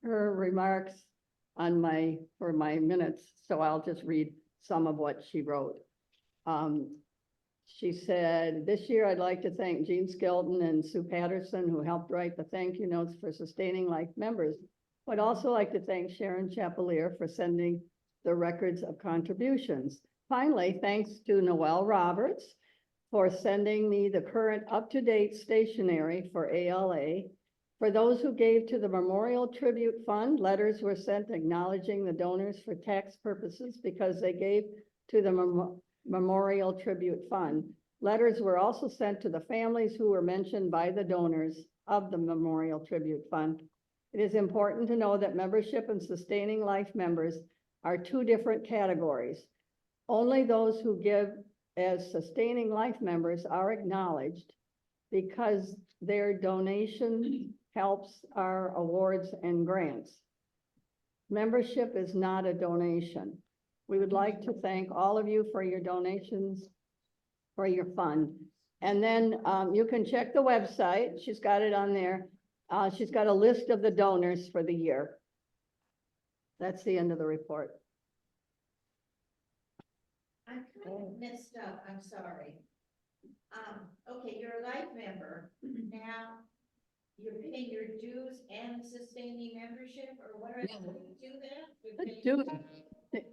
remarks on for my minutes, so I'll just read some of what she wrote. She said, this year I'd like to thank Jean Skelton and Sue Patterson, who helped write the thank you notes for Sustaining Life members. I'd also like to thank Sharon Chapelier for sending the records of contributions. Finally, thanks to Noelle Roberts for sending me the current up-to-date stationery for ALA. For those who gave to the Memorial Tribute Fund, letters were sent acknowledging the donors for tax purposes because they gave to the Memorial Tribute Fund. Letters were also sent to the families who were mentioned by the donors of the Memorial Tribute Fund. It is important to know that membership and Sustaining Life members are two different categories. Only those who give as Sustaining Life members are acknowledged because their donation helps our awards and grants. Membership is not a donation. We would like to thank all of you for your donations for your fund. And then you can check the website. She's got it on there. She's got a list of the donors for the year. That's the end of the report. I kind of messed up, I'm sorry. Okay, you're a life member, now you're paying your dues and sustaining membership, or what are you do that?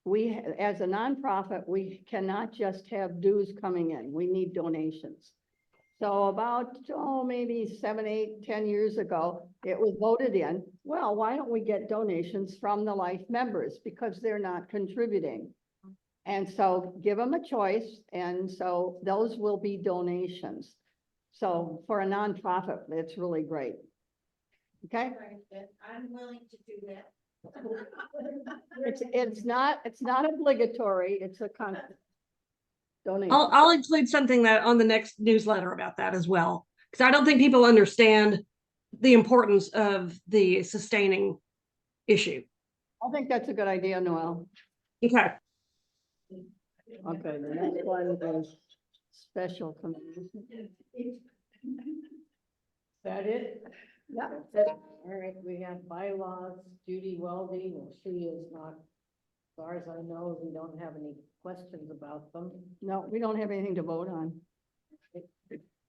We, as a nonprofit, we cannot just have dues coming in. We need donations. So about, maybe 7, 8, 10 years ago, it was voted in, well, why don't we get donations from the life members because they're not contributing? And so give them a choice. And so those will be donations. So for a nonprofit, it's really great. Okay. I'm willing to do that. It's not obligatory. It's a donation. I'll include something that on the next newsletter about that as well, because I don't think people understand the importance of the sustaining issue. I think that's a good idea, Noelle. Okay. Okay, the next one is special committee. Is that it? Yeah. That's it. All right, we have bylaws, Judy Weldy, well, she is not, as far as I know, we don't have any questions about them. No, we don't have anything to vote on.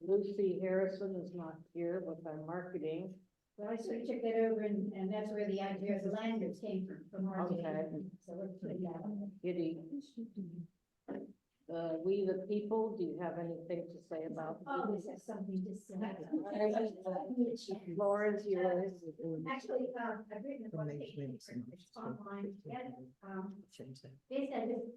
Lucy Harrison is not here with our marketing. Well, I sort of took that over and that's where the idea of the lanyards came from marketing. Okay. So let's put that on. Kitty. We the People, do you have anything to say about? Oh, is that something to say? Lauren's yours. Actually, I've written a one page paper, it's online, basically, I just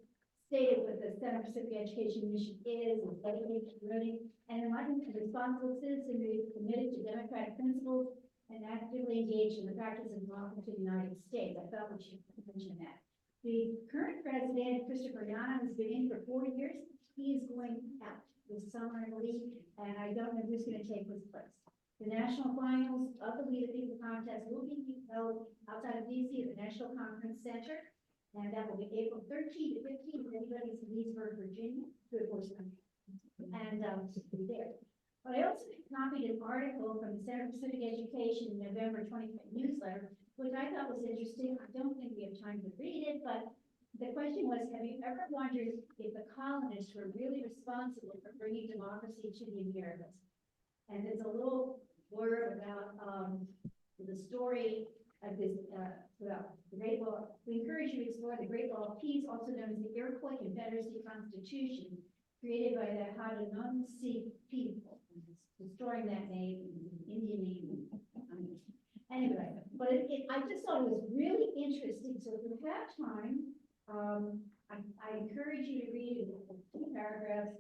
stated what the Center for Civic Education mission is, and dedicated to learning, and enlightenment of responsible citizenry committed to democratic principles and actively engaged in the practice of democracy in the United States. I felt we should mention that. The current president, Christopher Yana, has been in for 4 years. He is going out this summer, I believe, and I don't know who's going to take his place. The national finals of the We the People contest will be held outside of DC at the National Conference Center. And that will be April 13th to 15th. If anybody's in Leesburg, Virginia, good horse country. And be there. But I also copied an article from the Center for Civic Education November 2020 newsletter, which I thought was interesting. I don't think we have time to read it, but the question was, have you ever wondered if the colonists were really responsible for bringing democracy to the Americas? And there's a little word about the story of this, well, the Great Law. We encourage you to explore the Great Law of Peace, also known as the Iroquois Confederacy Constitution, created by the Haudenosaunee people. Destroying that name, Indian name. Anyway, but I just thought it was really interesting. So if you have time, I encourage you to read it in 2 paragraphs.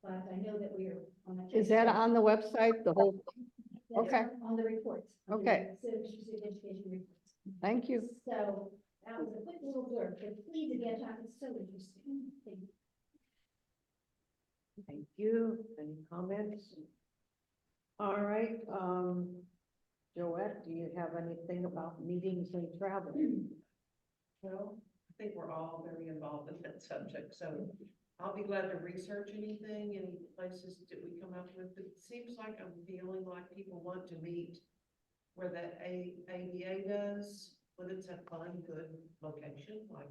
But I know that we are on a. Is that on the website, the whole? That's Okay. On the reports. on the Okay. Civic Education reports. Thank you. So that was a quick little blurb, but please, again, Tom, it's so interesting. Thank you. Thank you. Any comments? All right, Joette, do you have anything about meetings and travel? Well, I think we're all very involved in that subject, so I'll be glad to research anything, any places that we come up with. But it seems like I'm feeling like people want to meet where the ABA does, when it's a fun, good location, like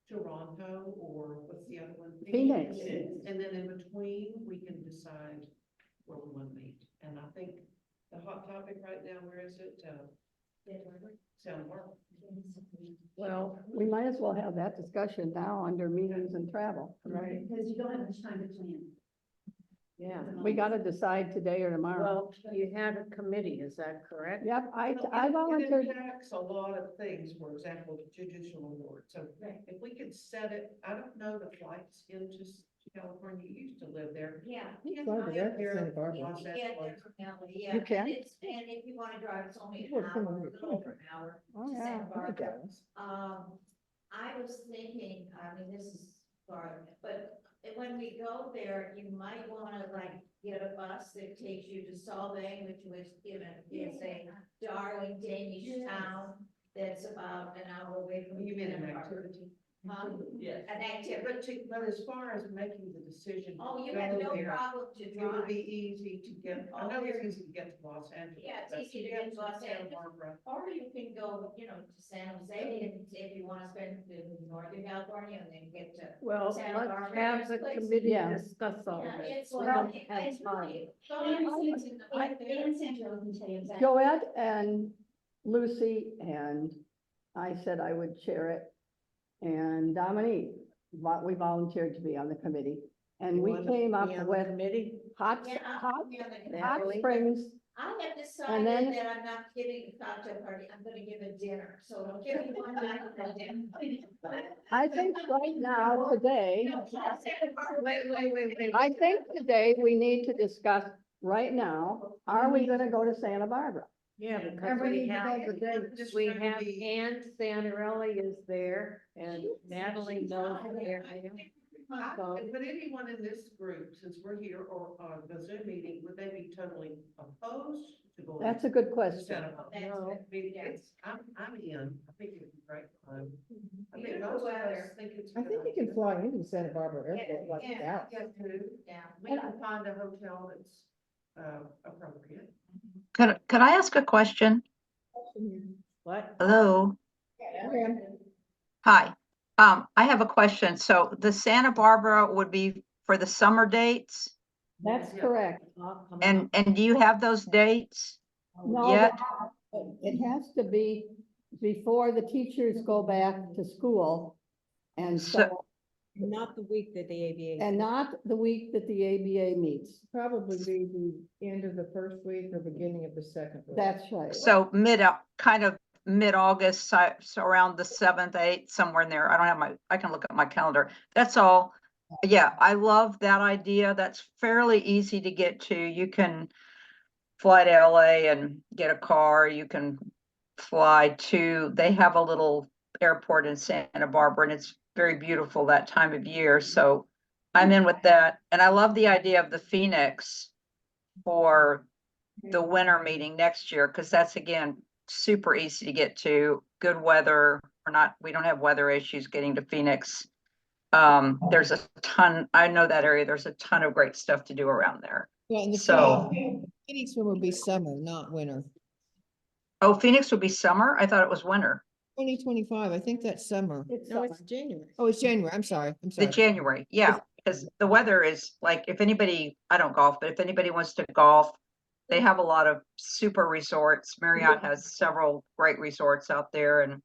Toronto, or what's the other one? Phoenix. And then in between, we can decide where we want to meet. And I think the hot topic right now, where is it? Santa Barbara. Well, we might as well have that discussion now under meetings and travel. Right. Because you don't have much time to plan. Yeah. We got to decide today or tomorrow. Well, you had a committee, is that correct? Yep, I It volunteered. impacts a lot of things, for example, judicial award. So if we could set it, I don't know the flights into California, you used to live there. Yeah. Can Fly I direct to hear Santa Barbara. Los Get Angeles? there from LA, yeah. You can? And if you wanna drive, it's only an Well, come hour, on, a you're little over an hour Oh, to yeah. Santa Hi, Barbara. Dallas. I was thinking, I mean, this is far, but when we go there, you might wanna like get a bus that takes you to Solvang, which was, you know, is a darling Danish town that's about an hour away from. You mean an Santa Barbara. activity? Yes. An activity. But as far as making the decision. to Oh, you go have no there, problem to it would drive. be easy to get, I Oh, know it's there- easy to get to Los Angeles. Yeah, it's but easy to get to Los Santa Angeles. Barbara. Or you can go, you know, to San Jose and if you wanna spend in Northern California and then get to. Well, Santa let's Barbara, have the there's places. committee Yeah. discuss all Yeah, of it. it's, We well, don't have it's time. really, go and see it's in the. right there. Dan Central can tell you that. Joette and Lucy and I said I would chair it. And Dominique, we volunteered to be on the committee. And You we wanna came up be on the with committee? hot, Yeah, hot, yeah, but hot Natalie? springs. I have And then- decided that I'm not giving a cocktail party, I'm gonna give a dinner, so I'll give you one night of that dinner. I think right now, today, Wait. I think today we need to discuss right now, are we gonna go to Santa Barbara? Yeah, because And we we need to have, have the date. Just we trying to have be- Ann Santarelli is there and Natalie knows the area. So- Would anyone in this group, since we're here or on the Zoom meeting, would they be totally opposed to going? That's a good to question. Santa Barbara? No. I mean, I'm in, I think it'd be great fun. I think Beautiful most of us weather. think it's. I think you can fly into Santa Barbara Airport like Yeah, Dallas. Yeah. We can find a hotel that's, appropriate. Could I ask a question? What? Hello? Hi. I have a question. So the Santa Barbara would be for the summer dates? That's Yeah. correct. And do you have those dates No, yet? but it has to be before the teachers go back to school. And so, Not the week that the ABA. and not the week that the ABA meets. Probably be the end of the first week or beginning of the second week. That's right. So kind of mid-August, so around the 7th, 8th, somewhere in there. I don't have I can look at my calendar. That's all. Yeah, I love that idea. That's fairly easy to get to. You can fly to LA and get a car. You can fly to, they have a little airport in Santa Barbara and it's very beautiful that time of year. So I'm in with that. And I love the idea of the Phoenix for the winter meeting next year, because that's again, super easy to get to, good weather, we don't have weather issues getting to Phoenix. There's a ton, I know that area, there's a ton of great stuff to do around there. Yeah, and the So, Phoenix one would be summer, not winter. oh, Phoenix would be summer? I thought it was winter. 2025, I think that's summer. No, it's January. Oh, it's January. I'm sorry. I'm The sorry. January, yeah, because the weather is like, if anybody, I don't golf, but if anybody wants to golf, they have a lot of super resorts. Marriott has several great resorts out there, and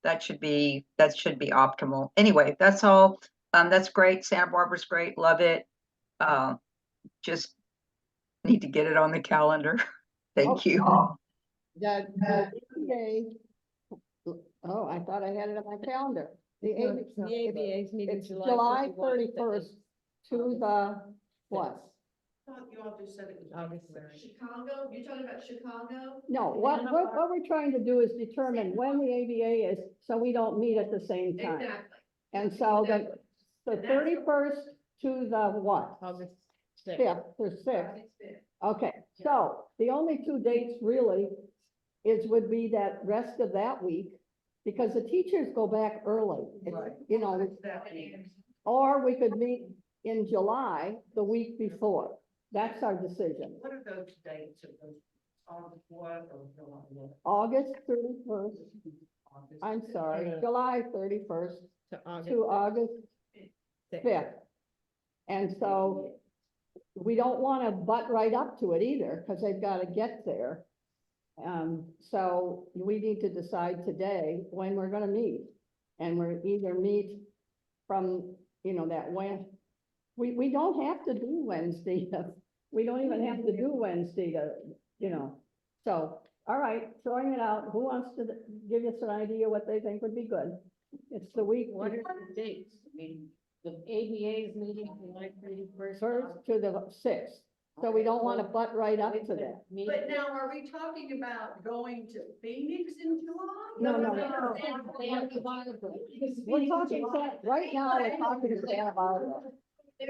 that should be optimal. Anyway, that's all. That's great. Santa Barbara's great. Love it. Just need to get it on the calendar. Thank you. The ABA, oh, I thought I had it on my calendar. The ABA's meeting it's July 31st to the what? Thought you all just said it was August January. Chicago, you're talking about Chicago? No, what we're trying to do is determine when the ABA is, so we don't meet at the same time. Exactly. And so the Exactly. 31st to the what? August 6th. 5th or 6th. Okay, so the only two dates really would be that rest of that week, because the teachers go back early. You know, or we could meet in July, the week before. That's our decision. What are those dates of those, August what or July what? August 31st, August I'm fifth? sorry, July 31st To August. to August 6th. 5th. And so we don't want to butt right up to it either, because they've got to get there. So we need to decide today when we're gonna meet. And we're either meet from, you know, that when, we don't have to do Wednesday. We don't even have to do Wednesday to, you know. So, all right, throwing it out. Who wants to give us an idea what they think would be good? It's the week. What are the dates? I mean, the ABA is meeting July 31st. First to the 6th. So we don't want to butt right up to that. But now, are we talking about going to Phoenix in July? No. We're talking, right now, we're talking to Santa Barbara.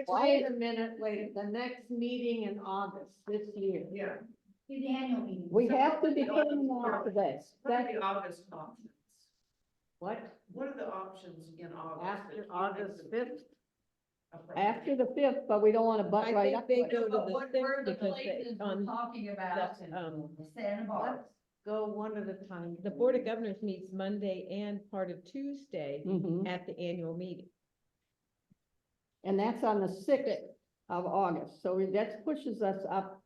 Wait a minute, the next meeting in August this year. Yeah. Do the annual meeting. We have to determine that today. What are the August options? What? What are the options in August? After August 5th? After the 5th, but we don't want to butt right up. They to it. go to But the what 6th were the because they, places we're talking about in Santa Barbara? Let's go one at a time. The Board of Governors meets Monday and part of Tuesday Mhm. at the annual meeting. And that's on the 6th of August, so that pushes us up.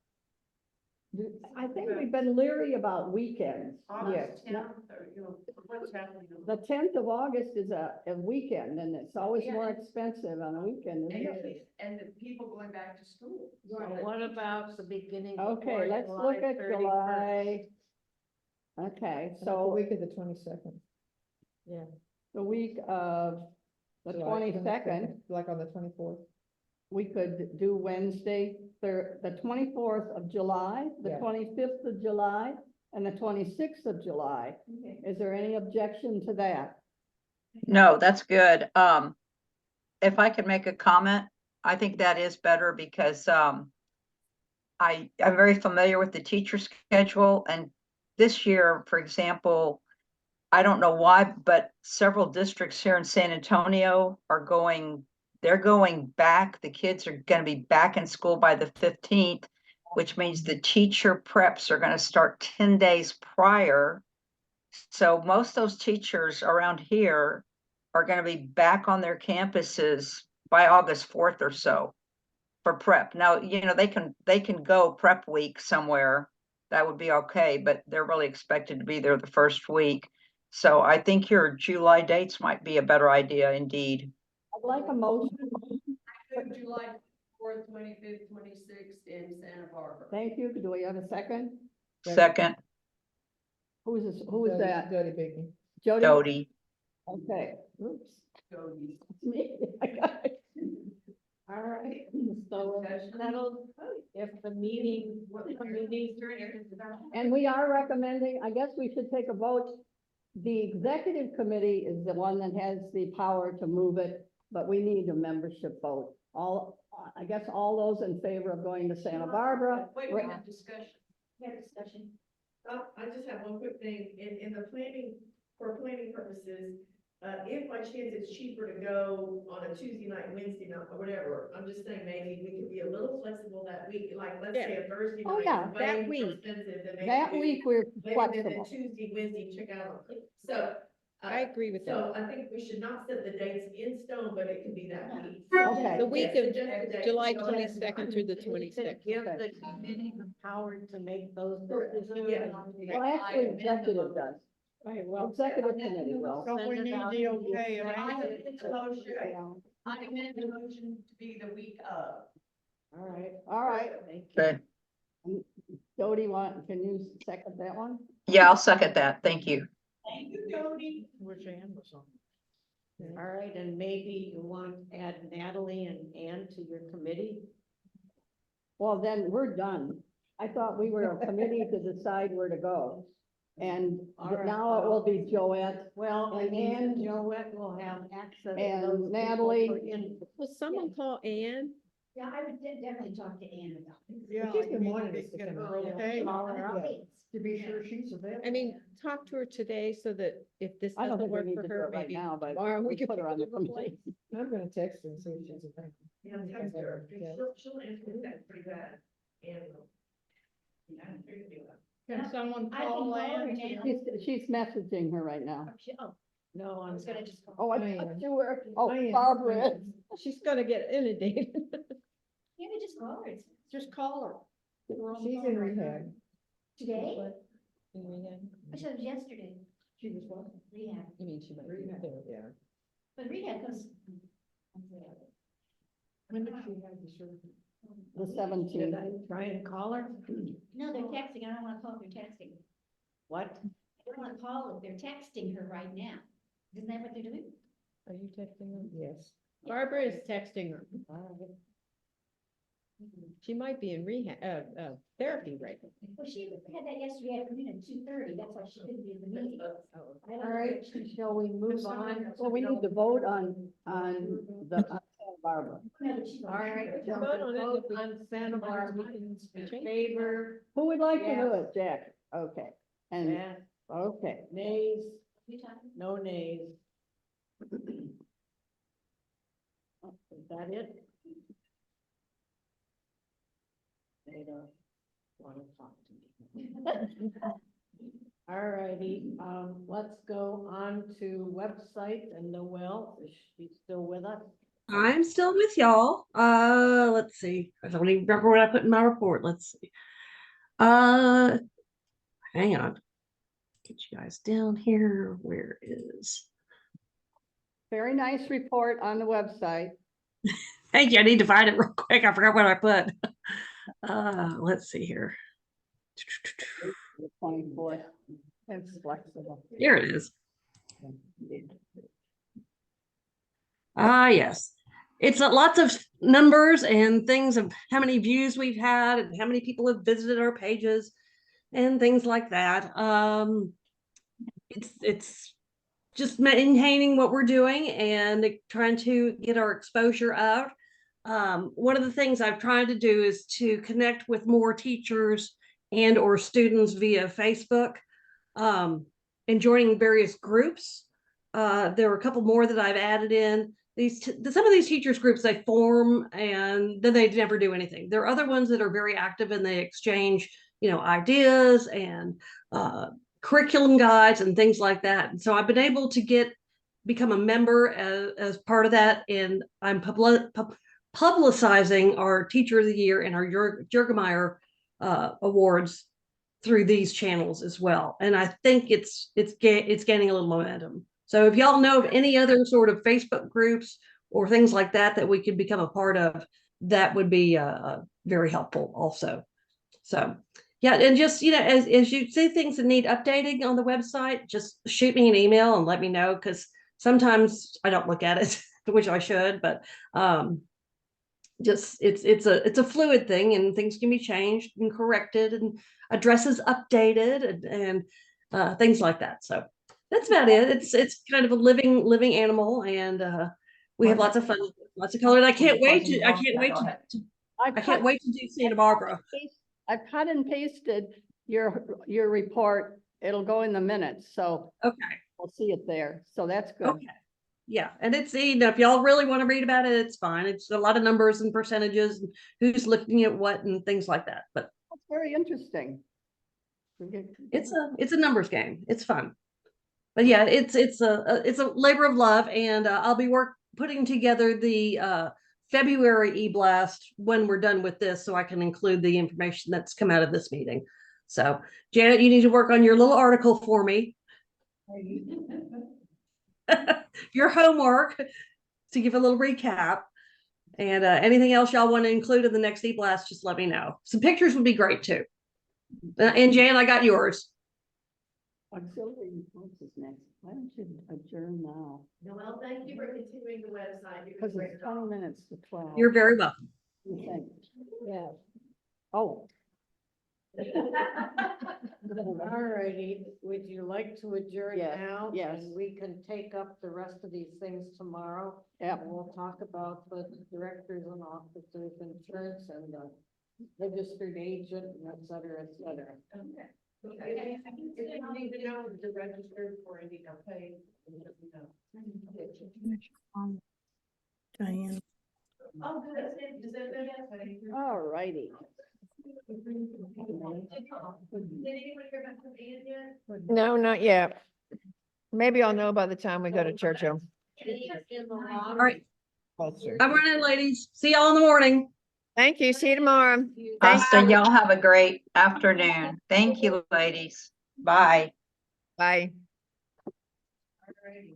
I think we've been leery about weekends. August Yeah. 10th, or, you know, what's happening? The 10th of August is a weekend, and it's always more expensive on a weekend, isn't it? And the people going back to school. So what about the beginning? Okay, before let's July look at 31st? July. Okay, The so week of the 22nd. Yeah. the week of the July 22nd, Like on the 24th. we could do Wednesday, the 24th of July, the Yeah. 25th of July, and the 26th of July. Is there any objection to that? No, that's good. If I could make a comment, I think that is better because, I'm very familiar with the teacher schedule, and this year, for example, I don't know why, but several districts here in San Antonio they're going back. The kids are gonna be back in school by the 15th, which means the teacher preps are gonna start 10 days prior. So most of those teachers around here are gonna be back on their campuses by August 4th or so for prep. Now, you know, they can go prep week somewhere. That would be okay, but they're really expected to be there the first week. So I think your July dates might be a better idea indeed. I'd like a motion. July 4th, 25th, 26th in Santa Barbara. Thank you. Do we have a second? Second, Who is that? Jody Bigby. Jody? Jody. Okay, oops. Jody. It's me. I got it. All right, so that'll, if the meeting, And we are recommending, I guess we should take a vote. The executive committee is the one that has the power to move it, but we need a membership vote. I guess all those in favor of going to Santa Barbara. Wait, we have discussion. Yeah, discussion. I just have one quick thing, for planning purposes, if by chance it's cheaper to go on a a Tuesday night, Wednesday night, or whatever. I'm just saying maybe we could be a little flexible that week, like, let's say a Thursday Oh, night. yeah, is way that more week. expensive than maybe That doing- week we're maybe then flexible. Tuesday, Wednesday, check out. So. I agree with that. So I think we should not set the dates in stone, but it can be that week. Okay. The week Yes, of suggest the dates. July Go ahead. 22nd through the 26th. Give the committee the power to make those decisions. Yeah. Well, actually, executive does. Right, well. Executive committee will. Don't we need the okay? I right? amend the motion to be the week of. All right. All right. Okay. Jody, can you second that one? Yeah, I'll second that. Thank you. Thank you, Jody. Wish Ann was on. All right, and maybe you want to add Natalie and Ann to your committee? Well, then we're done. I thought we were a committee to decide where to go. And All right. now it will be Joette Well, And and Ann- Joette will have access. to and those people Natalie. for input. Will someone call Ann? Yeah, I would definitely talk to Ann about this. Yeah. She's been you wanting need us to get come her out, yeah. okay. Call her up. To be sure she's available. I mean, talk to her today so that if this I don't doesn't think we work need for to do her, it right maybe now, but tomorrow we we can put her on the replace. committee. I'm gonna text her and see if she's available. Yeah, text her. She'll answer that pretty bad. And. Yeah, I'm sure you'll do it. Can someone I can call call her Ann? now. She's messaging her right now. Oh, No, I I'm was gonna just call. Oh, I Diane. thought you were, oh, Diane. Barbara is. She's gonna get inundated. Yeah, we just call her. It's Just call her. We're on the She's phone in right now. rehab. today. In rehab? I said it was yesterday, She was what? rehab, You mean she might be Rehab. there, yeah. but rehab comes. When did she have the surgery? The Should 17th. I try and call her? No, they're texting. I don't wanna call if they're texting. What? I don't wanna call if they're texting her right now. Isn't that what they're doing? Are you texting her? Yes. Barbara is texting her. She might be in rehab, therapy right now. Well, she had that yesterday afternoon at 2:30. That's why she couldn't be in the meeting. I don't All know right, if she- shall we move on? Well, we need to vote on the Santa Barbara. No, but she's All right, We can shall vote we on it vote if we- on Santa Barbara in change it. favor? Who would like to do Yes. it, Jack? Okay, and, Yes, okay. nays, You talking? no nays. Is that it? They don't want to talk to me. All righty, let's go on to website and Noel, is she still with us? I'm still with y'all. Let's see. I don't even remember what I put in my report. Let's see. Hang on. Get you guys down here. Where is? Very nice report on the website. Thank you. I need to find it real quick. I forgot what I put. Let's see here. The 24th. It's flexible. Here it is. Yes. It's lots of numbers and things of how many views we've had and how many people have visited our pages and things like that. It's just maintaining what we're doing and trying to get our exposure out. One of the things I've tried to do is to connect with more teachers and or students via Facebook, and joining various groups. There were a couple more that I've added in. Some of these teachers groups, they form and then they never do anything. There are other ones that are very active and they exchange, ideas and curriculum guides and things like that. And so I've been able to become a member as part of that. And I'm publicizing our Teacher of the Year and our Jurgemeyer awards through these channels as well. And I think it's gaining a little momentum. So if y'all know of any other sort of Facebook groups or things like that we could become a part of, that would be very helpful also. So yeah, and just, as you see things that need updating on the website, just shoot me an email and let me know, because sometimes I don't look at it, which I should, but just it's a fluid thing and things can be changed and corrected and addresses updated and things like that. So that's about it. It's kind of a living animal, and we have lots of fun, lots of color. And I can't wait to do Santa Barbara. I've cut and pasted your report. It'll go in the minutes, so Okay. we'll see it there. So that's good. Okay. Yeah, and it's, you know, if y'all really want to read about it, it's fine. It's a lot of numbers and percentages and who's looking at what and things like that. But That's very interesting. it's a numbers game. It's fun. But yeah, it's a labor of love, and I'll be putting together the February e-blast when we're done with this, so I can include the information that's come out of this meeting. So Janet, you need to work on your little article for me. Your homework to give a little recap, and anything else y'all want to include in the next e-blast, just let me know. Some pictures would be great too. And Jan, I got yours. Auxiliary resources next. Why don't you adjourn now? Noel, thank you for continuing the website. Because it's 20 minutes to 12. You're very welcome. You think? Yeah. Oh. All righty, would you like to adjourn Yes, now? yes. And we can take up the rest of these things tomorrow. Yep. And we'll talk about the directors and officers, insurance and the registered agent, and et cetera, et cetera. Okay. Okay. If you need to know if you're registered for any pay, let me know. Diane. Oh, good. Is that All righty. Did anyone hear back from Ann yet? No, not yet. Maybe I'll know by the time we go to Churchill. All right, I'm running, ladies. See y'all in the morning. Thank you. See you tomorrow. So y'all have a great afternoon. Thank you, ladies. Bye. Bye. All righty.